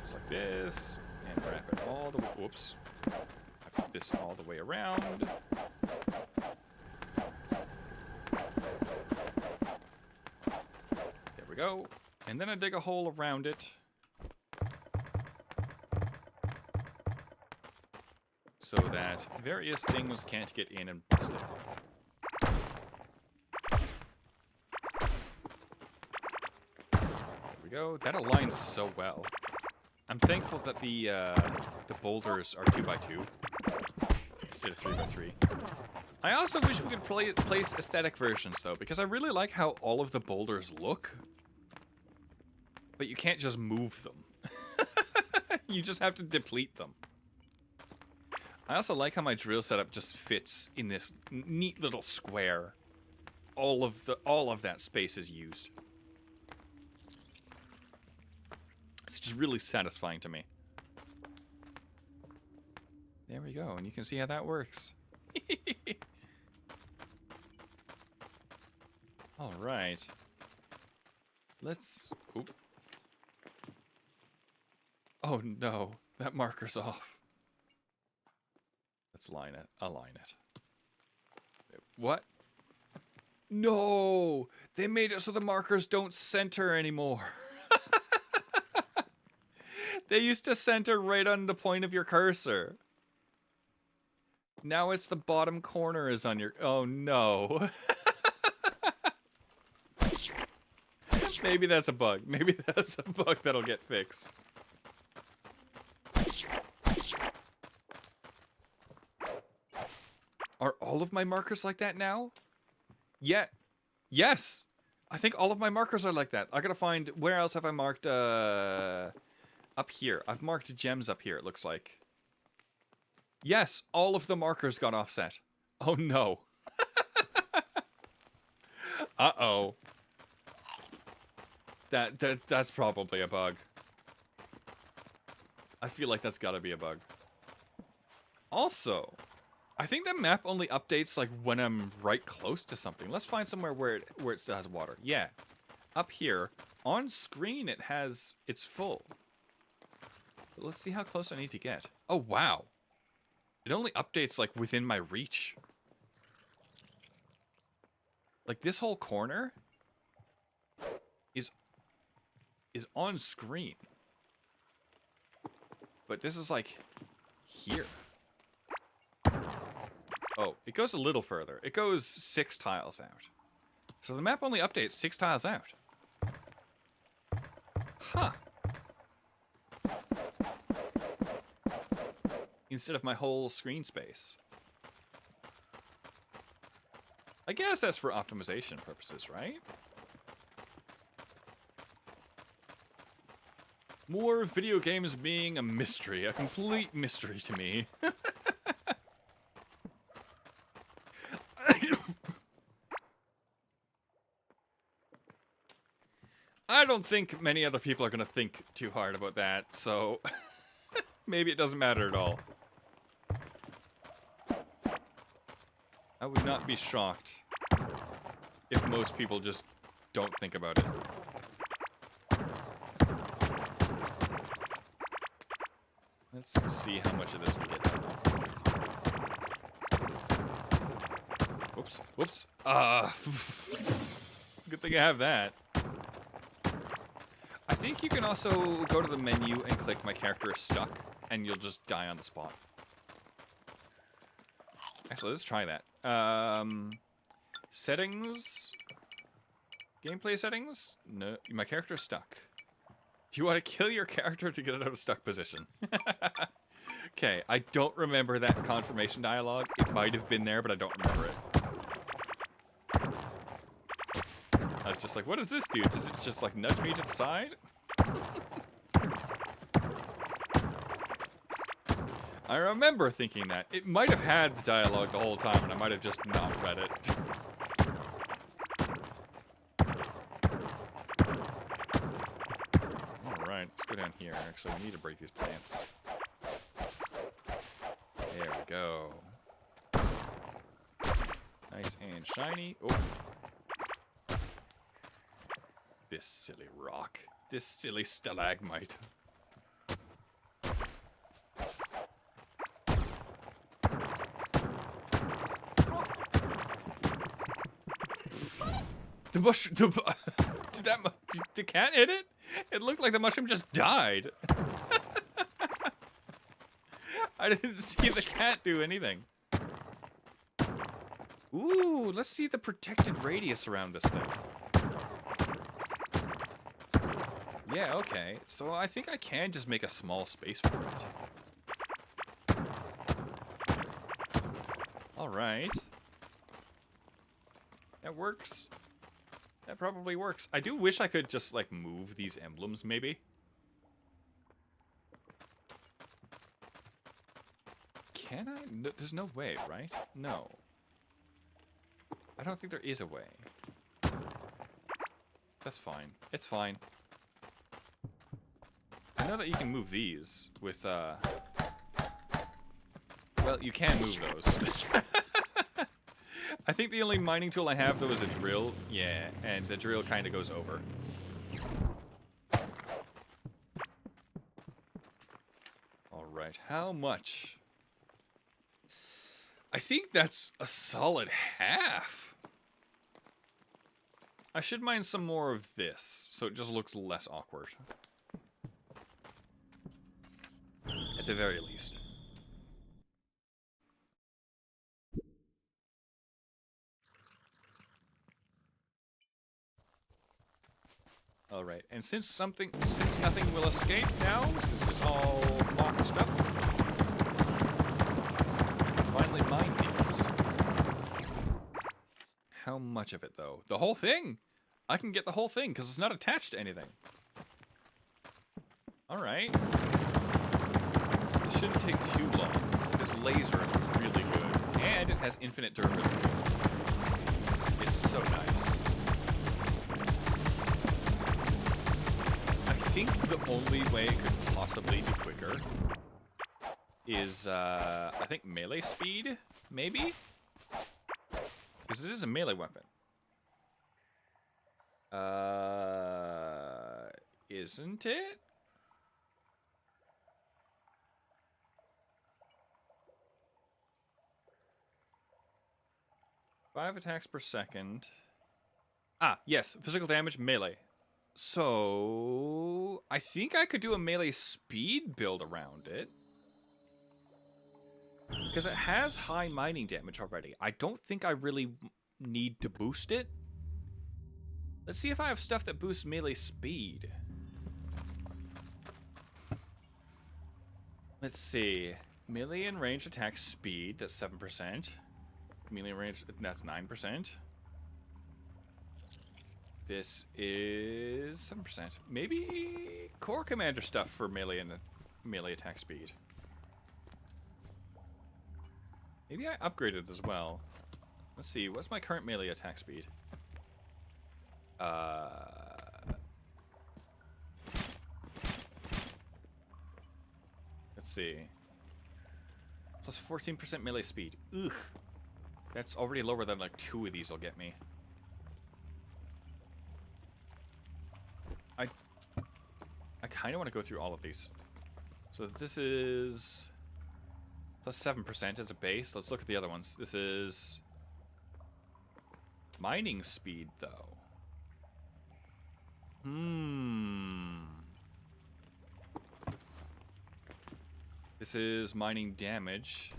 Just like this, and wrap it all the way... Whoops. I put this all the way around. There we go. And then I dig a hole around it. So that various things can't get in and bust it. There we go. That aligns so well. I'm thankful that the boulders are 2x2 instead of 3x3. I also wish we could place aesthetic versions though, because I really like how all of the boulders look, but you can't just move them. You just have to deplete them. I also like how my drill setup just fits in this neat little square. All of that space is used. It's just really satisfying to me. There we go, and you can see how that works. All right. Let's... Oop. Oh no, that marker's off. Let's align it. What? No! They made it so the markers don't center anymore. They used to center right on the point of your cursor. Now it's the bottom corner is on your... Oh no. Maybe that's a bug. Maybe that's a bug that'll get fixed. Are all of my markers like that now? Yeah. Yes! I think all of my markers are like that. I gotta find... Where else have I marked, up here. I've marked gems up here, it looks like. Yes! All of the markers got offset. Oh no. Uh-oh. That's probably a bug. I feel like that's gotta be a bug. Also... I think the map only updates like when I'm right close to something. Let's find somewhere where it still has water. Yeah. Up here, on screen it's full. But let's see how close I need to get. Oh wow. It only updates like within my reach. Like this whole corner is on screen. But this is like here. Oh, it goes a little further. It goes 6 tiles out. So the map only updates 6 tiles out. Huh. Instead of my whole screen space. I guess that's for optimization purposes, right? More video games being a mystery. A complete mystery to me. I don't think many other people are going to think too hard about that, so maybe it doesn't matter at all. I would not be shocked if most people just don't think about it. Let's see how much of this we get done. Whoops, whoops. Good thing I have that. I think you can also go to the menu and click my character is stuck, and you'll just die on the spot. Actually, let's try that. Settings. Gameplay settings? No, my character's stuck. Do you want to kill your character to get it out of stuck position? Okay, I don't remember that confirmation dialogue. It might have been there, but I don't remember it. I was just like, what does this do? Does it just like nudge me to the side? I remember thinking that. It might have had the dialogue the whole time, and I might have just not read it. Alright, let's go down here. Actually, we need to break these plants. There we go. Nice and shiny. Oh. This silly rock. This silly stalagmite. The mushroom. Did the cat hit it? It looked like the mushroom just died. I didn't see the cat do anything. Ooh, let's see the protected radius around this thing. Yeah, okay. So I think I can just make a small space for it. Alright. That works. That probably works. I do wish I could just, like, move these emblems, maybe. Can I? No, there's no way, right? No. I don't think there is a way. That's fine. It's fine. I know that you can move these with, well, you can move those. I think the only mining tool I have, though, is a drill. Yeah, and the drill kind of goes over. Alright, how much? I think that's a solid half. I should mine some more of this, so it just looks less awkward. At the very least. Alright, and since nothing will escape now, since it's all boxed up, finally mine these. How much of it, though? The whole thing! I can get the whole thing, because it's not attached to anything. Alright. This shouldn't take too long. This laser is really good, and it has infinite durability. It's so nice. I think the only way it could possibly be quicker is, I think melee speed, maybe? Because it is a melee weapon. Isn't it? Five attacks per second. Ah, yes, physical damage, melee. So, I think I could do a melee speed build around it. Because it has high mining damage already. I don't think I really need to boost it. Let's see if I have stuff that boosts melee speed. Let's see. Melee and range attack speed, that's 7%. Melee range, that's 9%. This is 7%. Maybe Core Commander stuff for melee and melee attack speed. Maybe I upgraded as well. Let's see, what's my current melee attack speed? Let's see. Plus 14% melee speed. Ugh. That's already lower than like 2 of these will get me. I kind of want to go through all of these. So this is plus 7% as a base. Let's look at the other ones. This is mining speed, though. This is mining damage,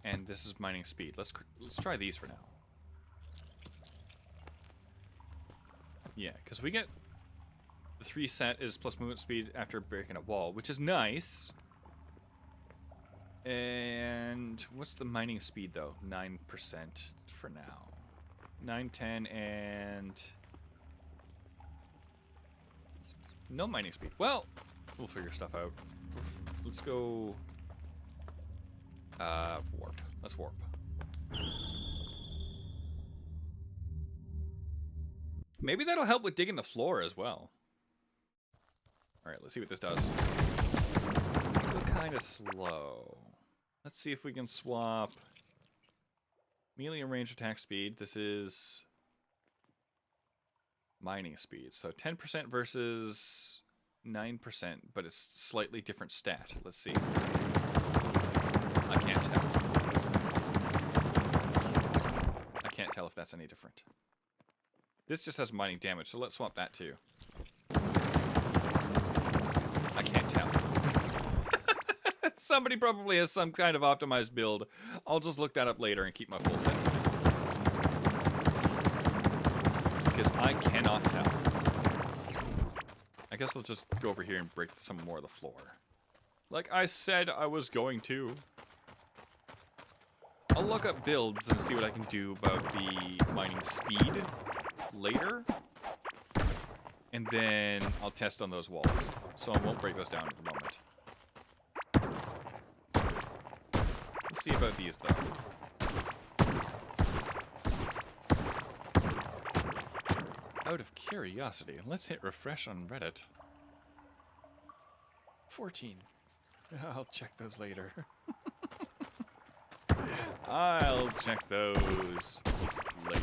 and this is mining speed. Let's try these for now. Yeah, because we get the 3 set is plus movement speed after breaking a wall, which is nice. And what's the mining speed, though? 9% for now. 9, 10, and... no mining speed. Well, we'll figure stuff out. Let's go... warp. Let's warp. Maybe that'll help with digging the floor as well. Alright, let's see what this does. Still kind of slow. Let's see if we can swap melee and range attack speed. This is mining speed. So 10% versus 9%, but it's slightly different stat. Let's see. I can't tell. I can't tell if that's any different. This just has mining damage, so let's swap that too. I can't tell. Somebody probably has some kind of optimized build. I'll just look that up later and keep my full set. Because I cannot tell. I guess I'll just go over here and break some more of the floor. Like I said I was going to. I'll look up builds and see what I can do about the mining speed later. And then I'll test on those walls. So I won't break those down at the moment. Let's see about these, though. Out of curiosity, let's hit refresh on Reddit. 14. I'll check those later. I'll check those later.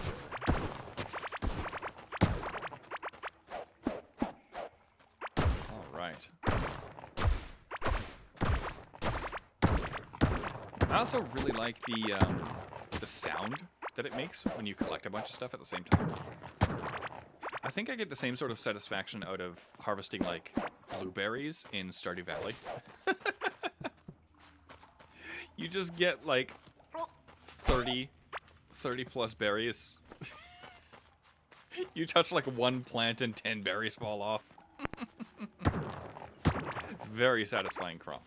Alright. I also really like the sound that it makes when you collect a bunch of stuff at the same time. I think I get the same sort of satisfaction out of harvesting, like, blueberries in Stardew Valley. You just get, like, 30 plus berries. You touch, like, one plant and 10 berries fall off. Very satisfying crop.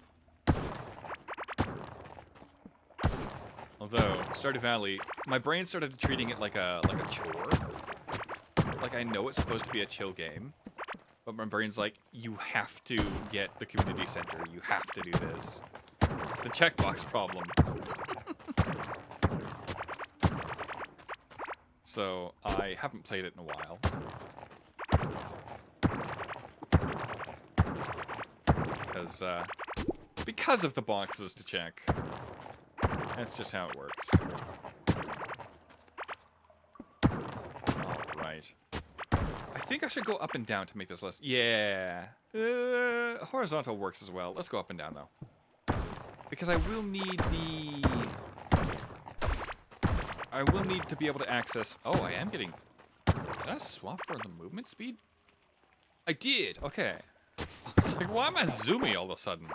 Although, Stardew Valley, my brain started treating it like a chore. Like, I know it's supposed to be a chill game, but my brain's like, you have to get the community center. You have to do this. It's the checkbox problem. So, I haven't played it in a while. Because of the boxes to check. That's just how it works. Alright. I think I should go up and down to make this less... Yeah. Horizontal works as well. Let's go up and down, though. Because I will need the... I will need to be able to access... Oh, I am getting... Did I swap for the movement speed? I did! Okay. I was like, why am I zoomy all of a sudden?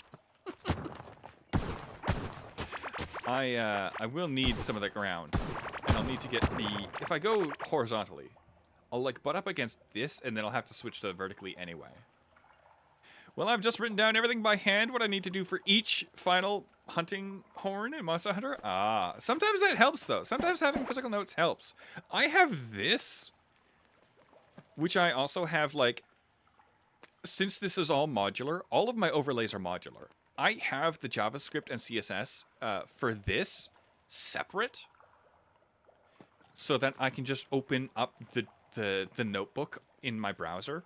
I will need some of the ground. And I'll need to get the... If I go horizontally, I'll, like, butt up against this, and then I'll have to switch to vertically anyway. Well, I've just written down everything by hand, what I need to do for each final hunting horn in Monster Hunter. Ah, sometimes that helps, though. Sometimes having physical notes helps. I have this, which I also have, like... Since this is all modular, all of my overlays are modular. I have the JavaScript and CSS for this separate, so that I can just open up the notebook in my browser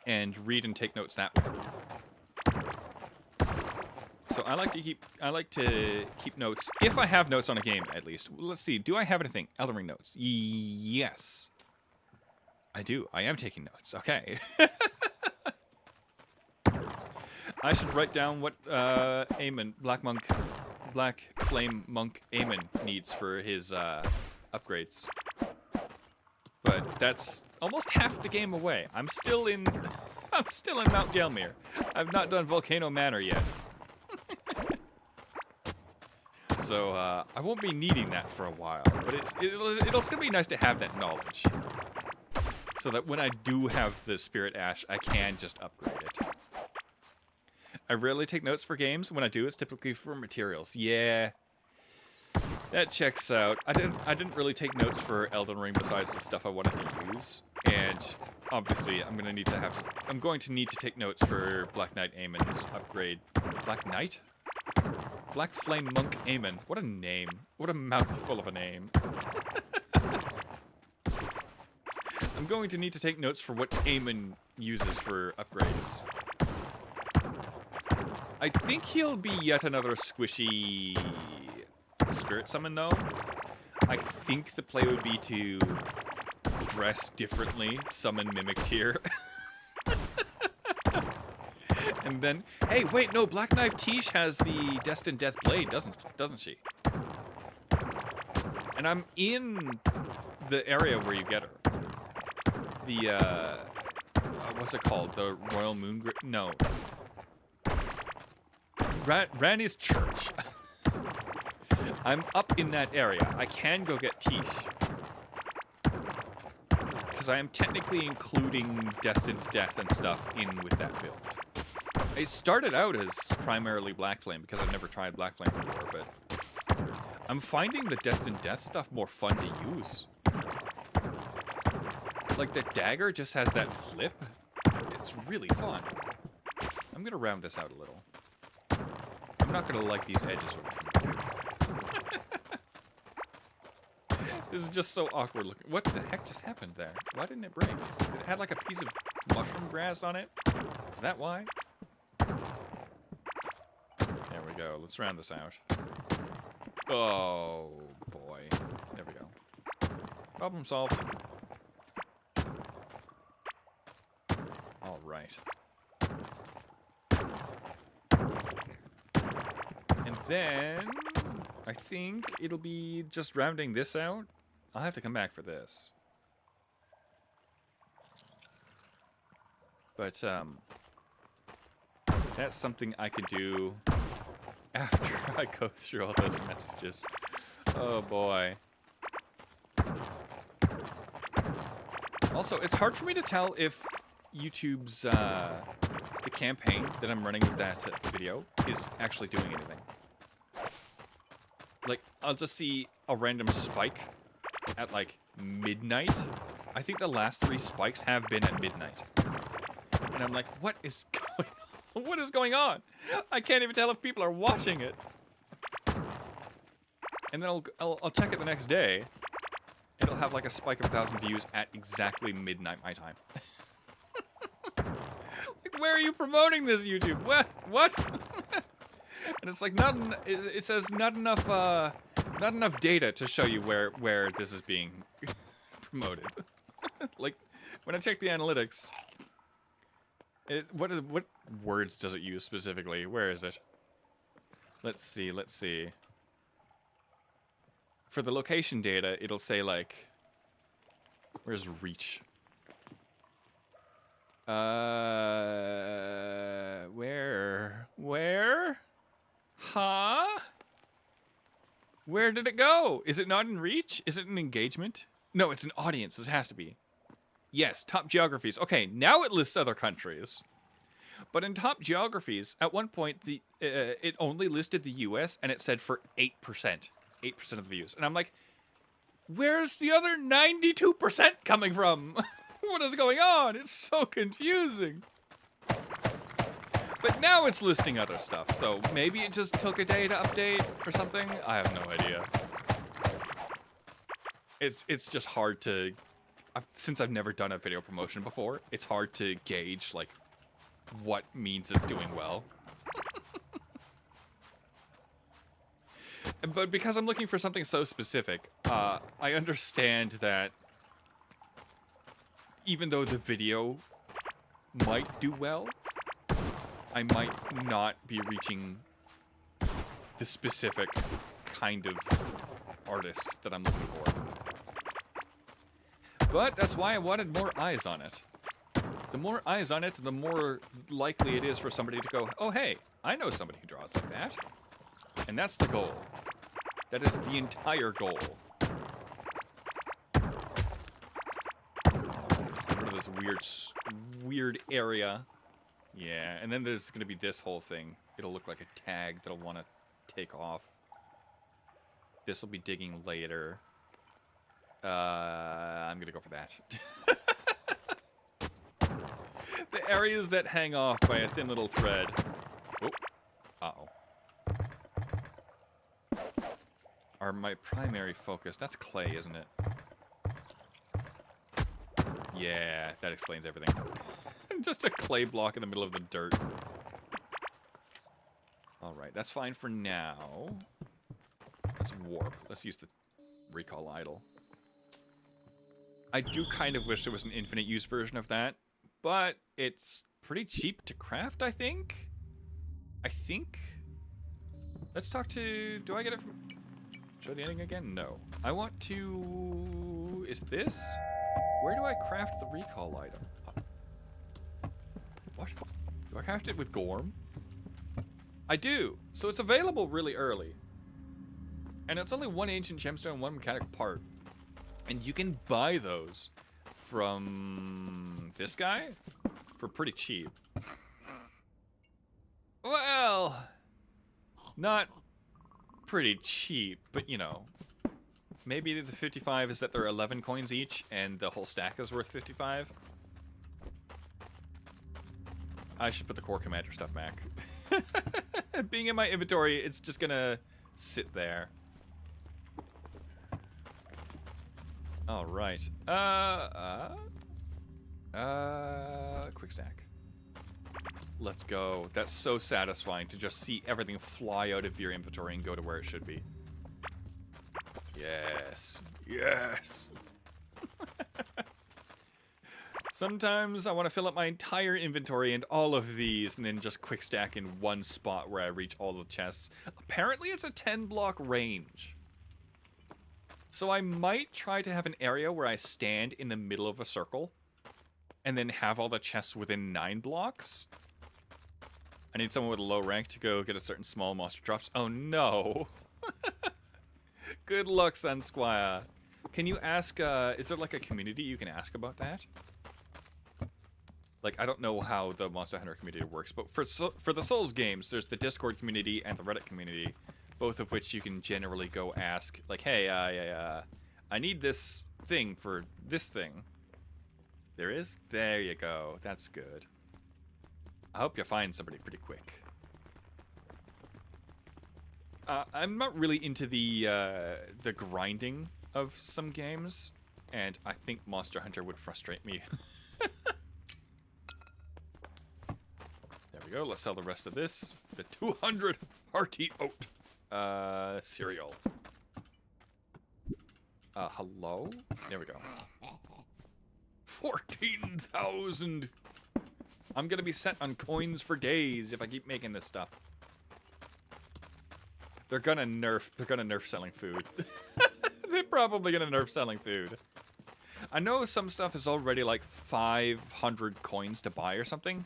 and read and take notes that way. So I like to keep notes if I have notes on a game, at least. Let's see. Do I have anything? Elden Ring notes. Yes. I do. I am taking notes. Okay. I should write down what Eamon, Black Flame Monk Eamon needs for his upgrades. But that's almost half the game away. I'm still in Mount Gelmir. I've not done Volcano Manor yet. So I won't be needing that for a while, but it'll still be nice to have that knowledge. so that when I do have the Spirit Ash, I can just upgrade it. I rarely take notes for games. When I do, it's typically for materials. Yeah, that checks out. I didn't really take notes for Elden Ring besides the stuff I wanted to use, and obviously I'm going to need to take notes for Black Knight Aemon's upgrade. Black Knight? Black Flame Monk Aemon. What a name. What a mouthful of a name. I'm going to need to take notes for what Aemon uses for upgrades. I think he'll be yet another squishy spirit summon, though. I think the play would be to dress differently, summon Mimic Tier. And then, hey, wait, no, Black Knife Tish has the Destined Death Blade, doesn't she? And I'm in the area where you get her. The, what's it called? The Royal Moon... No. Randy's Church. I'm up in that area. I can go get Tish. Because I am technically including Destined Death and stuff in with that build. I started out as primarily Black Flame because I've never tried Black Flame before, but I'm finding the Destined Death stuff more fun to use. Like, the dagger just has that flip. It's really fun. I'm gonna round this out a little. I'm not gonna like these edges with it. This is just so awkward looking. What the heck just happened there? Why didn't it break? It had like a piece of mushroom grass on it? Is that why? There we go. Let's round this out. Oh, boy. There we go. Problem solved. All right. And then I think it'll be just rounding this out. I'll have to come back for this. But that's something I could do after I go through all those messages. Oh boy. Also, it's hard for me to tell if YouTube's the campaign that I'm running with that video is actually doing anything. Like, I'll just see a random spike at like midnight. I think the last 3 spikes have been at midnight. And I'm like, what is going on? What is going on? I can't even tell if people are watching it. And then I'll check it the next day. It'll have like a spike of 1,000 views at exactly midnight my time. Like, where are you promoting this, YouTube? What? And it's like it says not enough data to show you where this is being promoted. Like, when I check the analytics, what words does it use specifically? Where is it? Let's see. For the location data, it'll say like, where's reach? Where? Huh? Where did it go? Is it not in reach? Is it an engagement? No, it's an audience. This has to be. Yes, top geographies. Okay, now it lists other countries. But in top geographies, at one point, it only listed the US, and it said for 8%. 8% of the views. And I'm like, where's the other 92% coming from? What is going on? It's so confusing. But now it's listing other stuff, so maybe it just took a day to update or something? I have no idea. It's just hard to... since I've never done a video promotion before, it's hard to gauge, like, what means it's doing well. But because I'm looking for something so specific, I understand that even though the video might do well, I might not be reaching the specific kind of artist that I'm looking for. But that's why I wanted more eyes on it. The more eyes on it, the more likely it is for somebody to go, oh hey, I know somebody who draws like that. And that's the goal. That is the entire goal. Just give this weird area. Yeah, and then there's gonna be this whole thing. It'll look like a tag that I'll want to take off. This will be digging later. I'm gonna go for that. The areas that hang off by a thin little thread. Oh, uh-oh. Are my primary focus. That's clay, isn't it? Yeah, that explains everything. Just a clay block in the middle of the dirt. Alright, that's fine for now. Let's warp. Let's use the recall idol. I do kind of wish there was an infinite use version of that, but it's pretty cheap to craft, I think? Let's talk to... Do I get it from... Show the ending again? No. I want to... Is this? Where do I craft the recall item? What? Do I craft it with Gorm? I do. So it's available really early. And it's only one ancient gemstone, one mechanical part. And you can buy those from this guy for pretty cheap. Well, not pretty cheap, but you know, maybe the 55 is that they're 11 coins each and the whole stack is worth 55. I should put the core commander stuff back. Being in my inventory, it's just gonna sit there. All right. Quick stack. Let's go. That's so satisfying to just see everything fly out of your inventory and go to where it should be. Yes. Yes. Sometimes I want to fill up my entire inventory and all of these and then just quick stack in one spot where I reach all the chests. Apparently it's a 10 block range. So I might try to have an area where I stand in the middle of a circle and then have all the chests within 9 blocks. I need someone with a low rank to go get a certain small monster drops. Oh no. Good luck, Sunsquire. Can you ask, is there like a community you can ask about that? Like, I don't know how the Monster Hunter community works, but for the Souls games, there's the Discord community and the Reddit community, both of which you can generally go ask, like, hey, I need this thing for this thing. There is? There you go. That's good. I hope you find somebody pretty quick. I'm not really into the grinding of some games, and I think Monster Hunter would frustrate me. There we go. Let's sell the rest of this. The 200 hearty oat cereal. Hello? There we go. 14,000. I'm gonna be set on coins for days if I keep making this stuff. They're gonna nerf selling food. They're probably gonna nerf selling food. I know some stuff is already like 500 coins to buy or something.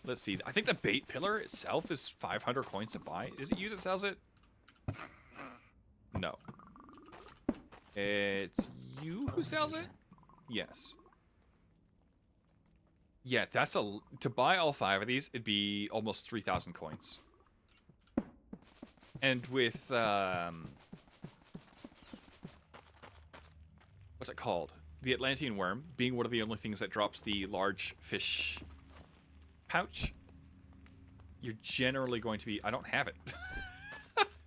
Let's see. I think the bait pillar itself is 500 coins to buy. Is it you that sells it? No. It's you who sells it? Yes. Yeah, that's to buy all 5 of these, it'd be almost 3,000 coins. And with, what's it called? The Atlantean worm being one of the only things that drops the large fish pouch, you're generally going to be, I don't have it.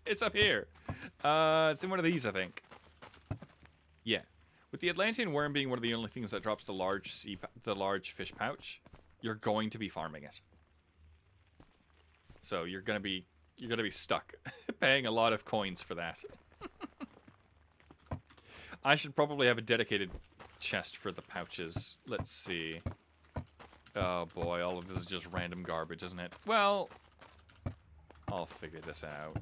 It's up here. It's in one of these, I think. Yeah. With the Atlantean worm being one of the only things that drops the large fish pouch, you're going to be farming it. So you're gonna be stuck paying a lot of coins for that. I should probably have a dedicated chest for the pouches. Let's see. Oh boy, all of this is just random garbage, isn't it? Well, I'll figure this out.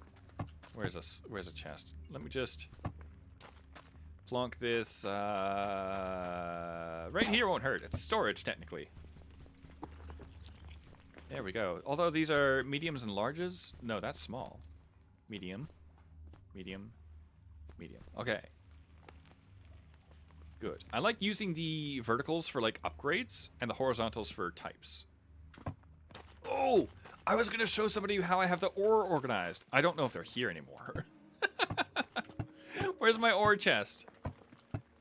Where's a chest? Let me just plonk this, right here won't hurt. It's storage, technically. There we go. Although these are mediums and larges. No, that's small. Medium. Medium. Medium. Okay. Good. I like using the verticals for, like, upgrades and the horizontals for types. Oh! I was going to show somebody how I have the ore organized. I don't know if they're here anymore. Where's my ore chest?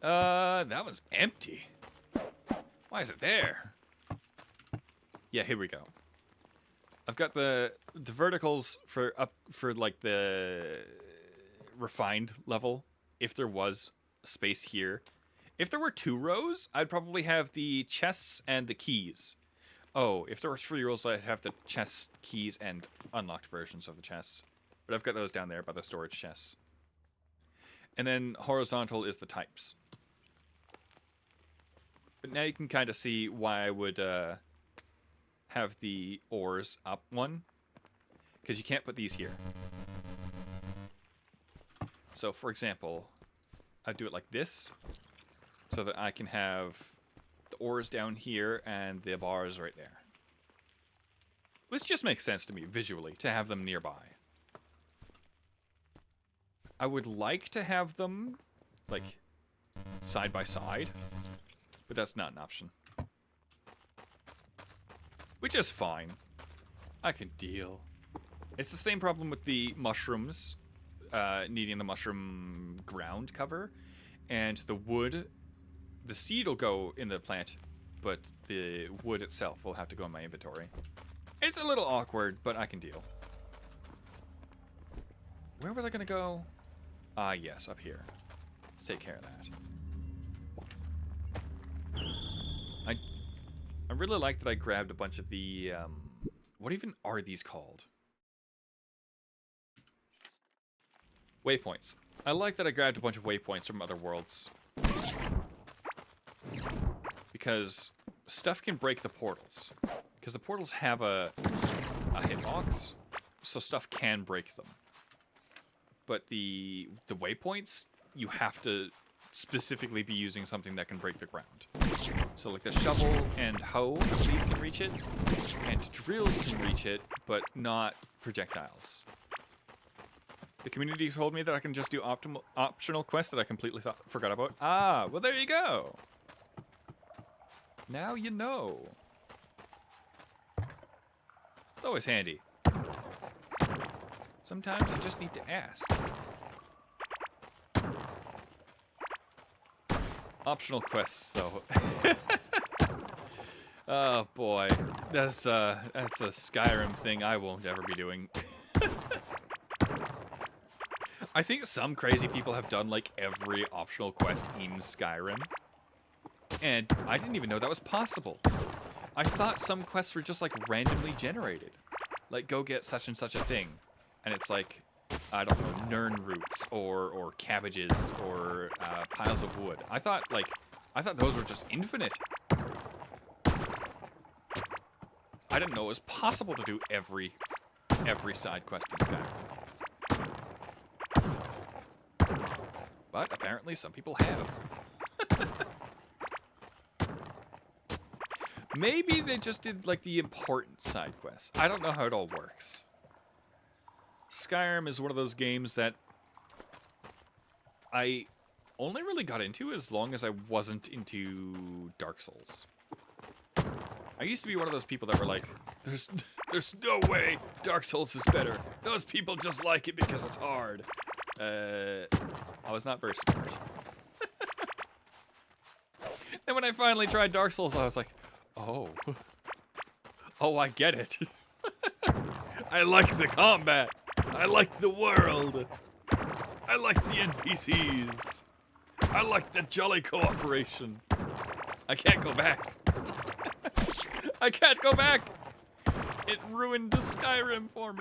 That one's empty. Why is it there? Yeah, here we go. I've got the verticals for like the refined level. If there was space here, if there were 2 rows, I'd probably have the chests and the keys. Oh, if there were 3 rows, I'd have the chests, keys, and unlocked versions of the chests. But I've got those down there by the storage chests. And then horizontal is the types. But now you can kind of see why I would have the ores up one. Because you can't put these here. So, for example, I'd do it like this. So that I can have the ores down here and the bars right there. Which just makes sense to me, visually, to have them nearby. I would like to have them, like, side by side. But that's not an option. Which is fine. I can deal. It's the same problem with the mushrooms, needing the mushroom ground cover. And the wood, the seed will go in the plant, but the wood itself will have to go in my inventory. It's a little awkward, but I can deal. Where was I going to go? Ah, yes, up here. Let's take care of that. I really like that I grabbed a bunch of the, what even are these called? Waypoints. I like that I grabbed a bunch of waypoints from other worlds. Because stuff can break the portals. Because the portals have a hitbox, so stuff can break them. But the waypoints, you have to specifically be using something that can break the ground. So like the shovel and hoe, I believe, can reach it. And drills can reach it, but not projectiles. The community told me that I can just do optional quests that I completely forgot about. Ah, well there you go. Now you know. It's always handy. Sometimes you just need to ask. Optional quests, though. Oh boy, that's a Skyrim thing I won't ever be doing. I think some crazy people have done like every optional quest in Skyrim, and I didn't even know that was possible. I thought some quests were just like randomly generated, like go get such and such a thing, and it's like, I don't know, nern roots or cabbages or piles of wood. I thought those were just infinite. I didn't know it was possible to do every side quest in Skyrim. But apparently some people have. Maybe they just did like the important side quests. I don't know how it all works. Skyrim is one of those games that I only really got into as long as I wasn't into Dark Souls. I used to be one of those people that were like, there's no way Dark Souls is better. Those people just like it because it's hard. I was not very smart. And when I finally tried Dark Souls, I was like, oh, I get it. I like the combat. I like the world. I like the NPCs. I like the jolly cooperation. I can't go back. I can't go back. It ruined Skyrim for me.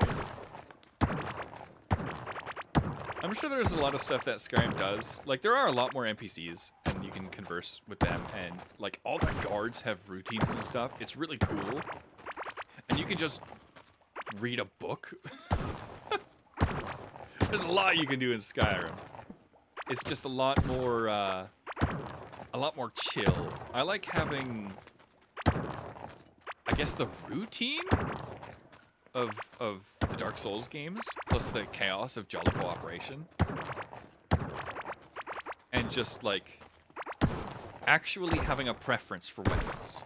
I'm sure there's a lot of stuff that Skyrim does. Like, there are a lot more NPCs, and you can converse with them, and, like, all the guards have routines and stuff. It's really cool. And you can just read a book. There's a lot you can do in Skyrim. It's just a lot more chill. I like having, I guess, the routine of the Dark Souls games, plus the chaos of jolly cooperation. And just, like, actually having a preference for weapons.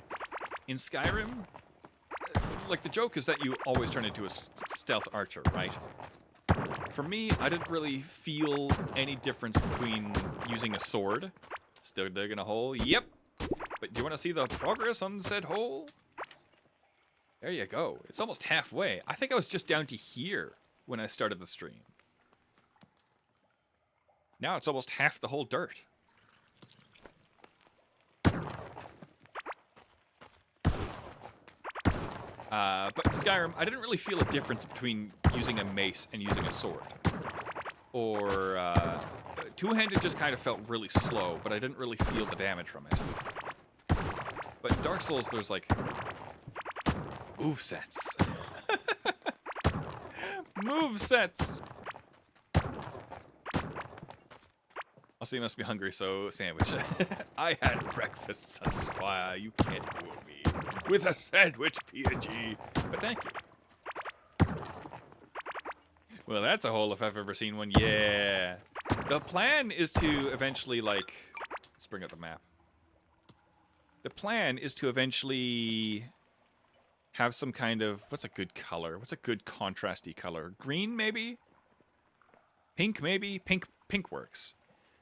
In Skyrim, like, the joke is that you always turn into a stealth archer, right? For me, I didn't really feel any difference between using a sword. Still digging a hole? Yep. But do you want to see the progress on said hole? There you go. It's almost halfway. I think I was just down to here when I started the stream. Now it's almost half the whole dirt. But in Skyrim, I didn't really feel a difference between using a mace and using a sword. Or, two-handed just kind of felt really slow, but I didn't really feel the damage from it. But in Dark Souls, there's, like, movesets. Movesets! Also, you must be hungry, so sandwich. I had breakfast, that's why you can't fool me with a sandwich, PNG. But thank you. Well, that's a hole if I've ever seen one. Yeah. The plan is to eventually, like... Let's bring up the map. The plan is to eventually have some kind of... What's a good color? What's a good contrasty color? Green, maybe? Pink, maybe? Pink works.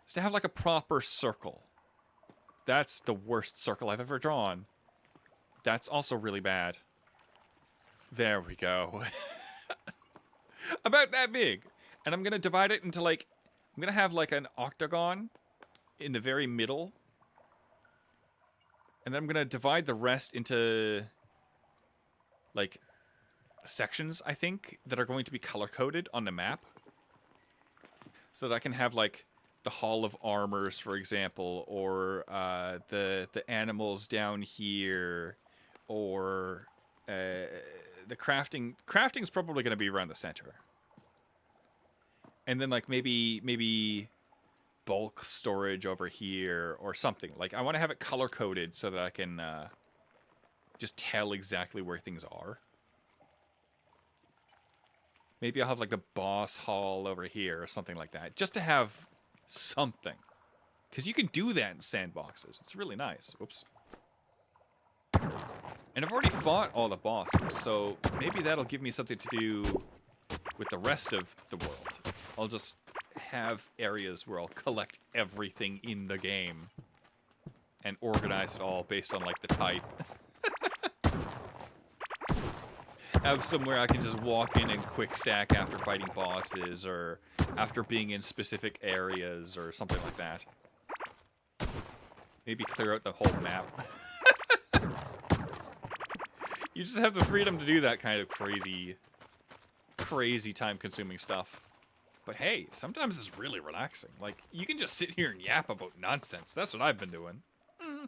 Is to have, like, a proper circle. That's the worst circle I've ever drawn. That's also really bad. There we go. About that big. And I'm going to divide it into, like... I'm going to have, like, an octagon in the very middle. And then I'm going to divide the rest into, like, sections, I think, that are going to be color-coded on the map. So that I can have, like, the Hall of Armors, for example, or the animals down here, or the crafting. Crafting's probably going to be around the center. And then, like, maybe bulk storage over here or something. Like, I want to have it color-coded so that I can just tell exactly where things are. Maybe I'll have, like, the boss hall over here or something like that. Just to have something. Because you can do that in sandboxes. It's really nice. Oops. And I've already fought all the bosses, so maybe that'll give me something to do with the rest of the world. I'll just have areas where I'll collect everything in the game and organize it all based on, like, the type. Have somewhere I can just walk in and quick stack after fighting bosses or after being in specific areas or something like that. Maybe clear out the whole map. You just have the freedom to do that kind of crazy time-consuming stuff. But hey, sometimes it's really relaxing. Like, you can just sit here and yap about nonsense. That's what I've been doing. Oh.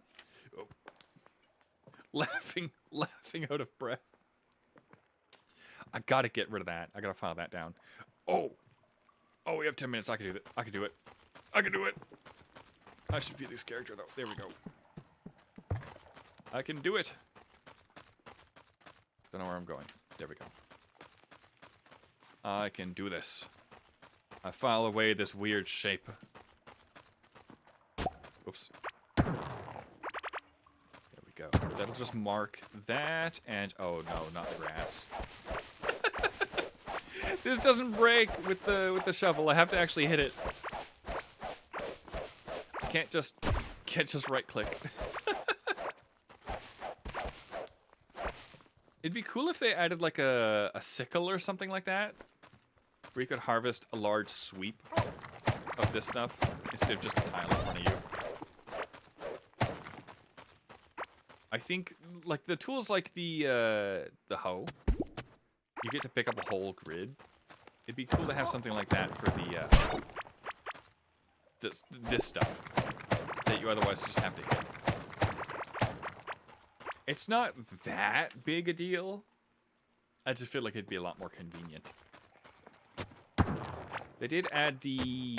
Laughing out of breath. I gotta get rid of that. I gotta file that down. Oh, we have 10 minutes. I can do it. I can do it. I can do it. I should view this character, though. There we go. I can do it. Don't know where I'm going. There we go. I can do this. I file away this weird shape. Oops. There we go. That'll just mark that, and oh no, not the grass. This doesn't break with the shovel. I have to actually hit it. Can't just right click. It'd be cool if they added like a sickle or something like that, where you could harvest a large sweep of this stuff instead of just a tile in front of you. I think like the tools like the hoe, you get to pick up a whole grid. It'd be cool to have something like that for the this stuff that you otherwise just have to hit. It's not that big a deal. I just feel like it'd be a lot more convenient. They did add the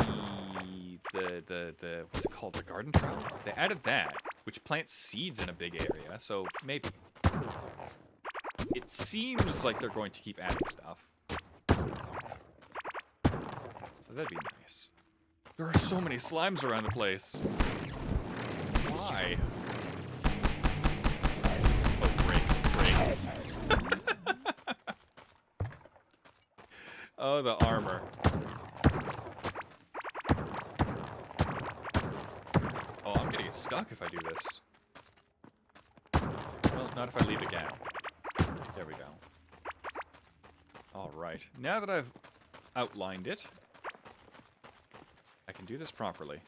what's it called? The garden trowel? They added that, which plants seeds in a big area, so maybe. It seems like they're going to keep adding stuff. So that'd be nice. There are so many slimes around the place. Why? die. Oh, break. Oh, the armor. Oh, I'm gonna get stuck if I do this. Well, not if I leave it down. There we go. Alright. Now that I've outlined it, I can do this properly.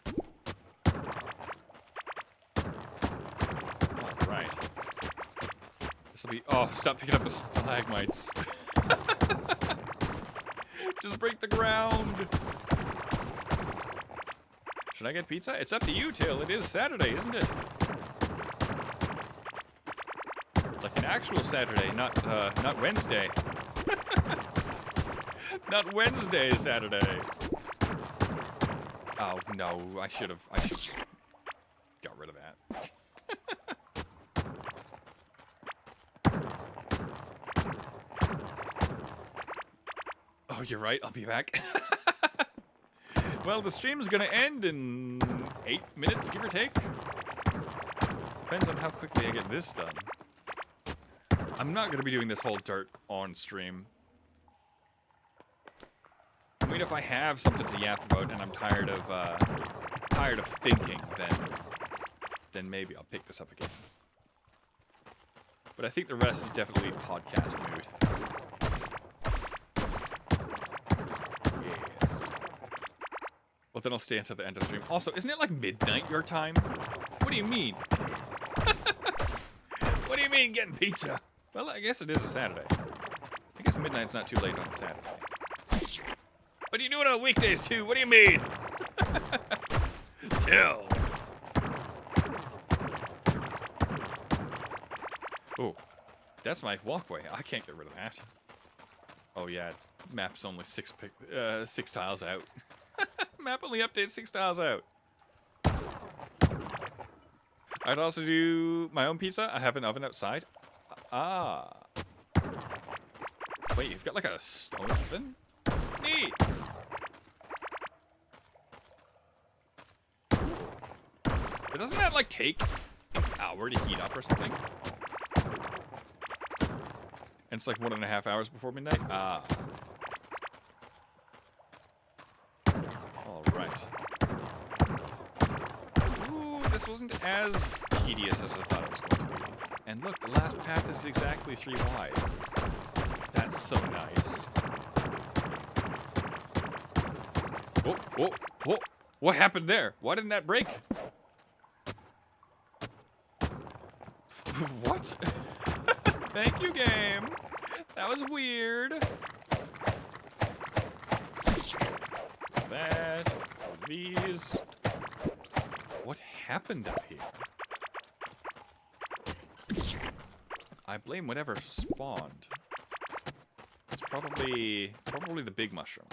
Alright. This'll be... Oh, stop picking up the stalagmites. Just break the ground. Should I get pizza? It's up to you, Till. It is Saturday, isn't it? Like an actual Saturday, not Wednesday. Not Wednesday, Saturday. Oh no, I should got rid of that. Oh, you're right. I'll be back. Well, the stream's gonna end in 8 minutes, give or take. Depends on how quickly I get this done. I'm not gonna be doing this whole dirt on stream. I mean, if I have something to yap about and I'm tired of thinking, then maybe I'll pick this up again. But I think the rest is definitely podcast mood. Yes. Well, then I'll stay until the end of the stream. Also, isn't it like midnight your time? What do you mean? What do you mean getting pizza? Well, I guess it is a Saturday. I guess midnight's not too late on a Saturday. But you do it on weekdays too. What do you mean? Till. Oh, that's my walkway. I can't get rid of that. Oh yeah, map's only 6 tiles out. Map only updates 6 tiles out. I'd also do my own pizza. I have an oven outside. Ah. Wait, you've got like a stone oven? Neat. But doesn't that like take an hour to heat up or something? And it's like 1.5 hours before midnight? Ah. Alright. Ooh, this wasn't as tedious as I thought it was going to be. And look, the last path is exactly 3 wide. That's so nice. Whoa, whoa, whoa. What happened there? Why didn't that break? What? Thank you, game. That was weird. That. These. What happened up here? I blame whatever spawned. It's probably the big mushroom.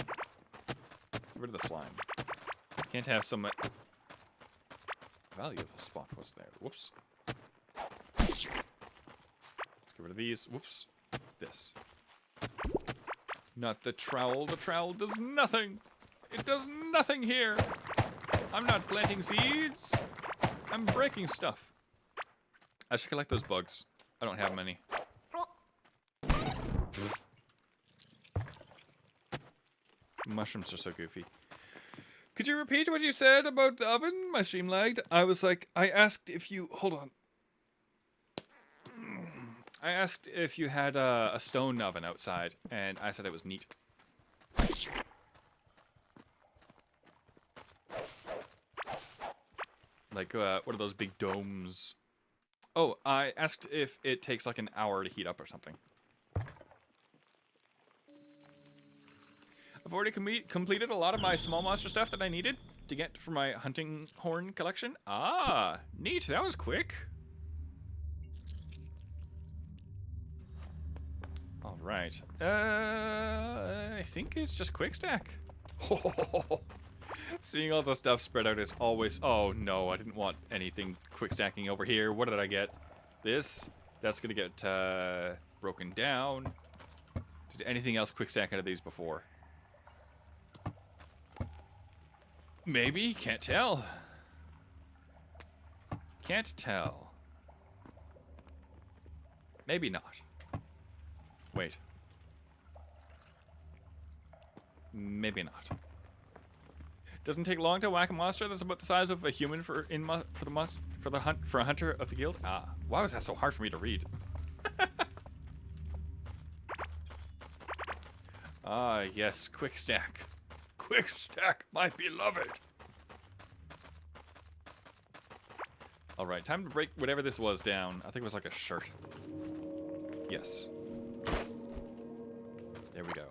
Let's get rid of the slime. Can't have so much valuable spot was there. Whoops. Let's get rid of these. Whoops. This. Not the trowel. The trowel does nothing. It does nothing here. I'm not planting seeds. I'm breaking stuff. I should collect those bugs. I don't have many. Mushrooms are so goofy. Could you repeat what you said about the oven? My stream lagged. I was like, I asked if you... Hold on. I asked if you had a stone oven outside, and I said it was neat. Like, what are those big domes? Oh, I asked if it takes like an hour to heat up or something. I've already completed a lot of my small monster stuff that I needed to get for my hunting horn collection. Ah, neat. That was quick. All right. I think it's just quick stack. Seeing all the stuff spread out is always... Oh, no, I didn't want anything quick stacking over here. What did I get? This. That's going to get broken down. Did anything else quick stack out of these before? Maybe. Can't tell. can't tell. Maybe not. Wait. Maybe not. Doesn't take long to whack a monster that's about the size of a human for a hunter of the guild. Ah, why was that so hard for me to read? Ah, yes, quick stack. Quick stack, my beloved. All right, time to break whatever this was down. I think it was like a shirt. Yes. There we go.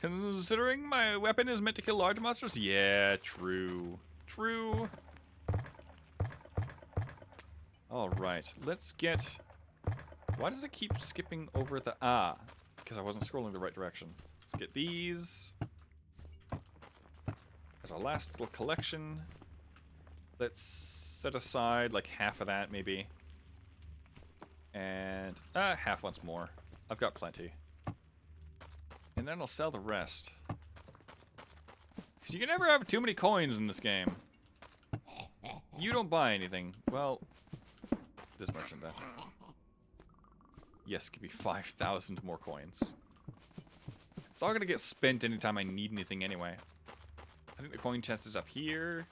Considering my weapon is meant to kill large monsters? Yeah, true. True. Alright, let's get... Why does it keep skipping over the... Ah, because I wasn't scrolling the right direction. Let's get these. As a last little collection. Let's set aside like half of that, maybe. And half once more. I've got plenty. And then I'll sell the rest. Because you can never have too many coins in this game. You don't buy anything. Well, this merchant then. Yes, give me 5,000 more coins. It's all gonna get spent anytime I need anything anyway. I think the coin chest is up here.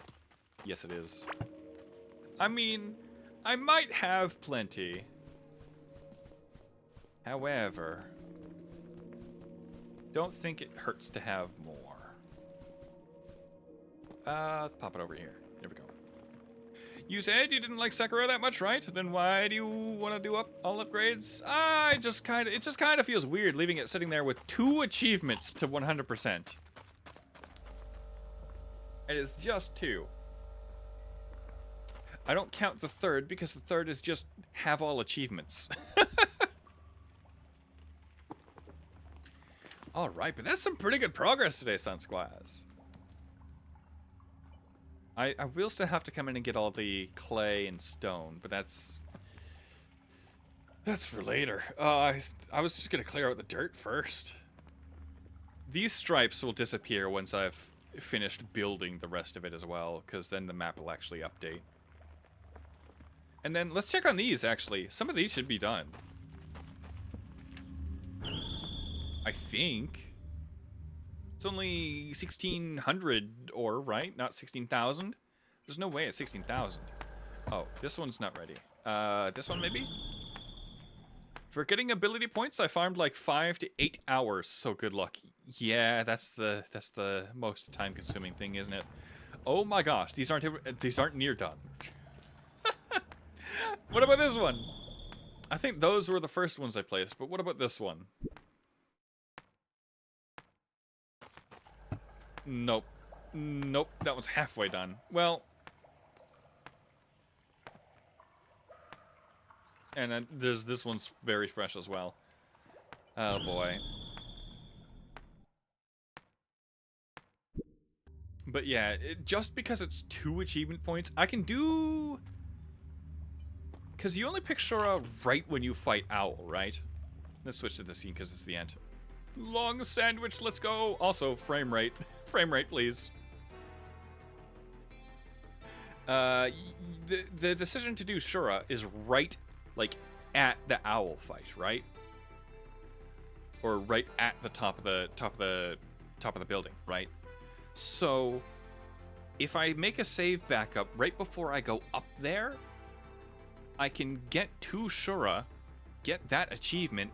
Yes, it is. I mean, I might have plenty. However... don't think it hurts to have more. Let's pop it over here. There we go. You said you didn't like Sekiro that much, right? Then why do you want to do all upgrades? It just kind of feels weird leaving it sitting there with 2 achievements to 100%. It is just 2. I don't count the third because the third is just have all achievements. Alright, but that's some pretty good progress today, Sun Squires. I will still have to come in and get all the clay and stone, but that's for later. I was just going to clear out the dirt first. These stripes will disappear once I've finished building the rest of it as well, because then the map will actually update. And then let's check on these, actually. Some of these should be done. I think. It's only 1,600 ore, right? Not 16,000? There's no way it's 16,000. Oh, this one's not ready. This one maybe? For getting ability points, I farmed like 5 to 8 hours, so good luck. Yeah, that's the most time-consuming thing, isn't it? Oh my gosh, these aren't near done. What about this one? I think those were the first ones I placed, but what about this one? Nope. Nope, that was halfway done. Well... and then there's this one's very fresh as well. Oh boy. But yeah, just because it's 2 achievement points, I can do... because you only pick Shura right when you fight Owl, right? Let's switch to the scene because it's the end. Long sandwich, let's go. Also, frame rate. Frame rate, please. The decision to do Shura is right, like, at the Owl fight, right? Or right at the top of the building, right? So, if I make a save backup right before I go up there, I can get to Shura, get that achievement,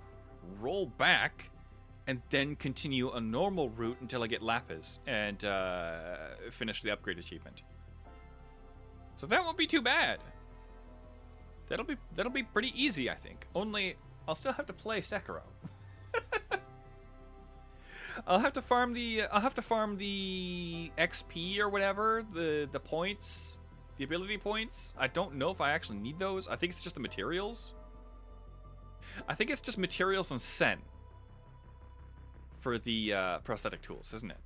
roll back, and then continue a normal route until I get Lapis and finish the upgrade achievement. So that won't be too bad. That'll be pretty easy, I think. Only I'll still have to play Sekiro. I'll have to farm the XP or whatever, the points, the ability points. I don't know if I actually need those. I think it's just the materials. I think it's just materials and Sen for the prosthetic tools, isn't it?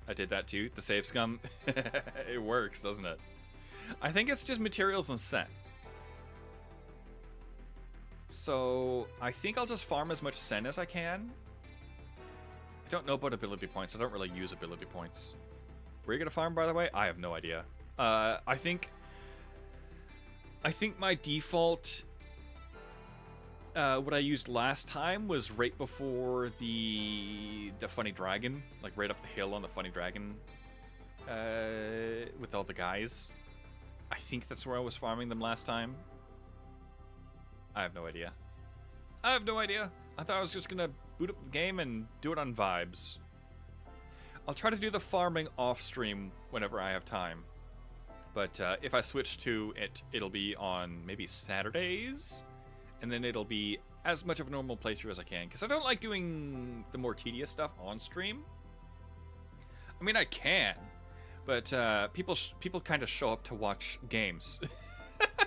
I did that too. The save scum. It works, doesn't it? I think it's just materials and Sen. So I think I'll just farm as much Sen as I can. I don't know about ability points. I don't really use ability points. Where are you gonna farm, by the way? I have no idea. I think I think my default, what I used last time was right before the funny dragon, like right up the hill on the funny dragon, with all the guys. I think that's where I was farming them last time. I have no idea. I have no idea. I thought I was just gonna boot up the game and do it on vibes. I'll try to do the farming off stream whenever I have time. But if I switch to it, it'll be on maybe Saturdays, and then it'll be as much of a normal playthrough as I can, because I don't like doing the more tedious stuff on stream. I mean, I can, but people kind of show up to watch games.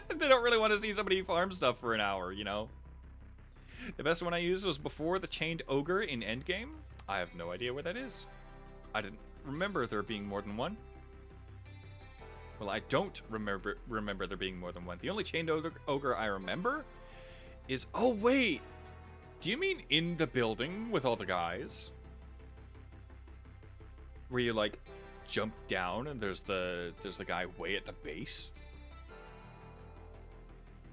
They don't really want to see somebody farm stuff for an hour, you know? The best one I used was before the Chained Ogre in Endgame. I have no idea where that is. I didn't remember there being more than one. Well, I don't remember there being more than one. The only Chained Ogre I remember is... Oh, wait! Do you mean in the building with all the guys? Where you, like, jump down and there's the guy way at the base?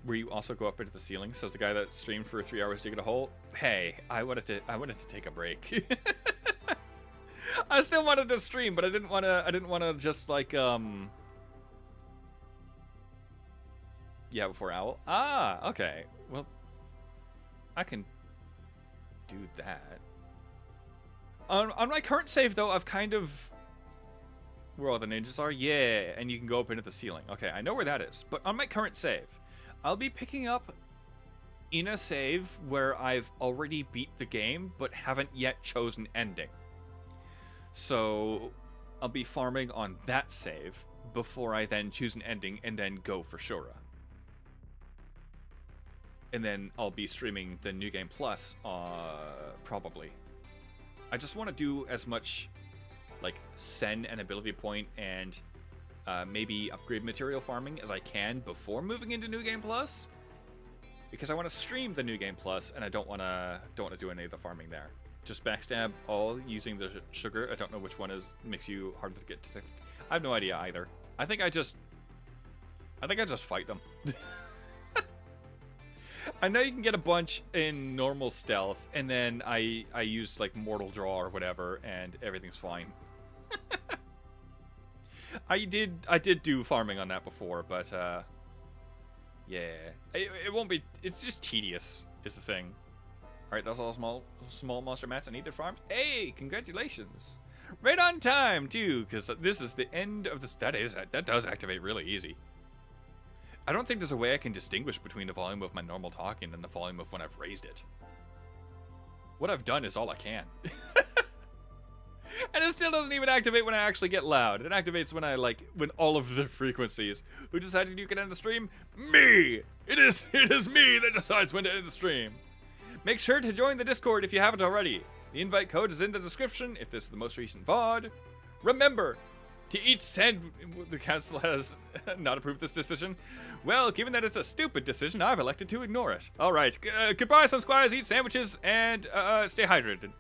Where you also go up into the ceiling, says the guy that streamed for 3 hours digging a hole. Hey, I wanted to take a break. I still wanted to stream, but I didn't want to just like yeah, before Owl. Ah, okay. Well, I can do that. On my current save though, I've kind of where all the ninjas are. Yeah, and you can go up into the ceiling. Okay, I know where that is. But on my current save, I'll be picking up in a save where I've already beat the game, but haven't yet chosen ending. So I'll be farming on that save before I then choose an ending and then go for Shura. And then I'll be streaming the New Game Plus, probably. I just want to do as much, like, Sen and ability point and maybe upgrade material farming as I can before moving into New Game Plus, because I want to stream the New Game Plus and I don't want to do any of the farming there. Just backstab all using the sugar. I don't know which one makes you harder to get to. I have no idea either. I think I just fight them. I know you can get a bunch in normal stealth, and then I use like Mortal Draw or whatever, and everything's fine. I did do farming on that before, but yeah, it won't be. It's just tedious, is the thing. All right, that's all small monster mats I need to farm. Hey, congratulations! Right on time too, because this is the end of this. That does activate really easy. I don't think there's a way I can distinguish between the volume of my normal talking and the volume of when I've raised it. What I've done is all I can. And it still doesn't even activate when I actually get loud. It activates when when all of the frequencies. Who decided you can end the stream? Me! It is me that decides when to end the stream. Make sure to join the Discord if you haven't already. The invite code is in the description if this is the most recent VOD. Remember to eat sand. The council has not approved this decision. Well, given that it's a stupid decision, I've elected to ignore it. All right, goodbye, Sun Squires. Eat sandwiches and stay hydrated.